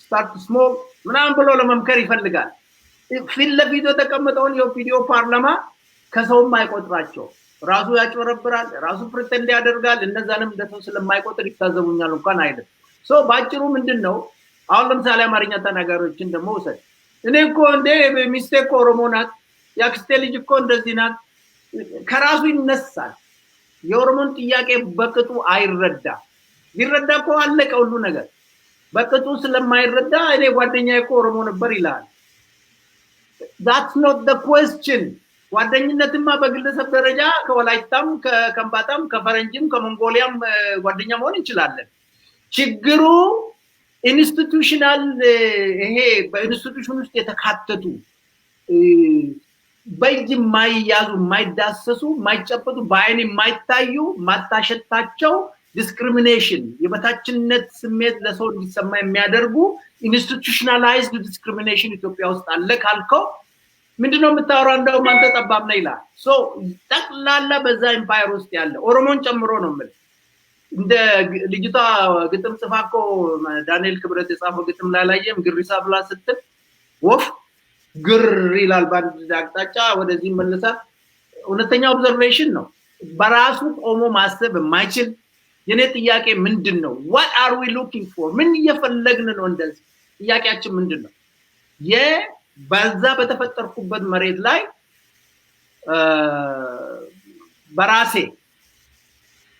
S4: start small ምናምን ብሎ ለመምከር ይፈልጋል ፊት ለፊት ተቀምጠውን የቪዲዮ ፓርላማ ከሰውም አይቆጥራቸው ራሱ ያጭበረብራል ራሱ ፕሪቴንድ ያደርጋል እነዛንም እንደሰው ስለማይቆጥር ይታዘቡኛል እንኳን አይደል ሶ ባጭሩ ምንድነው አሁን ለምሳሌ አማርኛ ተናጋሪዎችን ደግሞ ወሰድ እኔ እኮ እንደ ሚስቴክ ኦሮሞ ናት ያክስቴ ልጅ እኮ እንደዚህ ናት ከራሱ ይነሳል የኦሮሞን ጥያቄ በቅጡ አይረዳ ሊረዳ እኮ አለቀ ሁሉ ነገር በቅጡ ስለማይረዳ እኔ ጓደኛዬ እኮ ኦሮሞ ነበር ይላል that's not the question ጓደኝነትማ በግለሰብ ደረጃ ከወላይታም ከከምባታም ከፈረንጅም ከሞንጎሊያም ጓደኛ መሆን ይችላል ችግሩ ኢንስቲትዩሽናል ይሄ በኢንስቲትዩሽን ውስጥ የተካተቱ በእጅ ማይያዙ ማይዳሰሱ ማይጨበጡ በአይን ማይታዩ ማታሸታቸው ዲስክሪሚኔሽን የበታችነት ስሜት ለሰው እንዲሰማ የሚያደርጉ ኢንስቲትዩሽናላይዝድ ዲስክሪሚኔሽን ኢትዮጵያ ውስጥ አለ ካልከው ምንድነው የምታወራው እንደው ማንተ ጠባብ ነው ይላል ሶ ጠቅላላ በዛ ኤምፓየር ውስጥ ያለ ኦሮሞን ጨምሮ ነው ማለት እንደ ልጅቷ ግጥም ጽፋኮ ዳንኤል ክብረት የጻፈው ግጥም ላይ ላየም ግሪሳ ብላ ስትል ወፍ ግር ይላል ባንድ አቅጣጫ ወደዚህ መልሳ እውነተኛ ኦብዘርቬሽን ነው በራሱ ቆሞ ማሰብ የማይችል የኔ ጥያቄ ምንድነው what are we looking for ምን እየፈለግን ነው እንደዚህ ጥያቄያችን ምንድነው በዛ በተፈጠርኩበት መሬት ላይ በራሴ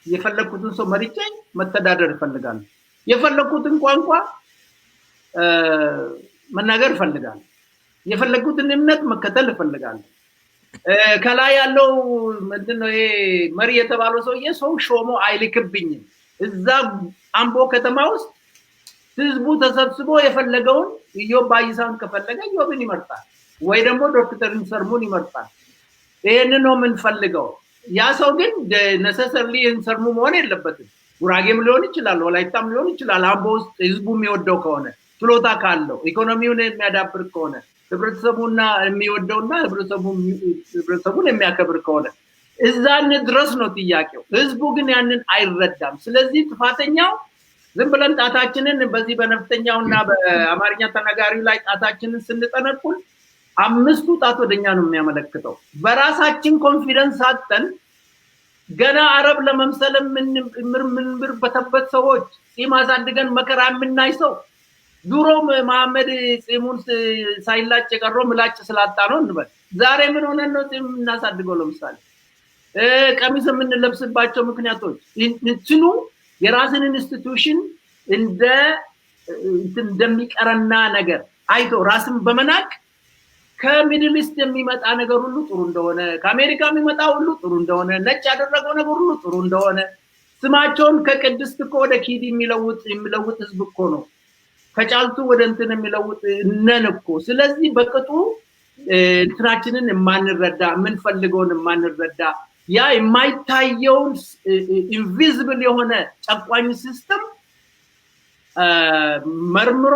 S4: የፈለኩትን ሰው መርጬ መተዳደር ፈልጋለሁ የፈለኩትን ቋንቋ መናገር ፈልጋለሁ የፈለኩትን እምነት መከተል ፈልጋለሁ ከላይ ያለው ምንድነው ይሄ መሪ የተባለው ሰውዬ ሰው ሾሞ አይልክብኝም እዛ አምቦ ከተማ ውስጥ ህዝቡ ተሰብስቦ የፈለገውን ኢዮብ ባይሳን ከፈለገ ኢዮብን ይመርጣል ወይ ደግሞ ዶክተር ኢንሰርሙን ይመርጣል ይሄንን ነው ምን ፈልገው ያ ሰው ግን necessarily ኢንሰርሙ መሆን የለበትም ጉራጌም ሊሆን ይችላል ወላይታም ሊሆን ይችላል አምቦ ውስጥ ህዝቡ የሚወደው ከሆነ ፍሎታ ካለው ኢኮኖሚውን የሚያዳብር ከሆነ ህብረተሰቡና የሚወደውና ህብረተሰቡን የሚያከብር ከሆነ እዛን ድረስ ነው ጥያቄው ህዝቡ ግን ያንን አይረዳም ስለዚህ ጥፋተኛው ዝም ብለን ጣታችንን በዚህ በነፍጠኛውና በአማርኛ ተናጋሪው ላይ ጣታችንን ስንጠነቁል አምስቱ ጣት ወደኛ ነው የሚያመለክተው በራሳችን ኮንፊደንስ አጥተን ገና አረብ ለመምሰል ምርምር በተበት ሰዎች ሲማሳድገን መከራ የምናይ ሰው ዱሮ መሐመድ ጺሙን ሳይላጭ ቀሮ ምላጭ ስላጣ ነው እንበል ዛሬ ምን ሆነን ነው ጺም እናሳድገው ለምሳሌ ቀሚስ የምንለብስባቸው ምክንያቶች እንትኑ የራስን ኢንስቲትዩሽን እንደሚቀረና ነገር አይቶ ራስን በመናቅ ከሚድል ኢስት የሚመጣ ነገር ሁሉ ጥሩ እንደሆነ ከአሜሪካ የሚመጣ ሁሉ ጥሩ እንደሆነ ነጭ ያደረገው ነገር ሁሉ ጥሩ እንደሆነ ስማቸውን ከቅድስት እኮ ወደ ኪድ የሚለውጥ ህዝብ እኮ ነው ከጫልቱ ወደ እንትን የሚለውጥ ነን እኮ ስለዚህ በቅጡ እንትናችንን የማንረዳ ምን ፈልገውን የማንረዳ ያ የማይታየውን ኢንቪዚብል የሆነ ጨቋኝ ሲስተም መርምሮ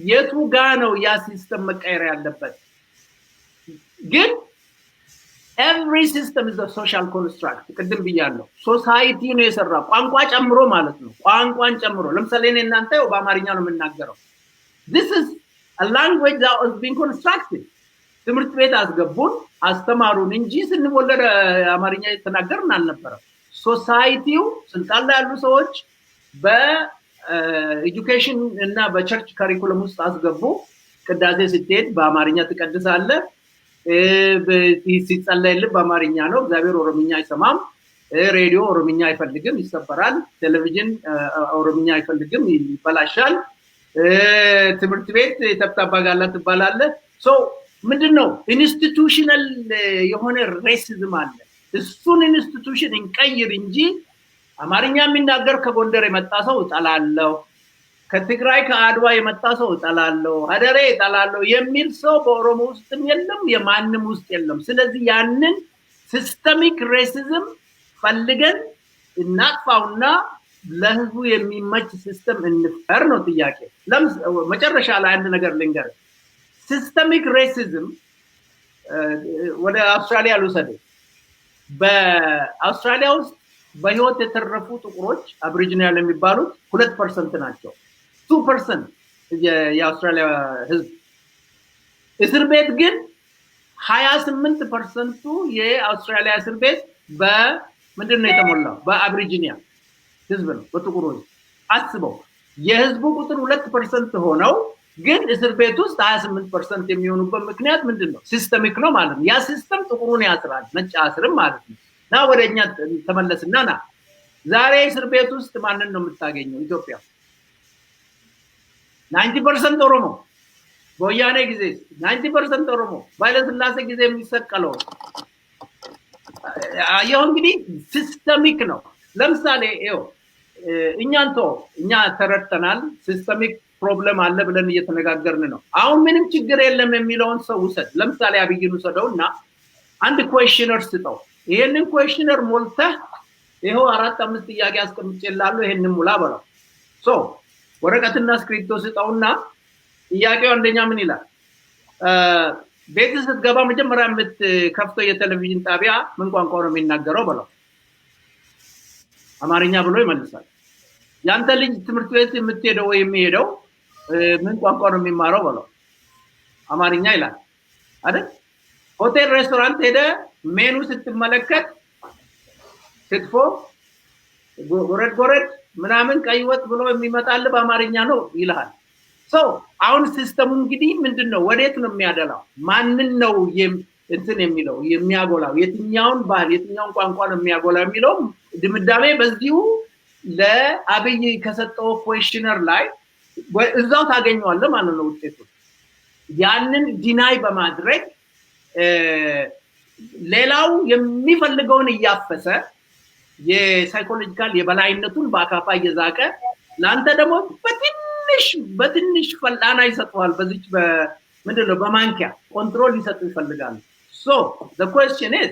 S4: የቱ ጋ ነው ያ ሲስተም መቀየር ያለበት ግን every system is a social construct ቅድም ብያለሁ ሶሳይቲ ነው የሰራ ቋንቋ ጨምሮ ማለት ነው ቋንቋን ጨምሮ ለምሳሌ እኔ እናንተ በአማርኛ ነው የምናገረው this is a language that was being constructed ትምህርት ቤት አስገቡን አስተማሩን እንጂ ስንወለድ አማርኛ የተናገርን አልነበረም ሶሳይቲው ስልጣን ላይ ያሉ ሰዎች በኤጁኬሽን እና በቸርች ካሪኩለም ውስጥ አስገቡ ቅዳሴ ስትሄድ በአማርኛ ትቀድሳለህ ሲጸለይልህ በአማርኛ ነው እግዚአብሔር ኦሮምኛ አይሰማም ሬዲዮ ኦሮምኛ አይፈልግም ይሰበራል ቴሌቪዥን ኦሮምኛ አይፈልግም ይበላሻል ትምህርት ቤት ተጣባጋላ ትባላለህ ሶ ምንድነው ኢንስቲትዩሽናል የሆነ ሬሲዝም አለ እሱን ኢንስቲትዩሽን እንቀይር እንጂ አማርኛ የሚናገር ከጎንደር የመጣ ሰው እጠላለሁ ከትግራይ ከአድዋ የመጣ ሰው እጠላለሁ ሀደሬ እጠላለሁ የሚል ሰው በኦሮሞ ውስጥም የለም የማንም ውስጥ የለም ስለዚህ ያንን ሲስተሚክ ሬሲዝም ፈልገን እናጥፋውና ለህዝቡ የሚመች ሲስተም እንፈር ነው ጥያቄ መጨረሻ ላይ አንድ ነገር ልንገር systemic racism ወደ አውስትራሊያ ልውሰድ በአውስትራሊያ ውስጥ በህይወት የተረፉ ጥቁሮች አብሪጂናል የሚባሉት 2% ናቸው 2% የአውስትራሊያ ህዝብ እስር ቤት ግን 28% የአውስትራሊያ እስር ቤት በምንድነው የተሞላው በአብሪጂናል ህዝብ ነው በጥቁሮች አስበው የህዝቡ ቁጥር 2% ሆነው ግን እስር ቤት ውስጥ 28% የሚሆኑበት ምክንያት ምንድነው ሲስተሚክ ነው ማለት ነው ያ ሲስተም ጥቁሩን ያስራል ነጭ አስርም ማለት ነው ና ወደኛ ተመለስና ና ዛሬ እስር ቤት ውስጥ ማንን ነው የምታገኘው ኢትዮጵያ 90% ኦሮሞ በወያኔ ጊዜ 90% ኦሮሞ ባለስላሴ ጊዜ የሚሰቀለው አየው እንግዲህ ሲስተሚክ ነው ለምሳሌ እኛ ተረድተናል ሲስተሚክ ፕሮብለም አለ ብለን እየተነጋገርን ነው አሁን ምንም ችግር የለም የሚለውን ሰው ውሰድ ለምሳሌ አብይን ውሰደውና አንድ ኩዌስቸነር ስጠው ይሄንን ኩዌስቸነር ሞልተህ ይሄው 4-5 ጥያቄ አስቀምጬላለሁ ይሄንን ሙላ በለው ሶ ወረቀትና ስክሪፕቶ ስጠውና ጥያቄው አንደኛ ምን ይላል ቤት ስትገባ መጀመሪያ የምትከፍተው የቴሌቪዥን ጣቢያ ምን ቋንቋ ነው የሚናገረው በለው አማርኛ ብሎ ይመልሳል ያንተ ልጅ ትምህርት ቤት የምትሄደው ወይ የሚሄደው ምን ቋንቋ ነው የሚማረው በለው አማርኛ ይላል አይደል ሆቴል ሬስቶራንት ሄደ ሜኑ ስትመለከት ክትፎ ጎረድ ምናምን ቀይ ወጥ ብሎ የሚመጣል በአማርኛ ነው ይላል ሶ አሁን ሲስተሙ እንግዲህ ምንድነው ወዴት ነው የሚያደላው ማንን ነው እንትን የሚለው የሚያጎላው የትኛውን ባህል የትኛውን ቋንቋ ነው የሚያጎላው የሚለው ድምዳሜ በዚሁ ለአብይ ከሰጠው ኩዌስቸነር ላይ እዛው ታገኘዋለህ ማለት ነው ውጤቱ ያንን ዲናይ በማድረግ ሌላው የሚፈልገውን እያፈሰ የሳይኮሎጂካል የበላይነቱን በአካፋ እየዛቀ ላንተ ደግሞ በትንሽ ፈላና ይሰጣዋል በዚች ምንድነው በማንኪያ ኮንትሮል ሊሰጥ ይፈልጋል so the question is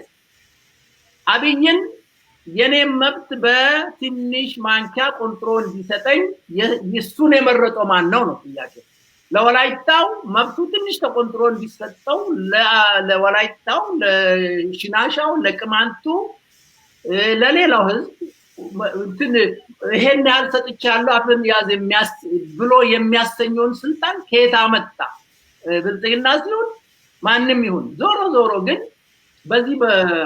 S4: አብይን የኔ መብት በትንሽ ማንኪያ ኮንትሮል ሊሰጠኝ የሱን የመረጠው ማን ነው ጥያቄ ለወላይታው መብቱ ትንሽ ተኮንትሮል ሊሰጠው ለወላይታው ለሽናሻው ለቅማንቱ ለሌላው ህዝብ እንትን ይሄን ያልሰጥቻለሁ አፍን ያዝ ብሎ የሚያሰኘውን ስልጣን ከየት አመጣ ብልጽግና ሲሆን ማንንም ይሁን ዞሮ ግን በዚህ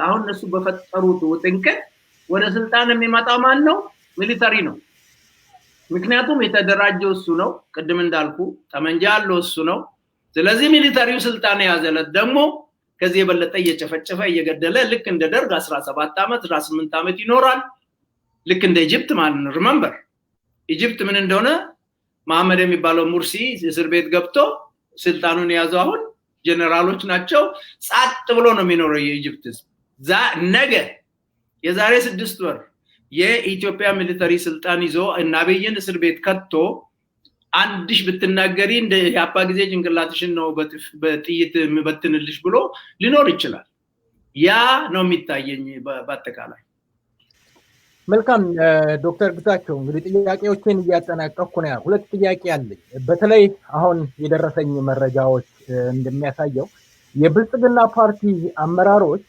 S4: አሁን እነሱ በፈጠሩት ውጥንቅጥ ወደ ስልጣን የሚመጣው ማን ነው ሚሊተሪ ነው ምክንያቱም የተደራጀው እሱ ነው ቅድም እንዳልኩ ጠመንጃ ያለው እሱ ነው ስለዚህ ሚሊተሪው ስልጣን ያዘለት ደግሞ ከዚህ የበለጠ እየጨፈጨፈ እየገደለ ልክ እንደ ደርግ 17 ዓመት 18 ዓመት ይኖራል ልክ እንደ ኢጅፕት ማለት ነው ሪሜምበር ኢጅፕት ምን እንደሆነ መሐመድ የሚባለው ሙርሲ እስር ቤት ገብቶ ስልጣኑን ያዘው አሁን ጀነራሎች ናቸው ጻጥ ብሎ ነው የሚኖረው የኢጅፕት ነገ የዛሬ 6 ወር የኢትዮጵያ ሚሊተሪ ስልጣን ይዞ እና አብይን እስር ቤት ከቶ አንድሽ ብትናገሪ እንደ ያፓ ጊዜ ጭንቅላትሽን ነው በጥይት ምበትንልሽ ብሎ ሊኖር ይችላል ያ ነው የሚታየኝ በአጠቃላይ
S1: መልካም ዶክተር ግዛቸው እንግዲህ ጥያቄዎችን እያጠናቀቅኩ ነው ሁለት ጥያቄ አለኝ በተለይ አሁን የደረሰኝ መረጃዎች እንደሚያሳየው የብልጽግና ፓርቲ አመራሮች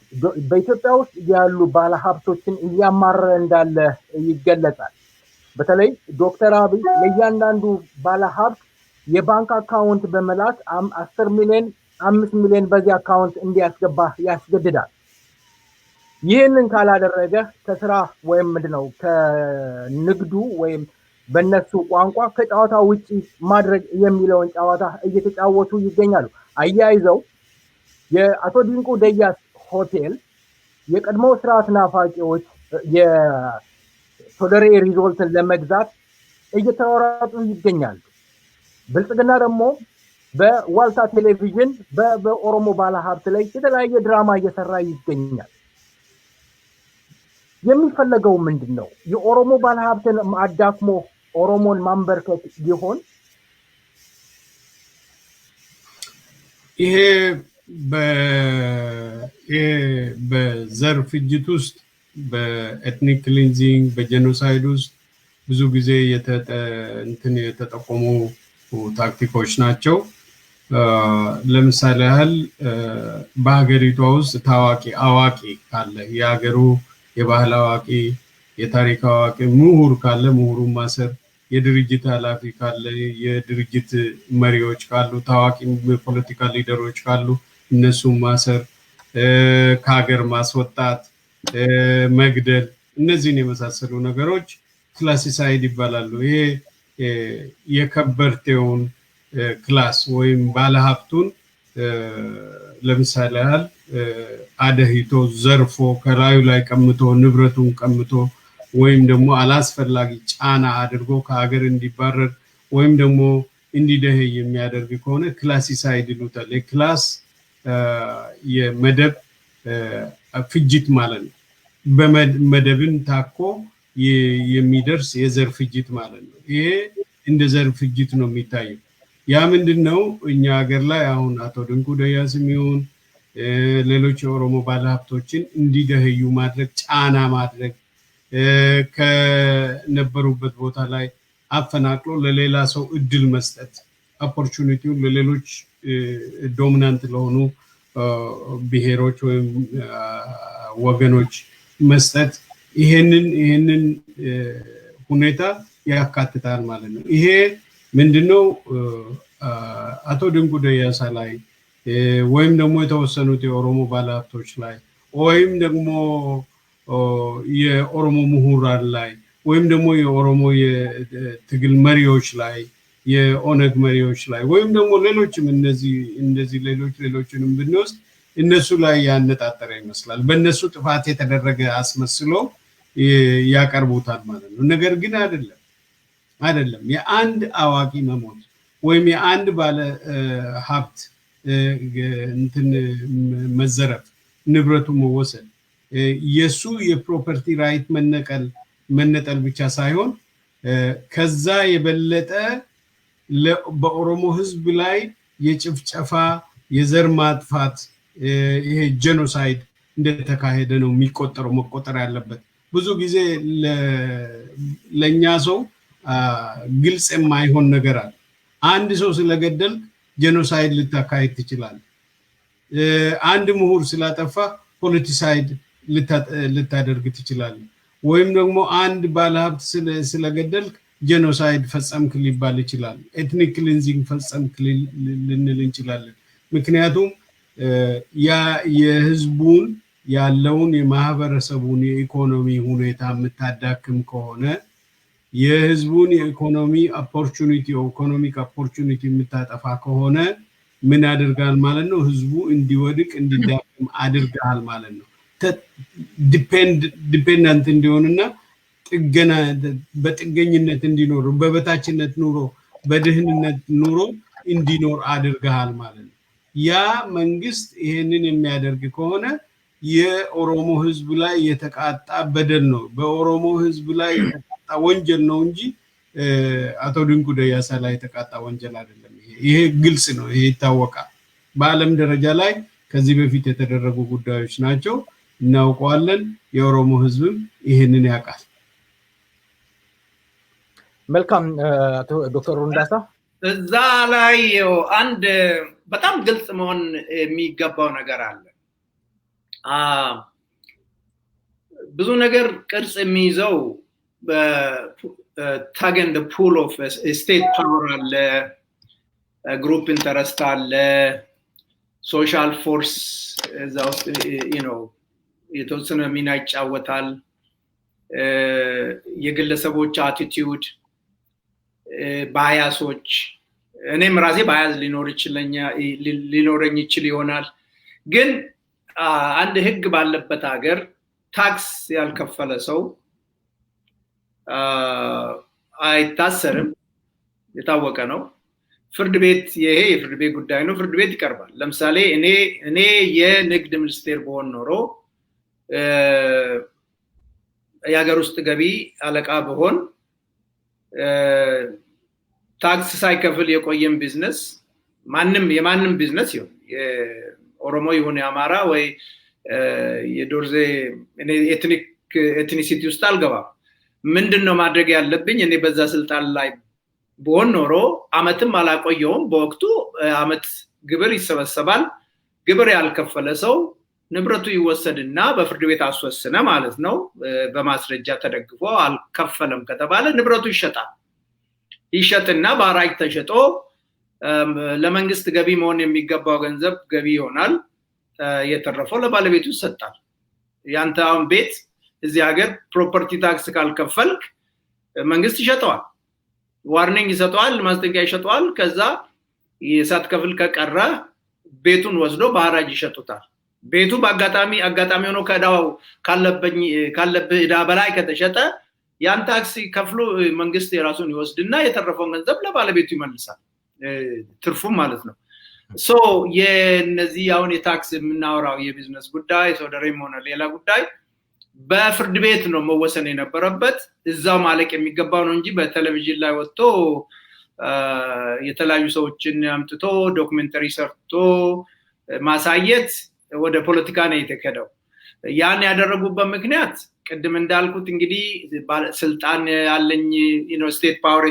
S1: በኢትዮጵያ ውስጥ ያሉ ባለሀብቶችን እያማረረ እንዳለ ይገለጻል በተለይ ዶክተር አብይ ለእያንዳንዱ ባለሀብት የባንክ አካውንት በመላክ 10 ሚሊዮን 5 ሚሊዮን በዚህ አካውንት እንዲያስገባ ያስገድዳል ይህንን ካላደረገ ከስራ ወይም ምንድነው ከንግዱ ወይም በነሱ ቋንቋ ከጨዋታ ውጪ ማድረግ የሚለውን ጨዋታ እየተጫወቱ ይገኛሉ አያይዘው የአቶ ዲንቁ ደያስ ሆቴል የቀድሞ ስርዓት ናፋቂዎች የሶደሬ ሪዞርትን ለመግዛት እየተወራጡ ይገኛሉ ብልጽግና ደግሞ በዋልታ ቴሌቪዥን በኦሮሞ ባለሀብት ላይ የተለያየ ድራማ እየሰራ ይገኛል የሚፈለገው ምንድነው የኦሮሞ ባለሀብትን አዳክሞ ኦሮሞን ማንበርከት ይሆን
S3: ይሄ በዘር ፍጅት ውስጥ በኤትኒክ ክሊንዚንግ በጄኖሳይድ ውስጥ ብዙ ጊዜ የተጠቆሙ ታክቲኮች ናቸው ለምሳሌ ያህል በሀገሪቷ ውስጥ ታዋቂ አዋቂ ካለ የሀገሩ የባህል አዋቂ የታሪክ አዋቂ ምሁር ካለ ምሁሩን ማሰር የድርጅት ኃላፊ ካለ የድርጅት መሪዎች ካሉ ታዋቂ ፖለቲካ ሊደሮች ካሉ እነሱን ማሰር ከሀገር ማስወጣት መግደል እነዚህን የመሳሰሉ ነገሮች ክላሲሳይድ ይባላሉ ይሄ የከበርቴውን ክላስ ወይም ባለሀብቱን ለምሳሌ ያህል አደህይቶ ዘርፎ ከራዩ ላይ ቀምቶ ንብረቱን ቀምቶ ወይም ደግሞ አላስፈላጊ ጫና አድርጎ ከሀገር እንዲባረር ወይም ደግሞ እንዲደህ የሚያደርግ ከሆነ ክላሲሳይድ ይሉታል የክላስ የመደብ ፍጅት ማለት ነው በመደብን ታኮ የሚደርስ የዘር ፍጅት ማለት ነው ይሄ እንደ ዘር ፍጅት ነው የሚታየው ያ ምንድነው እኛ ሀገር ላይ አሁን አቶ ድንቁ ደያስም ይሁን ሌሎች የኦሮሞ ባለሀብቶችን እንዲደህዩ ማድረግ ጫና ማድረግ ከነበሩበት ቦታ ላይ አፈናቅሎ ለሌላ ሰው እድል መስጠት ኦፖርቹኒቲውን ለሌሎች ዶሚናንት ለሆኑ ብሔሮች ወይም ወገኖች መስጠት ይሄንን ሁኔታ ያካትታል ማለት ነው ይሄ ምንድነው አቶ ድንቁ ደያሳ ላይ ወይም ደግሞ የተወሰኑት የኦሮሞ ባለሀብቶች ላይ ወይም ደግሞ የኦሮሞ ምሁራን ላይ ወይም ደግሞ የኦሮሞ የትግል መሪዎች ላይ የኦነግ መሪዎች ላይ ወይም ደግሞ ሌሎችም እንደዚህ ሌሎችንም ብንወስድ እነሱ ላይ ያነጣጠረ ይመስላል በእነሱ ጥፋት የተደረገ አስመስሎ ያቀርቡታል ማለት ነው ነገር ግን አይደለም የአንድ አዋቂ መሞት ወይም የአንድ ባለ ሀብት መዘረፍ ንብረቱ መወሰድ የሱ የፕሮፐርቲ ራይት መነጠል ብቻ ሳይሆን ከዛ የበለጠ በኦሮሞ ህዝብ ላይ የጭፍጨፋ የዘር ማጥፋት ይሄ ጄኖሳይድ እንደተካሄደ ነው መቆጠር ያለበት ብዙ ጊዜ ለኛ ሰው ግልጽ የማይሆን ነገር አለ አንድ ሰው ስለገደል ጄኖሳይድ ልታካሂድ ትችላለህ አንድ ምሁር ስላጠፋ ፖለቲሳይድ ልታደርግ ትችላለህ ወይም ደግሞ አንድ ባለሀብት ስለገደልክ ጄኖሳይድ ፈጸምክ ሊባል ይችላል ኤትኒክ ክሊንዚንግ ፈጸምክ ልንል እንችላለን ምክንያቱም የህዝቡን ያለውን የማህበረሰቡን የኢኮኖሚ ሁኔታ የምታዳክም ከሆነ የህዝቡን የኢኮኖሚ ኦፖርቹኒቲ ኢኮኖሚክ ኦፖርቹኒቲ የምታጠፋ ከሆነ ምን አድርጋል ማለት ነው ህዝቡ እንዲወድቅ እንዲዳከም አድርጋል ማለት ነው ዲፔንደንት እንዲሆንና ጥገና በጥገኝነት እንዲኖር በበታችነት ኑሮ በድህንነት ኑሮ እንዲኖር አድርጋል ማለት ነው ያ መንግስት ይሄንን የሚያደርግ ከሆነ የኦሮሞ ህዝብ ላይ የተቃጣ በደል ነው በኦሮሞ ህዝብ ላይ የተቃጣ ወንጀል ነው እንጂ አቶ ድንቁ ደያሳ ላይ የተቃጣ ወንጀል አይደለም ይሄ ግልጽ ነው ይሄ ይታወቃል በአለም ደረጃ ላይ ከዚህ በፊት የተደረጉ ጉዳዮች ናቸው እናውቀዋለን የኦሮሞ ህዝብ ይሄንን ያውቃል
S1: መልካም አቶ ዶክተር ሩንዳሳ
S4: እዛ ላይ አንድ በጣም ግልጽ መሆን የሚገባው ነገር አለ ብዙ ነገር ቅርጽ የሚይዘው tug and the pull of state power አለ group interest አለ social force እዛ ውስጥ የተወሰነ ሚና ይጫወታል የግለሰቦች attitude ባያሶች እኔም ራሴ ባያዝ ሊኖረኝ ይችል ይሆናል ግን አንድ ህግ ባለበት ሀገር ታክስ ያልከፈለ ሰው አይታሰርም የታወቀ ነው ፍርድ ቤት ይሄ የፍርድ ቤት ጉዳይ ነው ፍርድ ቤት ይቀርባል ለምሳሌ እኔ የንግድ ሚኒስቴር በሆን ኖሮ የሀገር ውስጥ ገቢ አለቃ በሆን ታክስ ሳይከፍል የቆየም ቢዝነስ የማንም ቢዝነስ ይሁን የኦሮሞ ይሁን የአማራ ወይ የዶርዜ ኤትኒሲቲ ውስጥ አልገባም ምንድነው ማድረግ ያለብኝ እኔ በዛ ስልጣን ላይ በሆን ኖሮ አመትም አላቆየውም በወቅቱ አመት ግብር ይሰበሰባል ግብር ያልከፈለ ሰው ንብረቱ ይወሰድና በፍርድ ቤት አስወስነ ማለት ነው በማስረጃ ተደግፎ አልከፈለም ከተባለ ንብረቱ ይሸጥና ባራጅ ተሸጦ ለመንግስት ገቢ መሆን የሚገባው ገንዘብ ገቢ ይሆናል የተረፈው ለባለቤቱ ይሰጣል ያንተ አሁን ቤት እዚህ ሀገር ፕሮፐርቲ ታክስ ካልከፈልክ መንግስት ይሸጠዋል ዋርኒንግ ይሰጣል ማስጠንቀቂያ ይሰጣል ከዛ የሳትከፍል ከቀረ ቤቱን ወስዶ ባራጅ ይሸጡታል ቤቱ በአጋጣሚ ሆኖ ከዳው ካለብህ ዕዳ በላይ ከተሸጠ ያን ታክስ ከፍሎ መንግስት የራሱን ይወስድና የተረፈውን ገንዘብ ለባለቤቱ ይመልሳል ትርፉም ማለት ነው ሶ የነዚህ አሁን የታክስ የምናወራው የቢዝነስ ጉዳይ ሶደሬም ሆነ ሌላ ጉዳይ በፍርድ ቤት ነው መወሰን የነበረበት እዛው ማለቅ የሚገባው ነው እንጂ በቴሌቪዥን ላይ ወጥቶ የተለያዩ ሰዎችን አምጥቶ ዶክመንተሪ ሰርቶ ማሳየት ወደ ፖለቲካ ነው የተከደው ያን ያደረጉበት ምክንያት ቅድም እንዳልኩት እንግዲህ ስልጣን ያለኝ ስቴት ፓወር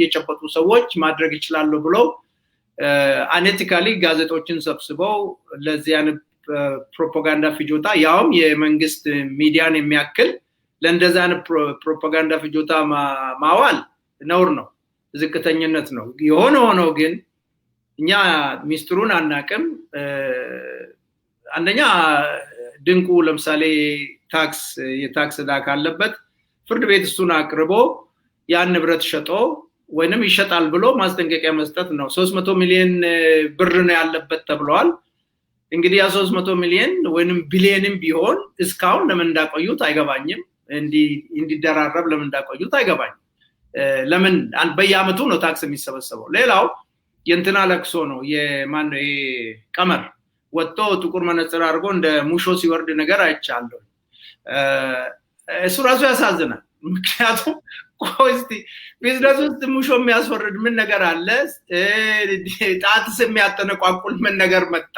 S4: የጨበጡ ሰዎች ማድረግ ይችላሉ ብለው አኔቲካሊ ጋዜጦችን ሰብስበው ለዚያን ፕሮፓጋንዳ ፍጆታ ያውም የመንግስት ሚዲያን የሚያክል ለእንደዛን ፕሮፓጋንዳ ፍጆታ ማዋል ነውር ነው ዝቅተኝነት ነው ሆኖ ግን እኛ ሚኒስትሩን አናቅም አንደኛ ድንቁ ለምሳሌ የታክስ ዕዳ ካለበት ፍርድ ቤት እሱን አቅርቦ ያን ንብረት ሸጦ ወይንም ይሸጣል ብሎ ማስጠንቀቂያ መስጠት ነው 300 ሚሊዮን ብር ነው ያለበት ተብሏል እንግዲህ ያ 300 ሚሊዮን ወይንም ቢሊዮንም ቢሆን እስካሁን ለምን እንዳቆዩት አይገባኝም እንዲደራረብ ለምን እንዳቆዩት አይገባኝም ለምን በየአመቱ ነው ታክስ የሚሰበሰበው ሌላው የእንትና ለቅሶ ነው የማን ነው ቀመር ወጥቶ ጥቁር መነጽር አድርጎ እንደ ሙሾ ሲወርድ ነገር አይቻለሁ እሱ ራሱ ያሳዝናል ምክንያቱም ቆስቲ ቢዝነስ ውስጥ ሙሾ የሚያስወርድ ምን ነገር አለ ጣትስ የሚያጠነቋቁል ምን ነገር መጣ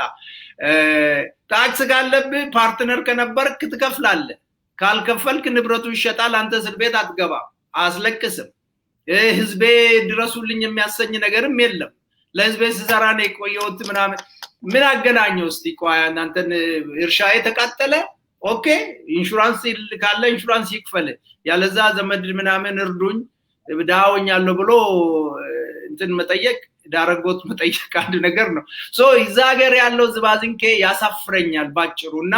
S4: ታክስ ካለብህ ፓርትነር ከነበርክ ትከፍላለህ ካልከፈልክ ንብረቱ ይሸጣል አንተ እስር ቤት አትገባ አስለቅስም ህዝቤ ድረሱልኝ የሚያሰኝ ነገርም የለም ለህዝቤ ሲሰራ ነው የቆየሁት ምናምን ምን አገናኘው እስቲ ቆይ እናንተን እርሻዬ ተቃጠለ ኦኬ ኢንሹራንስ ካለ ኢንሹራንስ ይክፈል ያለዛ ዘመድ ምናምን እርዱኝ ዳውኛለሁ ብሎ እንትን መጠየቅ ዳረጎት መጠየቅ አንድ ነገር ነው ሶ ይዛገር ያለው ዝባዝንኬ ያሳፍረኛል ባጭሩና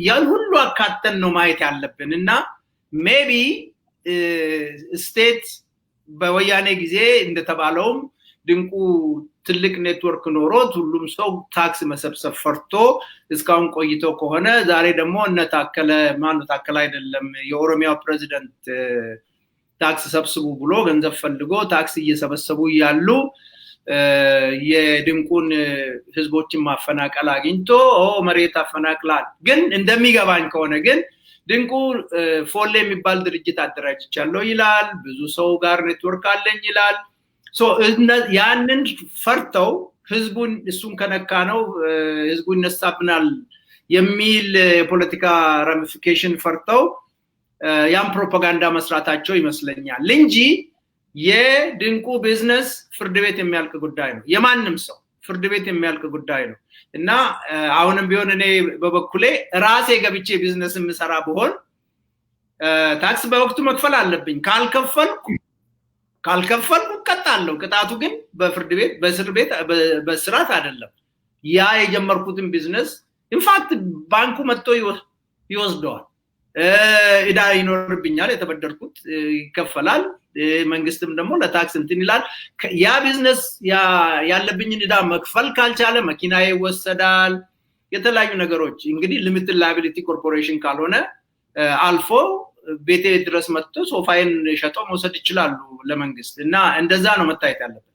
S4: ያን ሁሉ አካተን ነው ማየት ያለብንና ሜቢ ስቴት በወያኔ ጊዜ እንደተባለውም ድንቁ ትልቅ ኔትወርክ ኖሮት ሁሉም ሰው ታክስ መሰብሰብ ፈርቶ እስካሁን ቆይቶ ከሆነ ዛሬ ደግሞ እነታከለ ማን ታከለ አይደለም የኦሮሚያ ፕሬዝዳንት ታክስ ሰብስቡ ብሎ ገንዘብ ፈልጎ ታክስ እየሰበሰቡ ያሉ የድንቁን ህዝቦችን ማፈናቀል አግኝቶ መሬት አፈናቅላል ግን እንደሚገባኝ ከሆነ ግን ድንቁ ፎሌ የሚባል ድርጅት አደራጅቻለሁ ይላል ብዙ ሰው ጋር ኔትወርክ አለኝ ይላል ሶ ያንን ፈርተው ህዝቡን እሱን ከነካ ነው ህዝቡ ይነሳብናል የሚል ፖለቲካ ራሚፊኬሽን ፈርተው ያን ፕሮፓጋንዳ መስራታቸው ይመስለኛል እንጂ የድንቁ ቢዝነስ ፍርድ ቤት የሚያልቅ ጉዳይ ነው የማንንም ሰው ፍርድ ቤት የሚያልቅ ጉዳይ ነው እና አሁንም ቢሆን እኔ በበኩሌ ራሴ ገብቼ ቢዝነስ የምሰራ ብሆን ታክስ በወቅቱ መክፈል አለብኝ ካልከፈልኩ ቀጣለሁ ቅጣቱ ግን በፍርድ ቤት በእስር ቤት በስራት አይደለም ያ የጀመርኩትን ቢዝነስ ኢንፋክት ባንኩ መጥቶ ይወስደዋል እዳ ይኖርብኛል የተበደርኩት ይከፈላል መንግስትም ደግሞ ለታክስ እንትን ይላል ያ ቢዝነስ ያለብኝን እዳ መክፈል ካልቻለ መኪናዬ ይወሰዳል የተለያዩ ነገሮች እንግዲህ ሊሚትድ ላያቢሊቲ ኮርፖሬሽን ካልሆነ አልፎ ቤቴ ድረስ መጥቶ ሶፋይን ሸጦ መውሰድ ይችላሉ ለመንግስት እና እንደዛ ነው መታየት ያለበት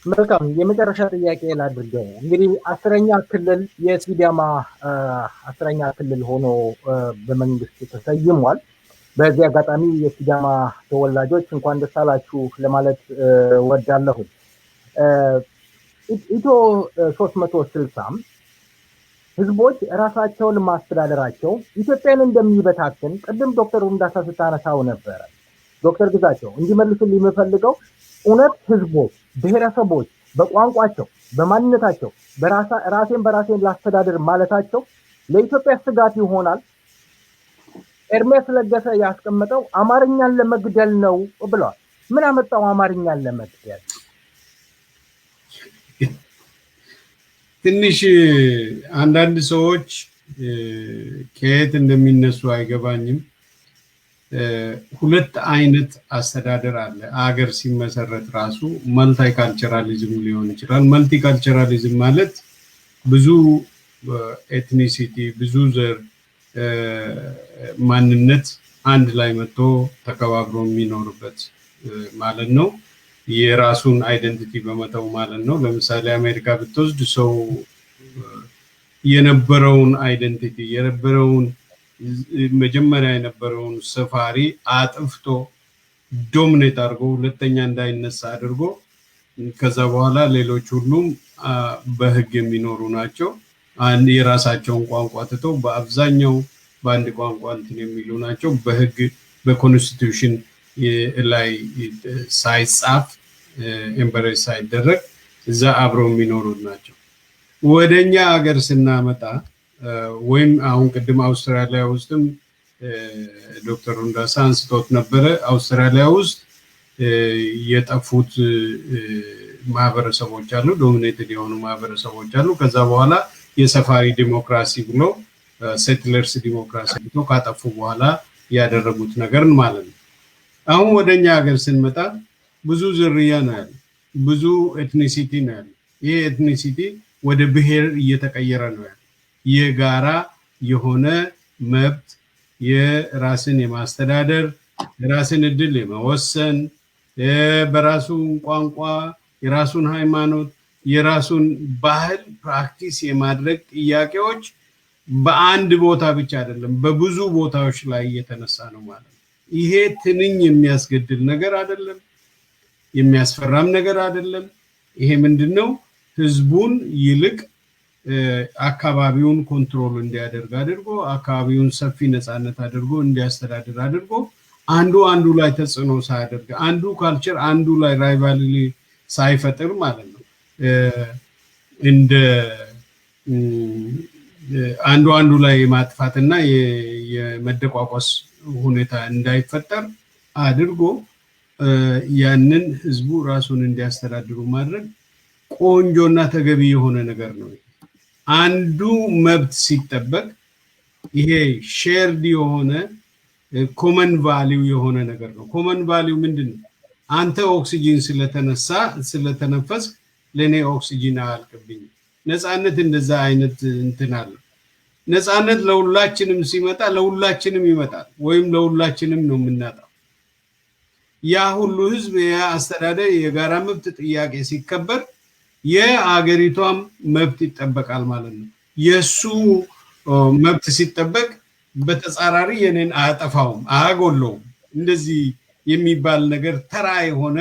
S1: መልካም የመጨረሻ ጥያቄ ላድርግ እንግዲህ 10ኛ ክልል የሲዳማ 10ኛ ክልል ሆኖ በመንግስት ተሰይሟል በዚህ አጋጣሚ የሲዳማ ተወላጆች እንኳን ደስ አላችሁ ለማለት ወዳለሁ ኢትዮ 360 ህዝቦች ራሳቸውን ማስተዳደራቸው ኢትዮጵያን እንደሚበታተን ቅድም ዶክተር ሩንዳሳ ስታነሳው ነበር ዶክተር ግዛቸው እንዲመልሱልኝ የምፈልገው እውነት ህዝቦች ብሔረሰቦች በቋንቋቸው በማንነታቸው ራሴን ላስተዳድር ማለታቸው ለኢትዮጵያ ስጋት ይሆናል ኤርሜስ ለገሰ ያስቀመጠው አማርኛን ለመግደል ነው ብለዋል ምን አመጣው አማርኛን ለመግደል
S3: ትንሽ አንዳንድ ሰዎች ከየት እንደሚነሱ አይገባኝም ሁለት አይነት አስተዳደር አለ አገር ሲመሰረት ራሱ መልቲካልቸራሊዝም ሊሆን ይችላል መልቲካልቸራሊዝም ማለት ብዙ ኤትኒሲቲ ብዙ ዘር ማንነት አንድ ላይ መጥቶ ተከባብሮ የሚኖርበት ማለት ነው የራሱን አይደንቲቲ በመተው ማለት ነው ለምሳሌ አሜሪካ ብትወስድ ሰው የነበረውን አይደንቲቲ የነበረውን መጀመሪያ የነበረውን ሰፋሪ አጥፍቶ ዶሚኔት አድርጎ ሁለተኛ እንዳይነሳ አድርጎ ከዛ በኋላ ሌሎች ሁሉም በህግ የሚኖሩ ናቸው አንድ የራሳቸውን ቋንቋ ተተው በአብዛኛው በአንድ ቋንቋ እንትን የሚሉ ናቸው በህግ በኮንስቲቲዩሽን ላይ ሳይጻፍ ኤምበሬስ ሳይደረግ እዛ አብረው የሚኖሩ ናቸው ወደኛ ሀገር ስናመጣ ወይም አሁን ቅድም አውስትራሊያ ውስጥም ዶክተር ሩንዳሳ አንስቶት ነበረ አውስትራሊያ ውስጥ የጠፉት ማህበረሰቦች አሉ ዶሚኔትድ የሆኑ ማህበረሰቦች አሉ ከዛ በኋላ የሰፋሪ ዲሞክራሲ ብሎ ሴትለርስ ዲሞክራሲ ብሎ ካጠፉ በኋላ ያደረጉት ነገር ማለት ነው አሁን ወደኛ ሀገር ስንመጣ ብዙ ዝርያ ነው ያለው ብዙ ኤትኒሲቲ ነው ያለው ይሄ ኤትኒሲቲ ወደ ብሔር እየተቀየረ ነው ያለው የጋራ የሆነ መብት የራስን የማስተዳደር የራስን እድል የመወሰን በራሱ ቋንቋ የራሱን ሃይማኖት የራሱን ባህል ፕራክቲስ የማድረግ ጥያቄዎች በአንድ ቦታ ብቻ አይደለም በብዙ ቦታዎች ላይ እየተነሳ ነው ማለት ነው ይሄ ትንኝ የሚያስገድል ነገር አይደለም የሚያስፈራም ነገር አይደለም ይሄ ምንድነው ህዝቡን ይልቅ አካባቢውን ኮንትሮል እንዲያደርግ አድርጎ አካባቢውን ሰፊ ነፃነት አድርጎ እንዲያስተዳድር አድርጎ አንዱ ላይ ተጽዕኖ ሳያደርግ አንዱ ካልቸር አንዱ ላይ ራይቫልሪ ሳይፈጥር ማለት ነው እንደ አንዱ ላይ ማጥፋትና የመደቋቋስ ሁኔታ እንዳይፈጠር አድርጎ ያንን ህዝቡ ራሱን እንዲያስተዳድሩ ማድረግ ቆንጆና ተገቢ የሆነ ነገር ነው አንዱ መብት ሲጠበቅ ይሄ ሼርድ የሆነ ኮመን ቫልዩ የሆነ ነገር ነው ኮመን ቫልዩ ምንድነው አንተ ኦክሲጂን ስለተነፈስ ለኔ ኦክሲጂን አልቀብኝ ነፃነት እንደዛ አይነት እንትናል ነፃነት ለሁላችንም ሲመጣ ለሁላችንም ይመጣል ወይም ለሁላችንም ነው የምናጣው ያ ሁሉ ህዝብ ያስተዳደር የጋራ መብት ጥያቄ ሲከበር የአገሪቷም መብት ይጠበቃል ማለት ነው የሱ መብት ሲጠበቅ በተጻራሪ የኔን አያጠፋውም አያጎለውም እንደዚህ የሚባል ነገር ተራ የሆነ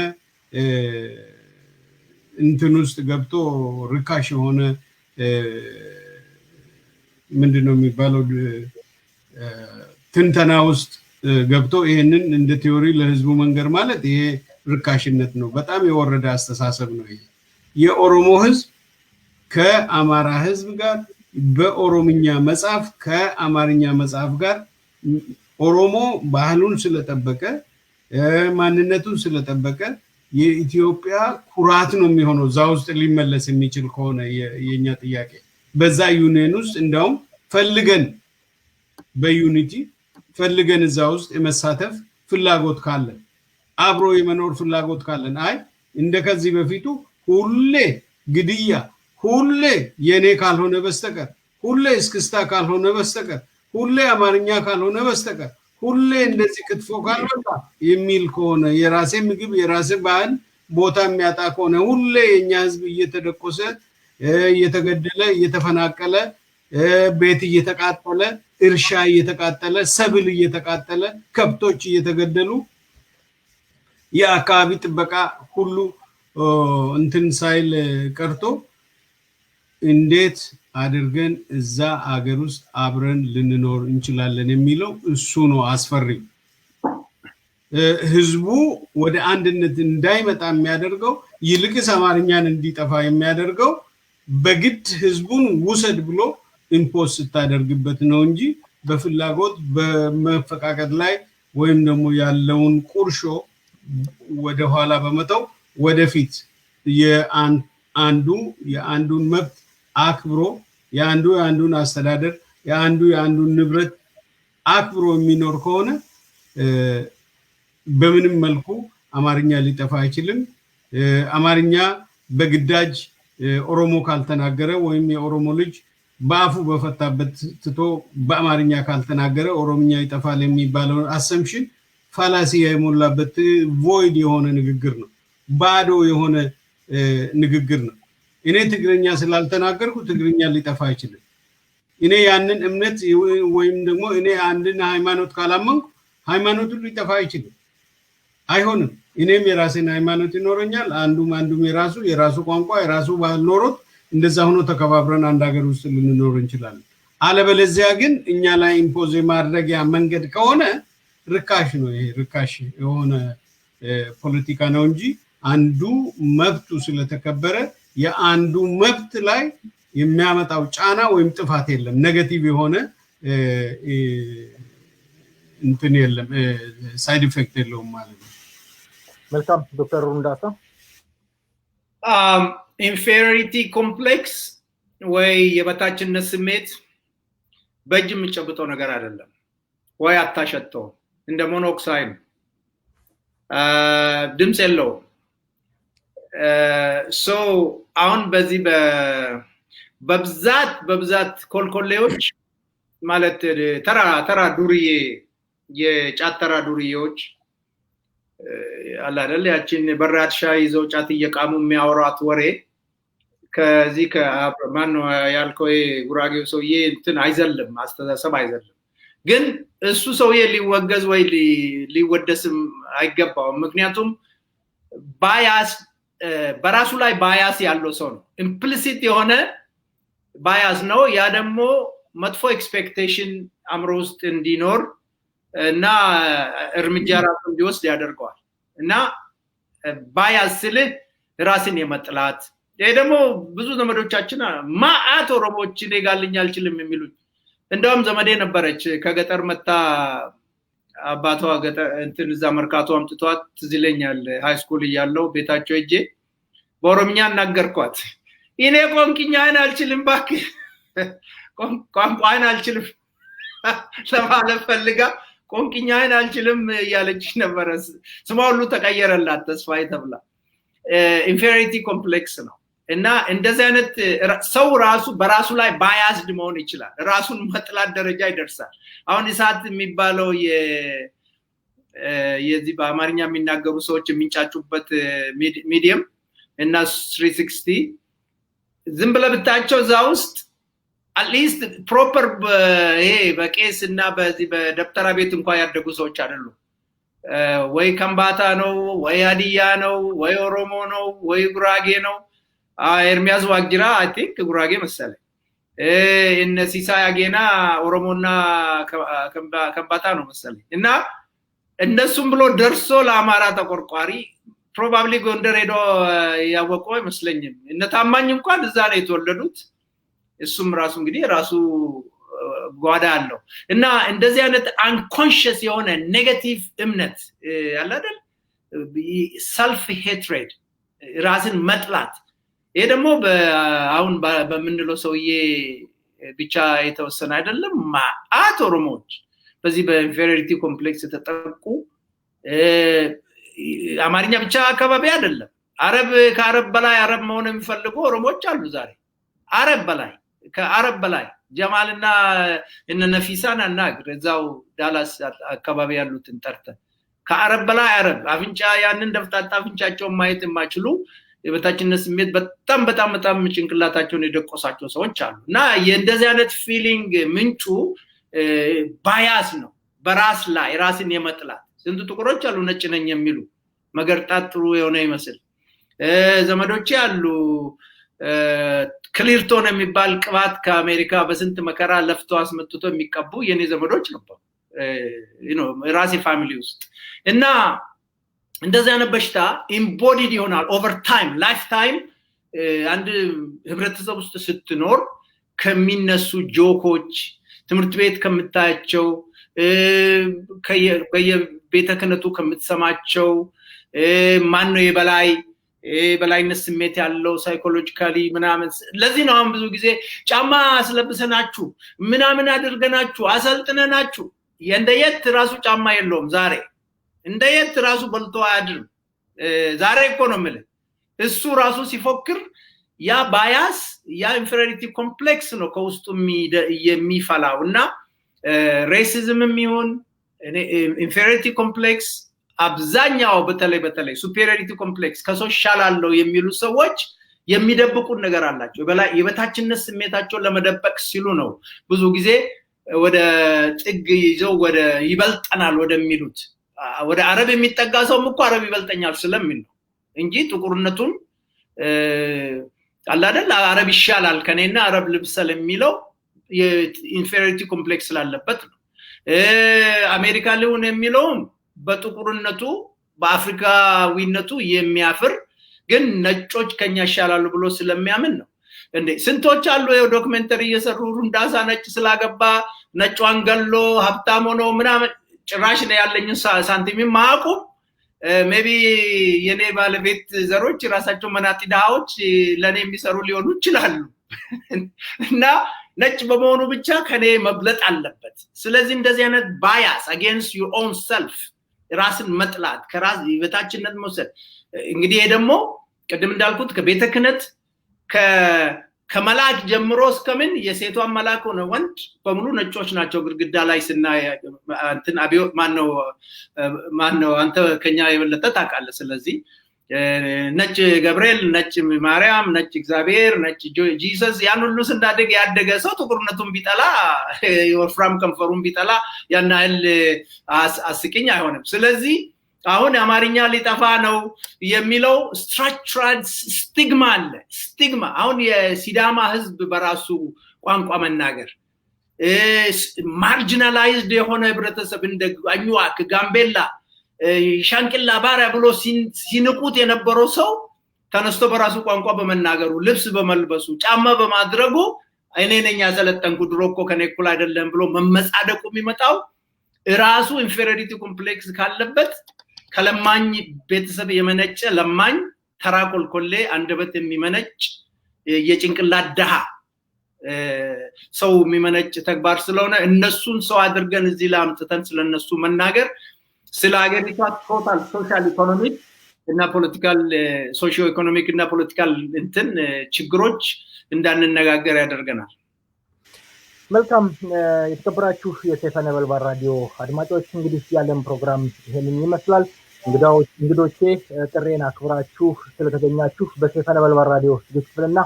S3: እንትን ውስጥ ገብቶ ርካሽ የሆነ ምንድነው የሚባለው ትንተና ውስጥ ገብቶ ይሄንን እንደ ቲዮሪ ለህዝቡ መንገር ማለት ይሄ ርካሽነት ነው በጣም የወረደ አስተሳሰብ ነው ይሄ የኦሮሞ ህዝብ ከአማራ ህዝብ ጋር በኦሮምኛ መጽሐፍ ከአማርኛ መጽሐፍ ጋር ኦሮሞ ባህሉን ስለተጠበቀ ማንነቱን ስለተጠበቀ የኢትዮጵያ ኩራት ነው የሚሆነው ዛው ውስጥ ሊመለስ የሚችል ከሆነ የኛ ጥያቄ በዛ ዩኒየን ውስጥ እንደውም ፈልገን በዩኒቲ ፈልገን ዛው ውስጥ የመሳተፍ ፍላጎት ካለን አብሮ የመኖር ፍላጎት ካለን አይ እንደከዚህ በፊቱ ሁሌ ግድያ ሁሌ የኔ ካልሆነ በስተቀር ሁሌ እስክስታ ካልሆነ በስተቀር ሁሌ አማርኛ ካልሆነ በስተቀር ሁሌ እንደዚህ ክትፎ ካልመጣ የሚል ከሆነ የራሴ ምግብ የራሴ ባህል ቦታ የሚያጣ ከሆነ ሁሌ የኛ ህዝብ እየተደቆሰ እየተገደለ እየተፈናቀለ ቤት እየተቃጠለ እርሻ እየተቃጠለ ሰብል እየተቃጠለ ከብቶች እየተገደሉ የአካባቢ ጥበቃ ሁሉ እንትን ሳይል ቀርቶ እንዴት አድርገን እዛ አገር ውስጥ አብረን ልንኖር እንችላለን የሚለው እሱ ነው አስፈሪ ህዝቡ ወደ አንድነት እንዳይመጣ የሚያደርገው ይልቅስ አማርኛን እንዲጠፋ የሚያደርገው በግድ ህዝቡን ውሰድ ብሎ ኢምፖስ ታደርግበት ነው እንጂ በፍላጎት በመፈቃቀድ ላይ ወይም ደግሞ ያለውን ቁርሾ ወደ ኋላ በመተው ወደፊት የአንዱን መብት አክብሮ የአንዱን አስተዳደር የአንዱን ንብረት አክብሮ የሚኖር ከሆነ በምንም መልኩ አማርኛ ሊጠፋ አይችልም አማርኛ በግዳጅ ኦሮሞ ካልተናገረ ወይም የኦሮሞ ልጅ ባፉ በፈታበት ትቶ በአማርኛ ካልተናገረ ኦሮምኛ ይጠፋል የሚባለው አሰምሽን ፋላሲ የሞላበት ቮይድ የሆነ ንግግር ነው ባዶ የሆነ ንግግር ነው እኔ ትግርኛ ስላልተናገርኩ ትግርኛ ሊጠፋ አይችልም እኔ ያንን እምነት ወይም ደግሞ እኔ አንድና ሃይማኖት ካላመንኩ ሃይማኖቱ ሊጠፋ አይችልም አይሆንም እኔም የራሴን ሃይማኖት ይኖረኛል አንዱም የራሱ ቋንቋ የራሱ ባህል ኖሮት እንደዛ ሆኖ ተከባብረን አንድ ሀገር ውስጥ ልንኖር እንችላለን አለበለዚያ ግን እኛ ላይ ኢምፖዝ ማድረጊያ መንገድ ከሆነ ርካሽ ነው ይሄ ርካሽ የሆነ ፖለቲካ ነው እንጂ አንዱ መብቱ ስለተከበረ የአንዱ መብት ላይ የሚያመጣው ጫና ወይም ጥፋት የለም ኔጌቲቭ የሆነ እንትን የለም ሳይድ ኢፌክት የለውም ማለት ነው
S1: መልካም ዶክተር ሩንዳሳ
S4: ኢንፌሪዮሪቲ ኮምፕሌክስ ወይ የበታችነት ስሜት በእጅ የምንጨብጠው ነገር አይደለም ወይ አታሸተው እንደ ሞኖክሳይድ ድምጽ የለውም ሶ አሁን በዚህ በብዛት ኮልኮሌዎች ማለት ተራ ዱርዬ የጫት ተራ ዱርዬዎች አላደለ ያቺን በራት ሻይ ይዘው ጫት እየቃሙ የሚያወራት ወሬ ከዚህ ከማን ነው ያልከው ጉራጌው ሰውዬ እንትን አይዘልም አስተሳሰብ አይዘልም ግን እሱ ሰውዬ ሊወገዝ ወይ ሊወደስም አይገባውም ምክንያቱም ባያስ በራሱ ላይ ባያስ ያለው ሰው ነው ኢምፕሊሲት የሆነ ባያስ ነው ያ ደግሞ መጥፎ ኤክስፔክቴሽን አምሮ ውስጥ እንዲኖር እና እርምጃ ራሱ እንዲወስድ ያደርገዋል እና ባያስ ስልህ ራስን የመጥላት ይሄ ደግሞ ብዙ ዘመዶቻችን ማአት ኦሮሞዎች ሊጋልኝ አልችልም የሚሉት እንደውም ዘመዴ ነበረች ከገጠር መጣ አባቷ ገጠር እንትን እዛ መርካቶ አምጥቷት ትዝለኛል ሃይ ስኩል እያለው ቤታቸው እጄ በኦሮምኛ እናገርኳት እኔ ቋንቋኛን አልችልም ባክ ቋንቋን አልችልም ለማለት ፈልጋ ቆንቅኛዬን አልችልም ያለች ነበር ስሟ ሁሉ ተቀየረላት ተስፋዬ ተብላ ኢንፌሪቲ ኮምፕሌክስ ነው እና እንደዚህ አይነት ሰው ራሱ በራሱ ላይ ባያስድ መሆን ይችላል ራሱን መጥላት ደረጃ ይደርሳል አሁን እሳት የሚባለው የዚህ በአማርኛ የሚናገሩ ሰዎች የሚንጫጩበት ሚዲየም እና 360 ዝም ብለህ ብታቸው እዛ ውስጥ at least proper ይሄ በቄስ እና በዚህ በደብተራ ቤት እንኳን ያደጉ ሰዎች አይደሉም ወይ ከምባታ ነው ወይ ሀዲያ ነው ወይ ኦሮሞ ነው ወይ ጉራጌ ነው ኤርሚያስ ዋግጅራ I think ጉራጌ መሰለኝ እነ ሲሳይ አጌና ኦሮሞና ከምባታ ነው መሰለኝ እና እነሱም ብሎ ደርሶ ለአማራ ተቆርቋሪ probably ጎንደር ሄዶ ያወቀው አይመስለኝም እነ ታማኝ እንኳን እዛ ነው የተወለዱት እሱም ራሱ እንግዲህ ራሱ ጓዳ አለው እና እንደዚህ አይነት unconscious የሆነ ኔጌቲቭ እምነት አለ አይደል self hatred ራስን መጥላት ይሄ ደግሞ አሁን በምንለው ሰውዬ ብቻ የተወሰነ አይደለም ማአት ኦሮሞዎች በዚህ በኢንፌሪቲ ኮምፕሌክስ ተጠቁ አማርኛ ብቻ አካባቢ አይደለም አረብ ከአረብ በላይ አረብ መሆን የሚፈልጉ ኦሮሞዎች አሉ ዛሬ አረብ በላይ ከአረብ በላይ ጀማልና እነ ነፊሳና ናግር እዛው ዳላስ አካባቢ ያሉትን ጠርተ ከአረብ በላይ አረብ አፍንጫ ያንን ደፍጣጣ አፍንጫቸው ማየት የማይችሉ የበታችነት ስሜት በጣም ጭንቅላታቸውን የደቆሳቸው ሰዎች አሉ እና የእንደዚህ አይነት ፊሊንግ ምንጩ ባያስ ነው በራስ ላይ ራስን የመጥላት ስንቱ ጥቁሮች አሉ ነጭ ነኝ የሚሉ መገርጣት ጥሩ የሆነ ይመስል ዘመዶቼ አሉ ክሊርቶን የሚባል ቅባት ከአሜሪካ በስንት መከራ ለፍቶ አስመጥቶ የሚቀቡ የኔ ዘመዶች ነበሩ ራሴ ፋሚሊ ውስጥ እና እንደዚህ አይነት በሽታ ኢምቦዲድ ይሆናል ኦቨር ታይም ላይፍ ታይም አንድ ህብረተሰብ ውስጥ ስትኖር ከሚነሱ ጆኮች ትምህርት ቤት ከምታያቸው በየቤተ ክህነቱ ከምትሰማቸው ማን ነው የበላይነት ስሜት ያለው ሳይኮሎጂካሊ ምናምን ለዚህ ነው ብዙ ጊዜ ጫማ አስለብሰናችሁ ምናምን አድርገናችሁ አሰልጥነናችሁ እንደየት ራሱ ጫማ የለውም ዛሬ እንደየት ራሱ በልቶ አያድርም ዛሬ እኮ ነው ማለት እሱ ራሱ ሲፎክር ያ ባያስ ያ ኢንፌሪቲ ኮምፕሌክስ ነው ከውስጡ የሚፈላውና ሬሲዝምም ይሁን ኢንፌሪቲ ኮምፕሌክስ አብዛኛው በተለይ ሱፔሪዮሪቲ ኮምፕሌክስ ከሶሻል አለው የሚሉ ሰዎች የሚደብቁን ነገር አላቸው የበታችነት ስሜታቸውን ለመደበቅ ሲሉ ነው ብዙ ጊዜ ወደ ጥግ ይዘው ወደ ይበልጠናል ወደሚሉት ወደ አረብ የሚጠጋ ሰውም እኮ አረብ ይበልጠኛል ስለምን ነው እንጂ ጥቁርነቱን አላደል አረብ ይሻላል ከኔና አረብ ልብሰል የሚለው የኢንፌሪቲ ኮምፕሌክስ ስላለበት ነው አሜሪካ ሊሆን የሚለው በጥቁርነቱ በአፍሪካዊነቱ የሚያፍር ግን ነጮች ከኛ ይሻላሉ ብሎ ስለሚያምን ነው እንዴ ስንቶች አሉ ዶክመንተሪ እየሰሩ ሩንዳሳ ነጭ ስላገባ ነጯን ገሎ ሀብታም ሆኖ ምናምን ጭራሽ ነው ያለኝ ሳንቲም ማቁ ሜቢ የኔ ባለቤት ዘሮች ራሳቸው መናጢዳዎች ለኔ የሚሰሩ ሊሆኑ ይችላሉ እና ነጭ በመሆኑ ብቻ ከኔ መብለጥ አለበት ስለዚህ እንደዚህ አይነት ባያስ against your own self ራስን መጥላት ከራስ የበታችነት መውሰድ እንግዲህ ይሄ ደግሞ ቀደም እንዳልኩት ከቤተ ክህነት ከመላክ ጀምሮ እስከምን የሴቷ መላክ ሆነ ወንድ በሙሉ ነጮች ናቸው ግድግዳ ላይ ስናይ እንትን አብዮ ማን ነው አንተ ከኛ የበለጠ ታውቃለህ ስለዚህ ነጭ ገብርኤል ነጭ ማርያም ነጭ እግዚአብሔር ነጭ ጂሰስ ያን ሁሉ ስናደግ ያደገ ሰው ጥቁርነቱን ቢጠላ የወፍራም ከንፈሩን ቢጠላ ያናል አስቂኝ አይሆንም ስለዚህ አሁን አማርኛ ሊጠፋ ነው የሚለው ስትራክቸራል ስቲግማ አሁን የሲዳማ ህዝብ በራሱ ቋንቋ መናገር ማርጂናላይዝድ የሆነ ህብረተሰብ እንደ አኝዋክ ጋምቤላ ሻንቅላ ባሪያ ብሎ ሲንቁት የነበረው ሰው ተነስቶ በራሱ ቋንቋ በመናገሩ ልብስ በመልበሱ ጫማ በማድረጉ እኔ ነኝ ያሰለጠንኩ ድሮኮ ከነኩል አይደለም ብሎ መመጻደቁ የሚመጣው ራሱ ኢንፌሪዮሪቲ ኮምፕሌክስ ካለበት ከለማኝ ቤተሰብ የመነጨ ለማኝ ተራቆልኮሌ አንደበት የሚመነጭ የጭንቅላት ደሃ ሰው የሚመነጭ ተግባር ስለሆነ እነሱን ሰው አድርገን እዚህ ላምጥተን ስለነሱ መናገር ስለ ሀገሪቷ ቶታል ሶሻል ኢኮኖሚክ እና ፖለቲካል ሶሺዮ ኢኮኖሚክ እና ፖለቲካል እንትን ችግሮች እንዳንነጋገር ያደርገናል።
S1: መልካም የተከበራችሁ የሰይፈ ነበልባል ራዲዮ አድማጮች እንግዲህ ያለን ፕሮግራም ይሄንን ይመስላል። እንግዶቼ ጥሬን አክብራችሁ ስለተገኛችሁ በሰይፈ ነበልባል ራዲዮ ዝግጅትና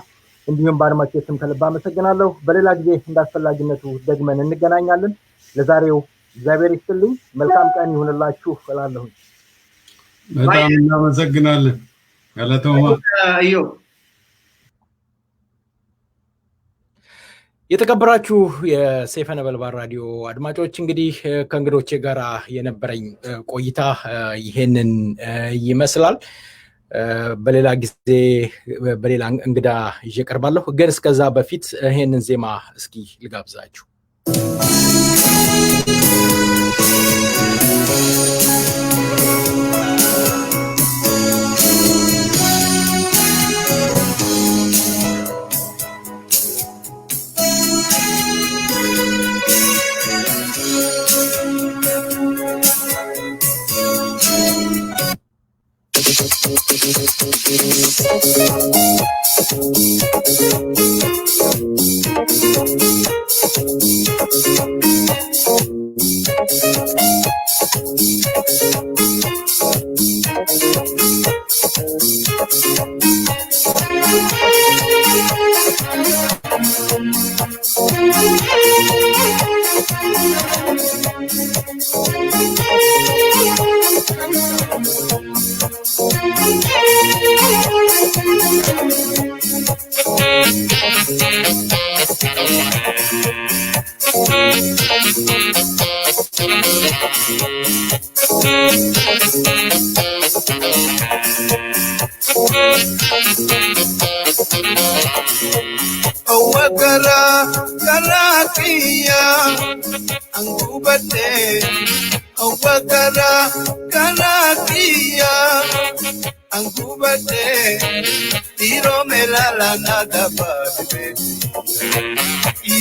S1: እንዲሁም በአድማጮች ስም ከልብ አመሰግናለሁ። በሌላ ጊዜ እንዳስፈላጊነቱ ደግመን እንገናኛለን። ለዛሬው እግዚአብሔር ይስጥልኝ። መልካም ቀን ይሁንላችሁ እላለሁ።
S3: በጣም እናመሰግናለን። ገለቶማ
S4: እዮብ
S1: የተከበራችሁ የሰይፈ ነበልባል ራዲዮ አድማጮች እንግዲህ ከእንግዶቼ ጋር የነበረኝ ቆይታ ይሄንን ይመስላል። በሌላ ጊዜ በሌላ እንግዳ ይዤ ቀርባለሁ። ግን እስከዛ በፊት ይሄንን ዜማ እስኪ ልጋብዛችሁ።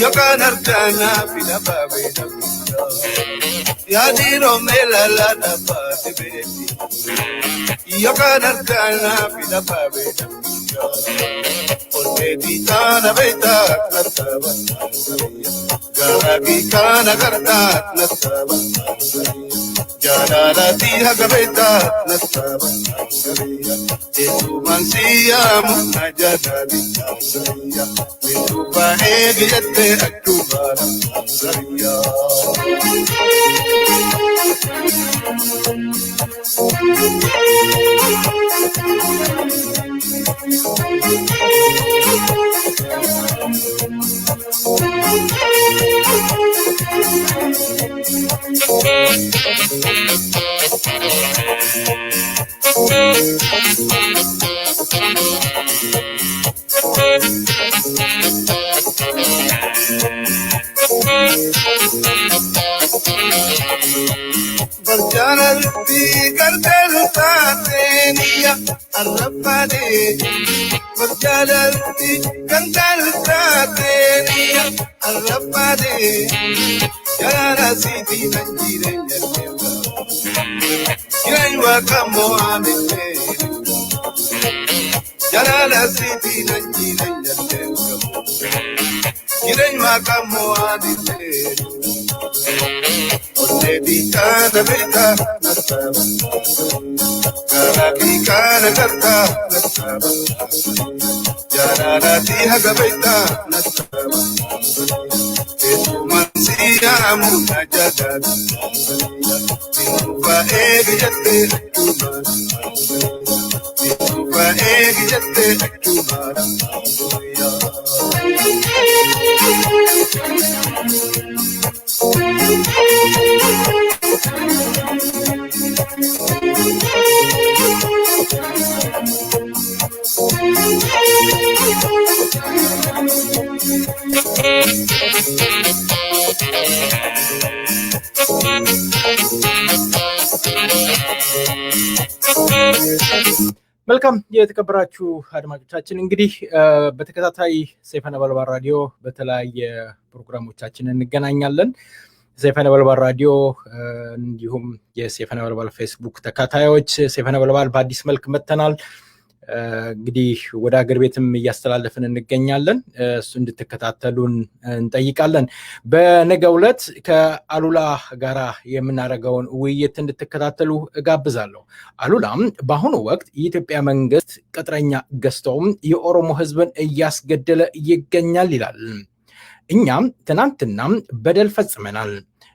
S5: Yokanarkana pina babeda Yadiro melala na babedi Yokanarkana pina babeda Olmedi kana beta nasaba Garagi kana karta nasaba Janala tiha gabeta nasaba Etu mansiya munajadadi Etu paegi jatte akubara sariya Barjanalti kardelta teniya arrapade Barjanalti kardelta teniya arrapade Jara siti nanjire nyalwa Kiraywa kamo amete Jara siti nanjire nyalwa Kiraywa kamo amete Oledi kana beta nasaba Garaki kana karta nasaba Janana tiha gabeta nasaba Etu mansiya munajadad Minufa egi jatte kumara Minufa egi jatte kumara
S1: መልካም የተከበራችሁ አድማጮቻችን እንግዲህ በተከታታይ ሰይፈ ነበልባል ራዲዮ በተለያየ ፕሮግራሞቻችን እንገናኛለን። ሰይፈ ነበልባል ራዲዮ እንዲሁም የሰይፈ ነበልባል ፌስቡክ ተከታታዮች ሰይፈ ነበልባል በአዲስ መልክ መተናል። እንግዲህ ወደ ሀገር ቤትም እያስተላለፍን እንገኛለን። እሱ እንድትከታተሉን እንጠይቃለን። በነገው ዕለት ከአሉላ ጋራ የምናደርገውን ውይይት እንድትከታተሉ እጋብዛለሁ። አሉላም በአሁኑ ወቅት የኢትዮጵያ መንግስት ቅጥረኛ ገዝተውም የኦሮሞ ህዝብን እያስገደለ ይገኛል ይላል። እኛም ትናንትናም በደል ፈጽመናል።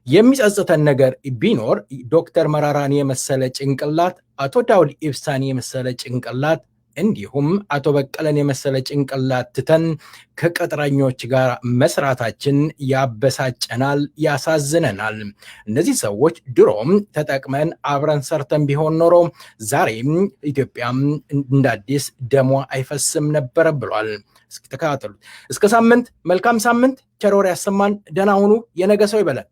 S1: የሚጸጽተን ነገር ቢኖር ዶክተር መራራን የመሰለ ጭንቅላት፣ አቶ ዳውድ ኢብሳን የመሰለ ጭንቅላት እንዲሁም አቶ በቀለን የመሰለ ጭንቅላት ትተን ከቅጥረኞች ጋር መስራታችን ያበሳጨናል፣ ያሳዝነናል። እነዚህ ሰዎች ድሮም ተጠቅመን አብረን ሰርተን ቢሆን ኖሮ ዛሬም ኢትዮጵያም እንዳዲስ ደሟ አይፈስም ነበር ብሏል። እስኪ ተከታተሉት። እስከ ሳምንት መልካም ሳምንት ቸር ወሬ ያሰማን። ደህና ሁኑ። የነገ ሰው ይበለን።